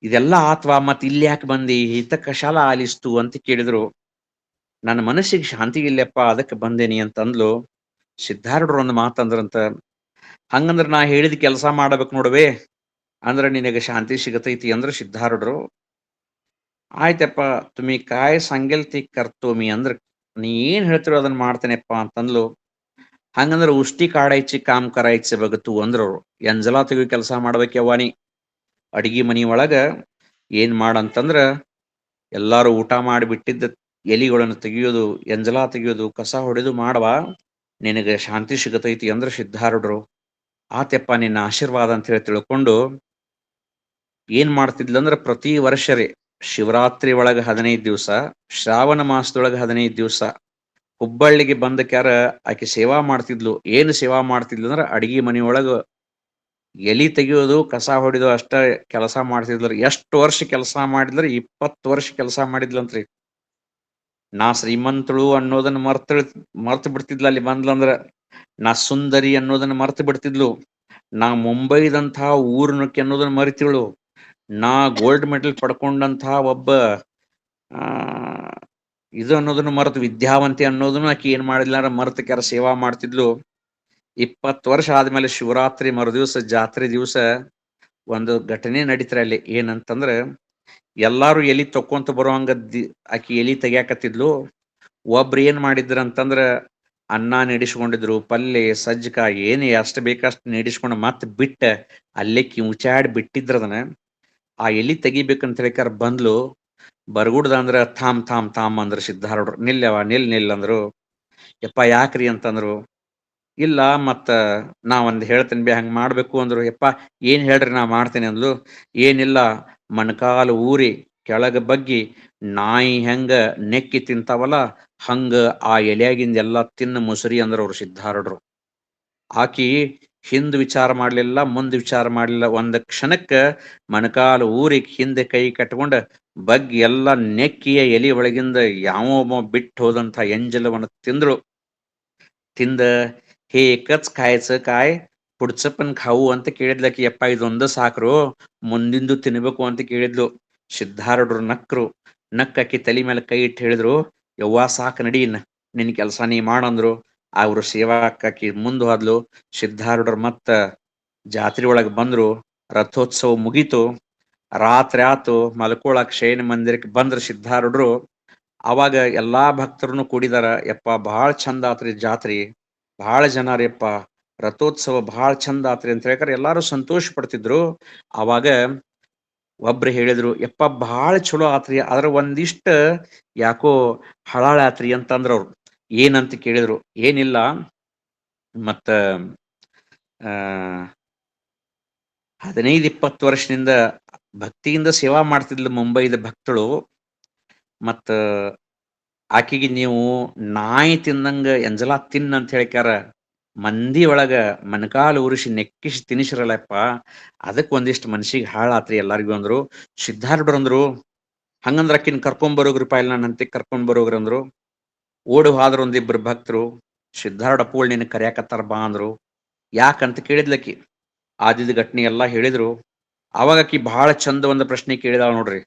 ಇದೆಲ್ಲ ಆತ್ವಾ, ಮತ್ ಇಲ್ಲಿ ಯಾಕೆ ಬಂದಿ, ಹಿತ ಕಶಾಲ ಆಲಿಸ್ತು ಅಂತ ಕೇಳಿದ್ರು. ನನ್ನ ಮನಸ್ಸಿಗೆ ಶಾಂತಿ ಇಲ್ಲಪ್ಪ, ಅದಕ್ಕೆ ಬಂದೇನಿ ಅಂತಂದ್ಲು. ಸಿದ್ಧಾರೂಢರು ಒಂದು ಮಾತಂದ್ರಂತ, ಹಂಗಂದ್ರ ನಾ ಹೇಳಿದ ಕೆಲಸ ಮಾಡ್ಬೇಕು ನೋಡುವೆ, ಅಂದ್ರ ನಿನಗೆ ಶಾಂತಿ ಸಿಗತೈತಿ ಅಂದ್ರ ಸಿದ್ಧಾರೂಢರು. ಆಯ್ತಪ್ಪ, ತುಮಿ ಕಾಯ್ ಸಂಗೆಲ್ತಿ ಕರ್ತೋಮಿ ಅಂದ್ರ ನೀ ಏನ್ ಹೇಳ್ತಿರೋ ಅದನ್ನ ಮಾಡ್ತೇನೆಪ್ಪ ಅಂತಂದ್ಲು. ಹಂಗಂದ್ರ ಉಷ್ಟಿ ಕಾಡೈಚಿ ಕಾಮ್ ಕರಾಯ್ಚಿ ಬಗತು ಅಂದ್ರವ್ರು. ಎಂಜಲ ತೆಗಿಯೋ ಕೆಲಸ ಮಾಡ್ಬೇಕವ್ವ ನೀ. ಅಡಿಗೆ ಮನಿ ಒಳಗ ಏನ್ ಮಾಡಂತಂದ್ರ ಎಲ್ಲಾರು ಊಟ ಮಾಡಿಬಿಟ್ಟಿದ್ದ ಎಲಿಗಳನ್ನು ತೆಗಿಯೋದು, ಎಂಜಲ ತೆಗಿಯೋದು, ಕಸ ಹೊಡೆದು ಮಾಡವಾ, ನಿನಗೆ ಶಾಂತಿ ಸಿಗತೈತಿ ಅಂದ್ರ ಸಿದ್ಧಾರೂಢರು. ಆತೆಪ್ಪ ನಿನ್ನ ಆಶೀರ್ವಾದ ಅಂತ ಹೇಳಿ ತಿಳ್ಕೊಂಡು ಏನ್ ಮಾಡ್ತಿದ್ಲಂದ್ರ, ಪ್ರತಿ ವರ್ಷ ರೀ ಶಿವರಾತ್ರಿ ಒಳಗ 15 ದಿವಸ, ಶ್ರಾವಣ ಮಾಸದೊಳಗ 15 ದಿವಸ ಹುಬ್ಬಳ್ಳಿಗೆ ಬಂದ ಕ್ಯಾರ ಆಕೆ ಸೇವಾ ಮಾಡ್ತಿದ್ಲು. ಏನು ಸೇವಾ ಮಾಡ್ತಿದ್ಲು ಅಂದ್ರ ಅಡಿಗೆ ಮನಿಯೊಳಗ ಎಲಿ ತೆಗಿಯೋದು, ಕಸ ಹೊಡಿಯೋದು ಅಷ್ಟ ಕೆಲಸ ಮಾಡ್ತಿದ್ಲು. ಎಷ್ಟು ವರ್ಷ ಕೆಲಸ ಮಾಡಿದ್ಲ? 20 ವರ್ಷ ಕೆಲಸ ಮಾಡಿದ್ಲಂತ್ರಿ. ನಾ ಶ್ರೀಮಂತಳು ಅನ್ನೋದನ್ನ ಮರ್ತು ಬಿಡ್ತಿದ್ಲ ಅಲ್ಲಿ ಬಂದ್ಲಂದ್ರ. ನಾ ಸುಂದರಿ ಅನ್ನೋದನ್ನ ಮರ್ತು ಬಿಡ್ತಿದ್ಲು. ನಾ ಮುಂಬೈದಂತಹ ಊರ್ನಕ್ಕೆ ಅನ್ನೋದನ್ನ ಮರಿತಿಳು. ನಾ ಗೋಲ್ಡ್ ಮೆಡಲ್ ಪಡ್ಕೊಂಡಂತಹ ಒಬ್ಬ ಆ ಇದು ಅನ್ನೋದನ್ನು ಮರೆತು, ವಿದ್ಯಾವಂತಿ ಅನ್ನೋದನ್ನು ಆಕಿ ಏನ್ ಮಾಡಿದ್ಲಾರ ಮರ್ತು ಕೆರ ಸೇವಾ ಮಾಡ್ತಿದ್ಲು. 20 ವರ್ಷ ಆದ್ಮೇಲೆ ಶಿವರಾತ್ರಿ ಮರುದಿವ್ಸ ಜಾತ್ರೆ ದಿವಸ ಒಂದು ಘಟನೆ ನಡೀತಾರೆ ಅಲ್ಲಿ. ಏನಂತಂದ್ರ, ಎಲ್ಲಾರು ಎಲಿ ತಕ್ಕೊಂತ ಬರುವಂಗ ಆಕಿ ಎಲಿ ತೆಗ್ಯಾಕತ್ತಿದ್ಲು. ಒಬ್ರು ಏನ್ ಮಾಡಿದ್ರ ಅಂತಂದ್ರ, ಅನ್ನ ನೀಡಿಸ್ಕೊಂಡಿದ್ರು, ಪಲ್ಲೆ ಸಜ್ಜಕ ಏನ್ ಎಷ್ಟು ಬೇಕಷ್ಟು ನೀಡಿಸ್ಕೊಂಡು ಮತ್ತೆ ಬಿಟ್ಟ ಅಲ್ಲೇ ಕಿವುಚಾಡಿ ಬಿಟ್ಟಿದ್ರದನ್ನ. ಆ ಎಲಿ ತೆಗಿಬೇಕಂತ ಹೇಳಿಕಾರ ಬಂದ್ಲು. ಬರ್ಗುಡ್ದ ಅಂದ್ರ ಥಾಮ್ ಥಾಮ್ ಥಾಮ್ ಅಂದ್ರ ಸಿದ್ಧಾರೂಢರು. ನಿಲ್ಲವ ನಿಲ್ ಅಂದ್ರು. ಯಪ್ಪ ಯಾಕ್ರಿ ಅಂತಂದ್ರು. ಇಲ್ಲ ಮತ್ತ ನಾ ಒಂದ್ ಹೇಳ್ತೇನೆ ಬಿ, ಹಂಗ ಮಾಡ್ಬೇಕು ಅಂದ್ರು. ಯಪ್ಪ ಏನ್ ಹೇಳ್ರಿ ನಾ ಮಾಡ್ತೇನೆ ಅಂದ್ಲು. ಏನಿಲ್ಲ, ಮಣಕಾಲು ಊರಿ ಕೆಳಗ ಬಗ್ಗಿ ನಾಯಿ ಹೆಂಗ ನೆಕ್ಕಿ ತಿಂತಾವಲ್ಲ ಹಂಗ ಆ ಎಲ್ಯಾಗಿಂದ ಎಲ್ಲಾ ತಿನ್ನ ಮುಸುರಿ ಅಂದ್ರ ಅವ್ರು ಸಿದ್ಧಾರೂಢರು. ಆಕಿ ಹಿಂದ್ ವಿಚಾರ ಮಾಡ್ಲಿಲ್ಲ, ಮುಂದ್ ವಿಚಾರ ಮಾಡ್ಲಿಲ್ಲ. ಒಂದ್ ಕ್ಷಣಕ್ಕ ಮೊಣಕಾಲು ಊರಿ ಹಿಂದೆ ಕೈ ಕಟ್ಕೊಂಡ ಬಗ್ಗೆ ಎಲ್ಲ ನೆಕ್ಕಿಯ ಎಲಿ ಒಳಗಿಂದ ಯಾವ ಬಿಟ್ಟು ಹೋದಂಥ ಎಂಜಲವನ್ನು ತಿಂದ್ರು. ತಿಂದ हे एकच खायचं काय, पुढचं पण खाऊ ಅಂತ ಕೇಳಿದ್ಲಕಿ. ಯಪ್ಪ ಇದೊಂದು ಸಾಕ್ರು, ಮುಂದಿಂದು ತಿನ್ಬೇಕು ಅಂತ ಕೇಳಿದ್ಲು. ಸಿದ್ಧಾರೂಢರು ನಕ್ರು. ನಕ್ಕಿ ತಲೆ ಮೇಲೆ ಕೈ ಇಟ್ಟು ಹೇಳಿದ್ರು, ಯವ್ವ ಸಾಕ್ ನಡಿ, ನಿನ್ ಕೆಲಸ ನೀ ಮಾಡಂದ್ರು. ಅವ್ರು ಸೇವಾಕಿ ಮುಂದೆ ಹೋದ್ಲು. ಸಿದ್ಧಾರೂಢರು ಮತ್ತ ಜಾತ್ರೆ ಒಳಗೆ ಬಂದ್ರು. ರಥೋತ್ಸವ ಮುಗೀತು, ರಾತ್ರಿ ಆತು. ಮಲ್ಕೊಳಕ್ ಶಯನ ಮಂದಿರಕ್ಕೆ ಬಂದ್ರು ಸಿದ್ಧಾರೂಢರು. ಅವಾಗ ಎಲ್ಲಾ ಭಕ್ತರನ್ನು ಕೂಡಿದಾರ. ಯಪ್ಪ ಬಹಳ ಚಂದ ಆತ್ರಿ ಜಾತ್ರಿ, ಬಹಳ ಜನ ರೀಪ್ಪ, ರಥೋತ್ಸವ ಬಹಳ ಚಂದ ಆತ್ರಿ ಅಂತ ಹೇಳ್ತಾರೆ. ಎಲ್ಲಾರು ಸಂತೋಷ ಪಡ್ತಿದ್ರು. ಅವಾಗ ಒಬ್ರು ಹೇಳಿದ್ರು, ಯಪ್ಪ ಬಹಳ ಚಲೋ ಆತ್ರಿ, ಆದ್ರ ಒಂದಿಷ್ಟ ಯಾಕೋ ಹಳಾಳ ಆತ್ರಿ ಅಂತಂದ್ರ ಅವ್ರು. ಏನಂತ ಕೇಳಿದ್ರು, ಏನಿಲ್ಲ, ಮತ್ತ ಆ 15-20 ವರ್ಷದಿಂದ ಭಕ್ತಿಯಿಂದ ಸೇವಾ ಮಾಡ್ತಿದ್ಲು ಮುಂಬೈದ ಭಕ್ತಳು. ಮತ್ತ ಆಕಿಗೆ ನೀವು ನಾಯಿ ತಿಂದಂಗ ಎಂಜಲಾ ತಿನ್ನ ಅಂತ ಹೇಳ್ಕ್ಯಾರ. ಮಂದಿ ಒಳಗ ಮನಕಾಲು ಉರಿಸಿ ನೆಕ್ಕಿಸಿ ತಿನಿಸಿರಲ್ಲಪ್ಪ, ಅದಕ್ಕೆ ಒಂದಿಷ್ಟು ಮನ್ಸಿಗೆ ಹಾಳಾತ್ರಿ ಎಲ್ಲಾರಿಗೂ ಅಂದ್ರು. ಸಿದ್ಧಾರೂಢರಂದ್ರು, ಹಂಗಂದ್ರ ಅಕ್ಕಿನ ಕರ್ಕೊಂಬರೋಗ್ರಿಪ್ಪ, ಇಲ್ಲ ನನ್ನ ಹಂತಿ ಕರ್ಕೊಂಡ್ ಬರೋಗ್ರಂದ್ರು. ಓಡಿ ಹೋದ್ರ ಒಂದಿಬ್ರು ಭಕ್ತರು. ಸಿದ್ಧಾರೂಢ ಪೂಳ್ ನಿನ್ನ ಕರ್ಯಾಕತ್ತಾರ ಬಾ ಅಂದ್ರು. ಯಾಕಂತ ಕೇಳಿದ್ಲಕ್ಕಿ. ಆದಿದ ಘಟನೆ ಎಲ್ಲಾ ಹೇಳಿದ್ರು. ಅವಾಗ ಆಕಿ ಬಹಳ ಚಂದ ಒಂದು ಪ್ರಶ್ನೆ ಕೇಳಿದಾಳ ನೋಡ್ರಿ,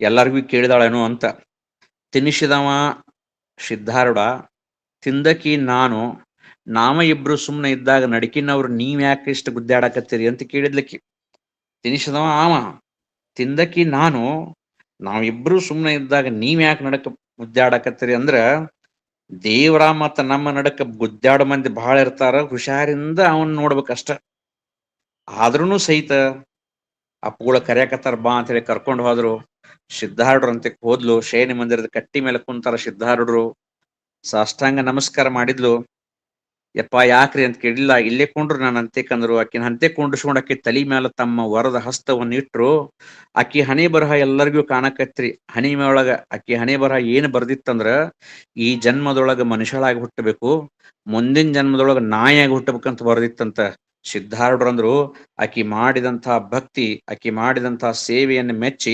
ಎಲ್ಲರಿಗೂ ಕೇಳಿದಾಳೇನೋ ಅಂತ. ತಿನ್ನಿಸಿದವ ಸಿದ್ಧಾರೂಢ, ತಿಂದಕಿ ನಾನು, ನಾವ ಇಬ್ರು ಸುಮ್ಮನೆ ಇದ್ದಾಗ ನಡಕಿನವ್ರು ನೀವ್ ಯಾಕೆ ಇಷ್ಟು ಗುದ್ದಾಡಕತ್ತೀರಿ ಅಂತ ಕೇಳಿದ್ಲಕ್ಕಿ. ತಿನ್ನಿಸಿದವ ಆವ, ತಿಂದಕಿ ನಾನು, ನಾವಿಬ್ರು ಸುಮ್ಮನೆ ಇದ್ದಾಗ ನೀವ್ ಯಾಕೆ ನಡಕ ಗುದ್ದಾಡಕತ್ತೀರಿ ಅಂದ್ರ, ದೇವ್ರ ಮತ್ತ ನಮ್ಮ ನಡಕ ಗುದ್ದಾಡೋ ಮಂದಿ ಬಹಳ ಇರ್ತಾರ, ಹುಷಾರಿಂದ ಅವನ್ ನೋಡ್ಬೇಕಷ್ಟ. ಆದ್ರೂನು ಸಹಿತ ಅಪ್ಪುಗಳ ಕರ್ಯಾಕತ್ತಾರ ಬಾ ಅಂತ ಹೇಳಿ ಕರ್ಕೊಂಡು ಹೋದ್ರು. ಸಿದ್ಧಾರೂಢರು ಅಂತ ಹೋದ್ಲು. ಶಯನ ಮಂದಿರದ ಕಟ್ಟಿ ಮೇಲೆ ಕುಂತಾರ ಸಿದ್ಧಾರೂಢರು. ಸಾಷ್ಟಾಂಗ ನಮಸ್ಕಾರ ಮಾಡಿದ್ಲು. ಯಪ್ಪ ಯಾಕ್ರಿ ಅಂತ ಕೇಳಿಲ್ಲ, ಇಲ್ಲೇ ಕೊಂಡ್ರು ನಾನು ಅಂತೆಕಂದ್ರು. ಆಕಿನ ಹಂತೆ ಕುಂಡ್ರಿಸ್ಕೊಂಡ್ ಆಕಿ ತಲೆ ಮೇಲೆ ತಮ್ಮ ವರದ ಹಸ್ತವನ್ನು ಇಟ್ರು. ಆಕಿ ಹಣೆ ಬರಹ ಎಲ್ಲರಿಗೂ ಕಾಣಕತ್ರಿ. ಹಣಿ ಒಳಗ ಆಕಿ ಹಣೆ ಬರಹ ಏನ್ ಬರ್ದಿತ್ತಂದ್ರ, ಈ ಜನ್ಮದೊಳಗ ಮನುಷ್ಯಳಾಗಿ ಹುಟ್ಟಬೇಕು, ಮುಂದಿನ ಜನ್ಮದೊಳಗ ನಾಯಿಯಾಗಿ ಹುಟ್ಟಬೇಕಂತ ಬರ್ದಿತ್ತಂತ. ಸಿದ್ಧಾರೂಢರಂದ್ರು, ಆಕಿ ಮಾಡಿದಂಥ ಭಕ್ತಿ, ಆಕಿ ಮಾಡಿದಂಥ ಸೇವೆಯನ್ನು ಮೆಚ್ಚಿ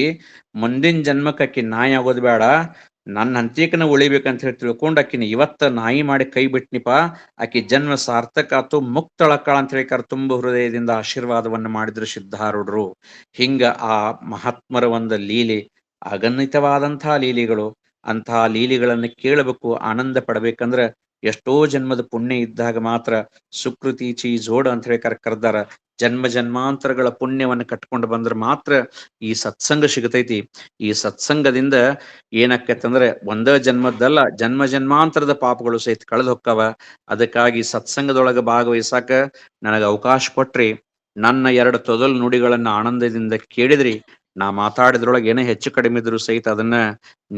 ಮುಂದಿನ ಜನ್ಮಕ್ಕೆ ಆಕಿ ನಾಯಿ ಆಗೋದು ಬೇಡ, ನನ್ನ ಹಂತೇಕನ ಉಳಿಬೇಕಂತ ಹೇಳಿ ತಿಳ್ಕೊಂಡು ಆಕಿನ ಇವತ್ತ ನಾಯಿ ಮಾಡಿ ಕೈ ಬಿಟ್ನಿಪ, ಆಕಿ ಜನ್ಮ ಸಾರ್ಥಕ ಆತು, ಮುಕ್ತಳಕ್ಕಾಳ ಅಂತ ಹೇಳಿ ತುಂಬ ಹೃದಯದಿಂದ ಆಶೀರ್ವಾದವನ್ನು ಮಾಡಿದ್ರು ಸಿದ್ಧಾರೂಢರು. ಹಿಂಗ ಆ ಮಹಾತ್ಮರ ಒಂದು ಲೀಲೆ, ಅಗಣಿತವಾದಂತಹ ಲೀಲೆಗಳು. ಅಂತಹ ಲೀಲೆಗಳನ್ನು ಕೇಳಬೇಕು, ಆನಂದ ಪಡಬೇಕಂದ್ರ ಎಷ್ಟೋ ಜನ್ಮದ ಪುಣ್ಯ ಇದ್ದಾಗ ಮಾತ್ರ. ಸುಕೃತಿ ಚಿ ಜೋಡ ಅಂತ ಹೇಳಿ ಕರ್ದಾರ. ಜನ್ಮ ಜನ್ಮಾಂತರಗಳ ಪುಣ್ಯವನ್ನು ಕಟ್ಕೊಂಡು ಬಂದ್ರೆ ಮಾತ್ರ ಈ ಸತ್ಸಂಗ ಸಿಗತೈತಿ. ಈ ಸತ್ಸಂಗದಿಂದ ಏನಾಕತ್ತಂದ್ರೆ ಒಂದೇ ಜನ್ಮದ್ದಲ್ಲ, ಜನ್ಮ ಜನ್ಮಾಂತರದ ಪಾಪಗಳು ಸಹಿತ ಕಳೆದು ಹೊಕ್ಕವ. ಅದಕ್ಕಾಗಿ ಸತ್ಸಂಗದೊಳಗೆ ಭಾಗವಹಿಸಾಕ ನನಗೆ ಅವಕಾಶ ಕೊಟ್ರಿ. ನನ್ನ 2 ತೊದಲು ನುಡಿಗಳನ್ನ ಆನಂದದಿಂದ ಕೇಳಿದ್ರಿ. ನಾ ಮಾತಾಡಿದ್ರೊಳಗೆ ಏನೇ ಹೆಚ್ಚು ಕಡಿಮೆ ಇದ್ರು ಸಹಿತ ಅದನ್ನ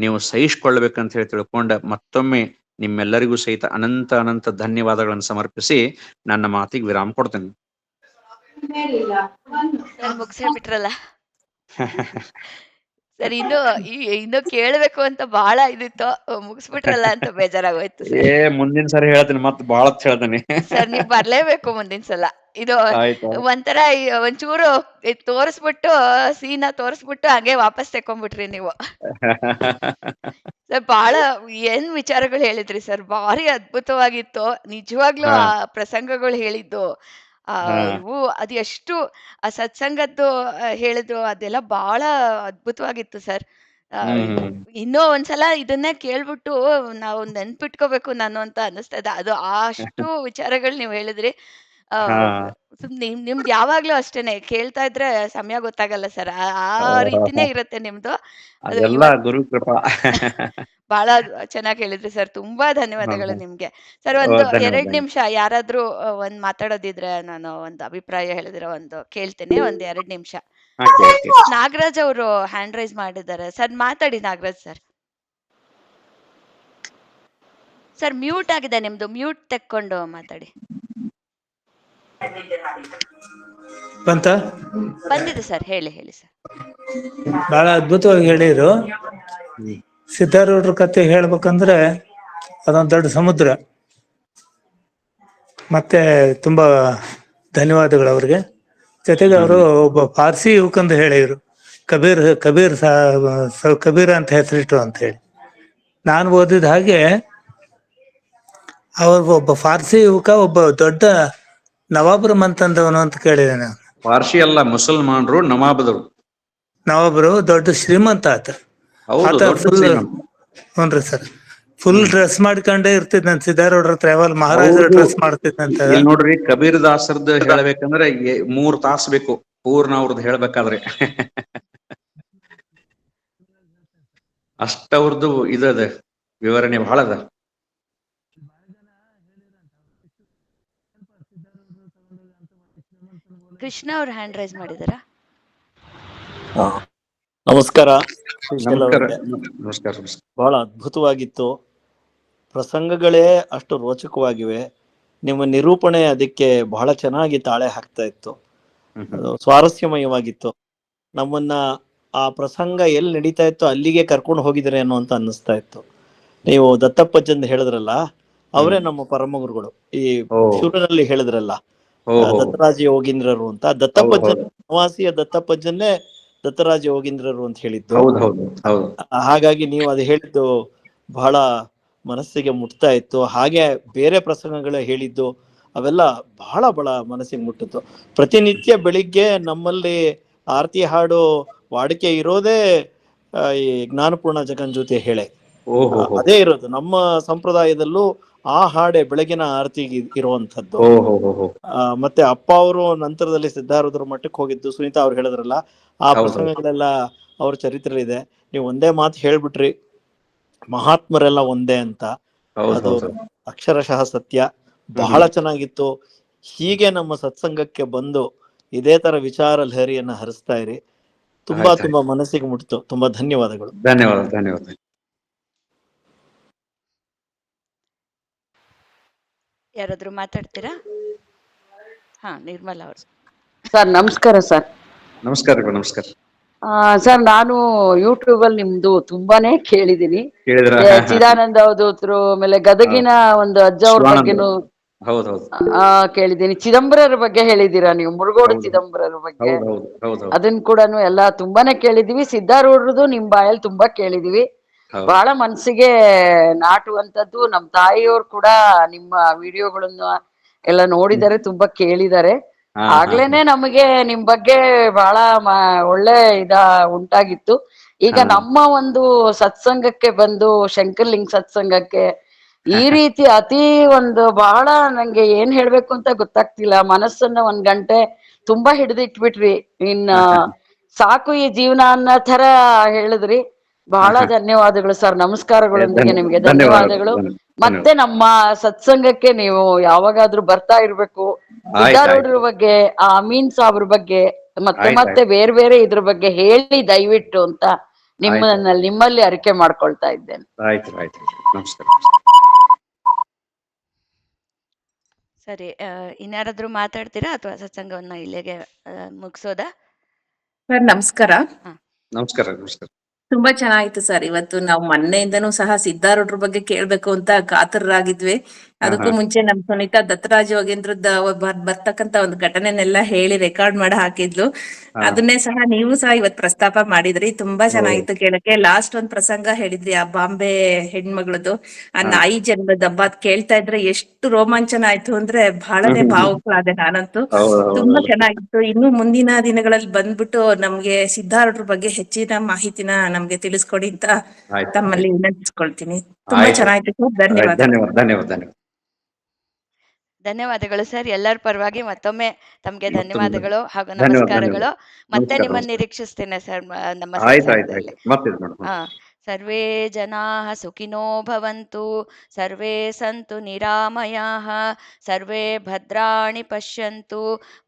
ನೀವು ಸಹಿಸಿಕೊಳ್ಬೇಕಂತ ಹೇಳಿ ತಿಳ್ಕೊಂಡ ಮತ್ತೊಮ್ಮೆ ನಿಮ್ಮೆಲ್ಲರಿಗೂ ಸಹಿತ ಅನಂತ ಅನಂತ ಧನ್ಯವಾದಗಳನ್ನು ಸಮರ್ಪಿಸಿ ನನ್ನ ಮಾತಿಗೆ ವಿರಾಮ ಕೊಡ್ತೇನೆ. ಸರ್ ಮುಗಿಸೇ ಬಿಟ್ರಲ್ಲ ಸರ್. ಇನ್ನು ಕೇಳ್ಬೇಕು ಅಂತ ಬಹಳ ಇದಿತ್ತು, ಮುಗಿಸ್ಬಿಟ್ರಲ್ಲ ಅಂತ ಬೇಜಾರಾಗೋಯ್ತು ಸರ್. ಮುಂದಿನ ಸರಿ ಹೇಳ್ತೀನಿ, ಮತ್ತೆ ಬಾಳ ಹೇಳ್ತೀನಿ ಸರ್. ನೀವ್ ಬರ್ಲೇಬೇಕು ಮುಂದಿನ ಸಲ. ಇದು ಒಂಥರ ಒಂಚೂರು ತೋರಿಸ್ಬಿಟ್ಟು, ಸೀನ ತೋರಿಸ್ಬಿಟ್ಟು ಹಂಗೆ ವಾಪಸ್ ತೆಕೊಂಡ್ಬಿಟ್ರಿ ನೀವು ಸರ್. ಬಹಳ ಏನ್ ವಿಚಾರಗಳು ಹೇಳಿದ್ರಿ ಸರ್, ಭಾರಿ ಅದ್ಭುತವಾಗಿತ್ತು ನಿಜವಾಗ್ಲೂ. ಆ ಪ್ರಸಂಗಗಳು ಹೇಳಿದ್ದು, ಇವು ಅದು ಎಷ್ಟು ಆ ಸತ್ಸಂಗದ್ದು ಹೇಳಿದ್ರು, ಅದೆಲ್ಲ ಬಹಳ ಅದ್ಭುತವಾಗಿತ್ತು ಸರ್. ಇನ್ನೂ ಒಂದ್ಸಲ ಇದನ್ನೇ ಕೇಳ್ಬಿಟ್ಟು ನಾವು ನೆನ್ಪಿಟ್ಕೋಬೇಕು ನಾನು ಅಂತ ಅನಿಸ್ತಾ ಇದೆ. ಅದು ಅಷ್ಟು ವಿಚಾರಗಳು ನೀವು ಹೇಳಿದ್ರಿ. ನಿಮ್ದು ಯಾವಾಗ್ಲೂ ಅಷ್ಟೇನೆ, ಕೇಳ್ತಾ ಇದ್ರೆ ಸಮಯ ಗೊತ್ತಾಗಲ್ಲ ಸರ್. ಆ ರೀತಿನೇ ಇರುತ್ತೆ ನಿಮ್ದು. ಅದು ಗುರು ಕೃಪಾ ಬಹಳ ಚೆನ್ನಾಗಿ ಹೇಳಿದ್ರಿ ಸರ್. ತುಂಬಾ ಧನ್ಯವಾದಗಳು ನಿಮ್ಗೆ ಸರ್. ಒಂದು 2 ನಿಮಿಷ ಯಾರಾದ್ರೂ ಒಂದ್ ಮಾತಾಡೋದಿದ್ರೆ, ನಾನು ಒಂದು ಅಭಿಪ್ರಾಯ ಹೇಳಿದ್ರೆ ಒಂದು ಕೇಳ್ತೇನೆ, ಒಂದ್ 2 ನಿಮಿಷ. ನಾಗರಾಜ್ ಅವರು ಹ್ಯಾಂಡ್ ರೈಸ್ ಮಾಡಿದ್ದಾರೆ ಸರ್. ಮಾತಾಡಿ ನಾಗರಾಜ್ ಸರ್. ಸರ್ ಮ್ಯೂಟ್ ಆಗಿದೆ ನಿಮ್ದು, ಮ್ಯೂಟ್ ತೆಕ್ಕೊಂಡು ಮಾತಾಡಿ. ಬಂದಿದೆ ಸರ್, ಹೇಳಿ ಸರ್. ಬಹಳ ಅದ್ಭುತವಾಗಿ ಹೇಳಿದ್ರು. ಸಿದ್ಧಾರೂಢರ ಕಥೆ ಹೇಳ್ಬೇಕಂದ್ರೆ ಅದೊಂದು ದೊಡ್ಡ ಸಮುದ್ರ, ಮತ್ತೆ ತುಂಬಾ ಧನ್ಯವಾದಗಳು ಅವ್ರಿಗೆ. ಜೊತೆಗೆ ಅವರು ಒಬ್ಬ ಪಾರ್ಸಿ ಯುವಕಂದು ಹೇಳಿದ್ರು, ಕಬೀರ್ ಅಂತ ಹೆಸರಿಟ್ರು ಅಂತ ಹೇಳಿ. ನಾನು ಓದಿದ ಹಾಗೆ ಅವ್ರ ಒಬ್ಬ ಫಾರ್ಸಿ ಯುವಕ ಒಬ್ಬ ದೊಡ್ಡ ನವಾಬರು ಮಂತಂದವನು ಅಂತ ಕೇಳಿದೆ ನಾನು. ಪಾರ್ಸಿ ಅಲ್ಲ, ಮುಸಲ್ಮಾನರು ನವಾಬದರು. ನವಾಬರು ದೊಡ್ಡ ಶ್ರೀಮಂತ ಹೌದು, ಆತ ದೊಡ್ಡ ಫುಲ್. ಶ್ರೀಮಂತ. ಹ್ಞೂನ್ರಿ ಸರ್, ಫುಲ್ ಡ್ರೆಸ್ ಮಾಡ್ಕೊಂಡೇ ಇರ್ತಿದ್ನಂತ ಸಿದ್ದಾರೂಢರ ಹತ್ರ, ಯಾವಾಗ ಮಹಾರಾಜರ ಹೌದು. ಡ್ರೆಸ್ ಮಾಡ್ತಿದ್ನಂತ. ಇಲ್ಲಿ ನೋಡ್ರಿ, ಕಬೀರ್ ದಾಸರ್ದು ಹೇಳ್ಬೇಕಂದ್ರೆ 3 ತಾಸು ಬೇಕು ಪೂರ್ಣ ಅವ್ರದ್ದು ಹೇಳ್ಬೇಕಾದ್ರೆ. ಅಷ್ಟವ್ರದ್ದು ಇದದ ವಿವರಣೆ ಬಹಳ ಅದ. ಕೃಷ್ಣ ಅವ್ರು ಹ್ಯಾಂಡ್ ರೈಸ್ ಮಾಡಿದಾರಾ? ನಮಸ್ಕಾರ. ನಮಸ್ಕಾರ. ನಮಸ್ಕಾರ. ಬಹಳ ಅದ್ಭುತವಾಗಿತ್ತು. ಪ್ರಸಂಗಗಳೇ ಅಷ್ಟು ರೋಚಕವಾಗಿವೆ. ನಿಮ್ಮ ನಿರೂಪಣೆ ಅದಕ್ಕೆ ಬಹಳ ಚೆನ್ನಾಗಿ ತಾಳೆ ಹಾಕ್ತಾ ಇತ್ತು. ಅದು ಸ್ವಾರಸ್ಯಮಯವಾಗಿತ್ತು. ನಮ್ಮನ್ನ ಆ ಪ್ರಸಂಗ ಎಲ್ಲಿ ನಡೀತಾ ಇತ್ತು ಅಲ್ಲಿಗೆ ಕರ್ಕೊಂಡು ಹೋಗಿದ್ರೆ ಅನ್ನೋ ಅಂತ ಅನ್ನಿಸ್ತಾ ಇತ್ತು. ನೀವು ದತ್ತಪ್ಪಜ್ಜಂದು ಹೇಳಿದ್ರಲ್ಲ, ಅವರೇ ನಮ್ಮ ಪರಮ ಗುರುಗಳು. ಈ ಶೂರನಲ್ಲಿ ಹೇಳಿದ್ರಲ್ಲ, ದತ್ತರಾಜ ಯೋಗೀಂದ್ರರು ಅಂತ. ದತ್ತಪ್ಪಜ್ಜನ್, ವನವಾಸಿಯ ದತ್ತಪ್ಪಜ್ಜನ್ನೇ ದತ್ತರಾಜ ಯೋಗೀಂದ್ರರು ಅಂತ ಹೇಳಿದ್ದು. ಹಾಗಾಗಿ ನೀವು ಅದು ಹೇಳಿದ್ದು ಬಹಳ ಮನಸ್ಸಿಗೆ ಮುಟ್ತಾ ಇತ್ತು. ಹಾಗೆ ಬೇರೆ ಪ್ರಸಂಗಗಳ ಹೇಳಿದ್ದು ಅವೆಲ್ಲ ಬಹಳ ಬಹಳ ಮನಸ್ಸಿಗೆ ಮುಟ್ಟಿತ್ತು. ಪ್ರತಿನಿತ್ಯ ಬೆಳಿಗ್ಗೆ ನಮ್ಮಲ್ಲಿ ಆರತಿ ಹಾಡು ವಾಡಿಕೆ ಇರೋದೇ ಈ ಜ್ಞಾನಪೂರ್ಣ ಜಗನ್ಜ್ಯೋತಿ ಹೇಳೆ. ಅದೇ ಇರೋದು ನಮ್ಮ ಸಂಪ್ರದಾಯದಲ್ಲೂ. ಆ ಹಾಡೆ ಬೆಳಗಿನ ಆರತಿಗೆ ಇರುವಂತದ್ದು. ಮತ್ತೆ ಅಪ್ಪ ಅವರು ನಂತರದಲ್ಲಿ ಸಿದ್ಧಾರೂಢರ ಮಠಕ್ಕೆ ಹೋಗಿದ್ದು ಸುನೀತಾ ಅವ್ರು ಹೇಳಿದ್ರಲ್ಲ, ಆ ಪ್ರಸಂಗಗಳೆಲ್ಲ ಅವ್ರ ಚರಿತ್ರೆ ಇದೆ. ನೀವು ಒಂದೇ ಮಾತು ಹೇಳ್ಬಿಟ್ರಿ, ಮಹಾತ್ಮರೆಲ್ಲ ಒಂದೇ ಅಂತ. ಅದು ಅಕ್ಷರಶಃ ಸತ್ಯ. ಬಹಳ ಚೆನ್ನಾಗಿತ್ತು. ಹೀಗೆ ನಮ್ಮ ಸತ್ಸಂಗಕ್ಕೆ ಬಂದು ಇದೇ ತರ ವಿಚಾರ ಲಹರಿಯನ್ನ ಹರಿಸ್ತಾ ಇರಿ. ತುಂಬಾ ತುಂಬಾ ಮನಸ್ಸಿಗೆ ಮುಟ್ಟಿತು. ತುಂಬಾ ಧನ್ಯವಾದಗಳು. ಧನ್ಯವಾದ. ಯಾರಾದ್ರೂ ಮಾತಾಡ್ತೀರಾ? ಹಾ, ನಿರ್ಮಲ ಅವರು. ಸರ್ ನಮಸ್ಕಾರ. ಸರ್ ನಮಸ್ಕಾರ. ಸರ್, ನಾನು ಯೂಟ್ಯೂಬ್ ಅಲ್ಲಿ ನಿಮ್ದು ತುಂಬಾನೇ ಕೇಳಿದೀನಿ. ಚಿದಾನಂದ ಅವಧೂತರು, ಆಮೇಲೆ ಗದಗಿನ ಒಂದು ಅಜ್ಜ ಅವ್ರ ಬಗ್ಗೆನು ಕೇಳಿದೀನಿ. ಚಿದಂಬರರ ಬಗ್ಗೆ ಹೇಳಿದೀರಾ ನೀವು, ಮುರುಗೋಡು ಚಿದಂಬರರ ಬಗ್ಗೆ. ಅದನ್ನ ಕೂಡ ಎಲ್ಲಾ ತುಂಬಾನೇ ಕೇಳಿದೀವಿ. ಸಿದ್ಧಾರೂಢರದು ನಿಮ್ ಬಾಯಲ್ಲಿ ತುಂಬಾ ಕೇಳಿದೀವಿ. ಬಹಳ ಮನ್ಸಿಗೆ ನಾಟುವಂತದ್ದು. ನಮ್ ತಾಯಿಯವ್ರು ಕೂಡ ನಿಮ್ಮ ವಿಡಿಯೋಗಳನ್ನ ಎಲ್ಲ ನೋಡಿದ್ದಾರೆ, ತುಂಬಾ ಕೇಳಿದ್ದಾರೆ. ಆಗ್ಲೇನೆ ನಮಗೆ ನಿಮ್ ಬಗ್ಗೆ ಬಹಳ ಒಳ್ಳೆ ಉಂಟಾಗಿತ್ತು. ಈಗ ನಮ್ಮ ಒಂದು ಸತ್ಸಂಗಕ್ಕೆ ಬಂದು, ಶಂಕರ್ಲಿಂಗ್ ಸತ್ಸಂಗಕ್ಕೆ ಈ ರೀತಿ ಅತಿ ಒಂದು ಬಹಳ ನಂಗೆ ಏನ್ ಹೇಳ್ಬೇಕು ಅಂತ ಗೊತ್ತಾಗ್ತಿಲ್ಲ. ಮನಸ್ಸನ್ನ 1 ಗಂಟೆ ತುಂಬಾ ಹಿಡಿದಿಟ್ಬಿಟ್ರಿ. ಸಾಕು ಈ ಜೀವನ ಅನ್ನೋ ತರ ಹೇಳಿದ್ರಿ. ಬಹಳ ಧನ್ಯವಾದಗಳು ಸರ್. ನಮಸ್ಕಾರಗಳೊಂದಿಗೆ ನಿಮ್ಗೆ ಧನ್ಯವಾದಗಳು. ಮತ್ತೆ ನಮ್ಮ ಸತ್ಸಂಗಕ್ಕೆ ನೀವು ಯಾವಾಗಾದ್ರೂ ಬರ್ತಾ ಇರ್ಬೇಕು. ಸಿದ್ಧಾರೂಢರ ಬಗ್ಗೆ, ಅಮೀನ್ ಸಾಬ್ರ ಬಗ್ಗೆ, ಮತ್ತೆ ಬೇರೆ ಇದ್ರ ಬಗ್ಗೆ ಹೇಳಿ ದಯವಿಟ್ಟು ಅಂತ ನಿಮ್ಮಲ್ಲಿ ಅರಿಕೆ ಮಾಡ್ಕೊಳ್ತಾ ಇದ್ದೇನೆ. ನಮಸ್ಕಾರ. ಸರಿ, ಇನ್ಯಾರಾದ್ರೂ ಮಾತಾಡ್ತೀರಾ ಅಥವಾ ಸತ್ಸಂಗವನ್ನ ಇಲ್ಲಿಗೆ ಮುಗಿಸೋದಾ? ಸರ್ ನಮಸ್ಕಾರ. ನಮಸ್ಕಾರ. ತುಂಬಾ ಚೆನ್ನಾಗಿತ್ತು ಸರ್. ಇವತ್ತು ನಾವು ಮೊನ್ನೆಯಿಂದನೂ ಸಹ ಸಿದ್ಧಾರೂಢರ ಬಗ್ಗೆ ಕೇಳ್ಬೇಕು ಅಂತ ಕಾತರರಾಗಿದ್ವಿ. ಅದಕ್ಕೂ ಮುಂಚೆ ನಮ್ ಸುನೀತಾ ದತ್ತರಾಜ ಯೋಗೇಂದ್ರದ್ದ ಬರ್ತಕ್ಕಂತ ಒಂದು ಘಟನೆನೆಲ್ಲ ಹೇಳಿ ರೆಕಾರ್ಡ್ ಮಾಡಿ ಹಾಕಿದ್ಲು. ಅದನ್ನೇ ಸಹ ನೀವು ಸಹ ಇವತ್ ಪ್ರಸ್ತಾಪ ಮಾಡಿದ್ರಿ. ತುಂಬಾ ಚೆನ್ನಾಗಿತ್ತು ಕೇಳಕ್ಕೆ. ಲಾಸ್ಟ್ ಒಂದ್ ಪ್ರಸಂಗ ಹೇಳಿದ್ರಿ, ಆ ಬಾಂಬೆ ಹೆಣ್ಮಗಳದು ಆ ನಾಯಿ ಜನ್ಮದ ಹಬ್ಬ. ಕೇಳ್ತಾ ಇದ್ರೆ ಎಷ್ಟು ರೋಮಾಂಚನ ಆಯ್ತು ಅಂದ್ರೆ ಬಹಳನೇ ಭಾವುಕಳಾದೆ ನಾನಂತೂ. ತುಂಬಾ ಚೆನ್ನಾಗಿತ್ತು. ಇನ್ನು ಮುಂದಿನ ದಿನಗಳಲ್ಲಿ ಬಂದ್ಬಿಟ್ಟು ನಮ್ಗೆ ಸಿದ್ಧಾರೂಢರ ಬಗ್ಗೆ ಹೆಚ್ಚಿನ ಮಾಹಿತಿನ ನಮ್ಗೆ ತಿಳಿಸ್ಕೊಡಿ ಅಂತ ತಮ್ಮಲ್ಲಿ ವಿನಂತಿಸ್ಕೊಳ್ತೀನಿ. ತುಂಬಾ ಚೆನ್ನಾಗಿತ್ತು. ಧನ್ಯವಾದ. ಧನ್ಯವಾದಗಳು ಸರ್. ಎಲ್ಲರ ಪರವಾಗಿ ಮತ್ತೊಮ್ಮೆ ತಮ್ಗೆ ಧನ್ಯವಾದಗಳು ಹಾಗೂ ನಮಸ್ಕಾರಗಳು. ಮತ್ತೆ ನಿಮ್ಮನ್ನು ನಿರೀಕ್ಷಿಸ್ತೇನೆ ಸರ್ ನಮ್ಮ ಸತ್ಸಂಗದಲ್ಲಿ. ಸರ್ವೇ ಜನಾಃ ಸುಖಿನೋ ಭವಂತು, ಸರ್ವೇ ಸಂತು ನಿರಾಮಯಾಃ, ಸರ್ವೇ ಭದ್ರಾಣಿ ಪಶ್ಯಂತು,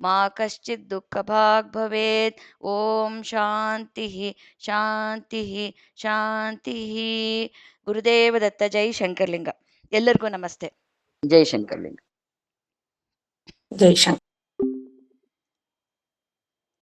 ಮಾ ಕಶ್ಚಿತ್ ದುಃಖಭಾಗ್ ಭವೇತ್. ಓಂ ಶಾಂತಿ ಶಾಂತಿ ಶಾಂತಿ. ಗುರುದೇವ ದತ್ತ. ಜೈ ಶಂಕರ್ಲಿಂಗ. ಎಲ್ಲರಿಗೂ ನಮಸ್ತೆ. ಜೈ ಶಂಕರ್ಲಿಂಗ. ಜೈ ಶಂಕರ್.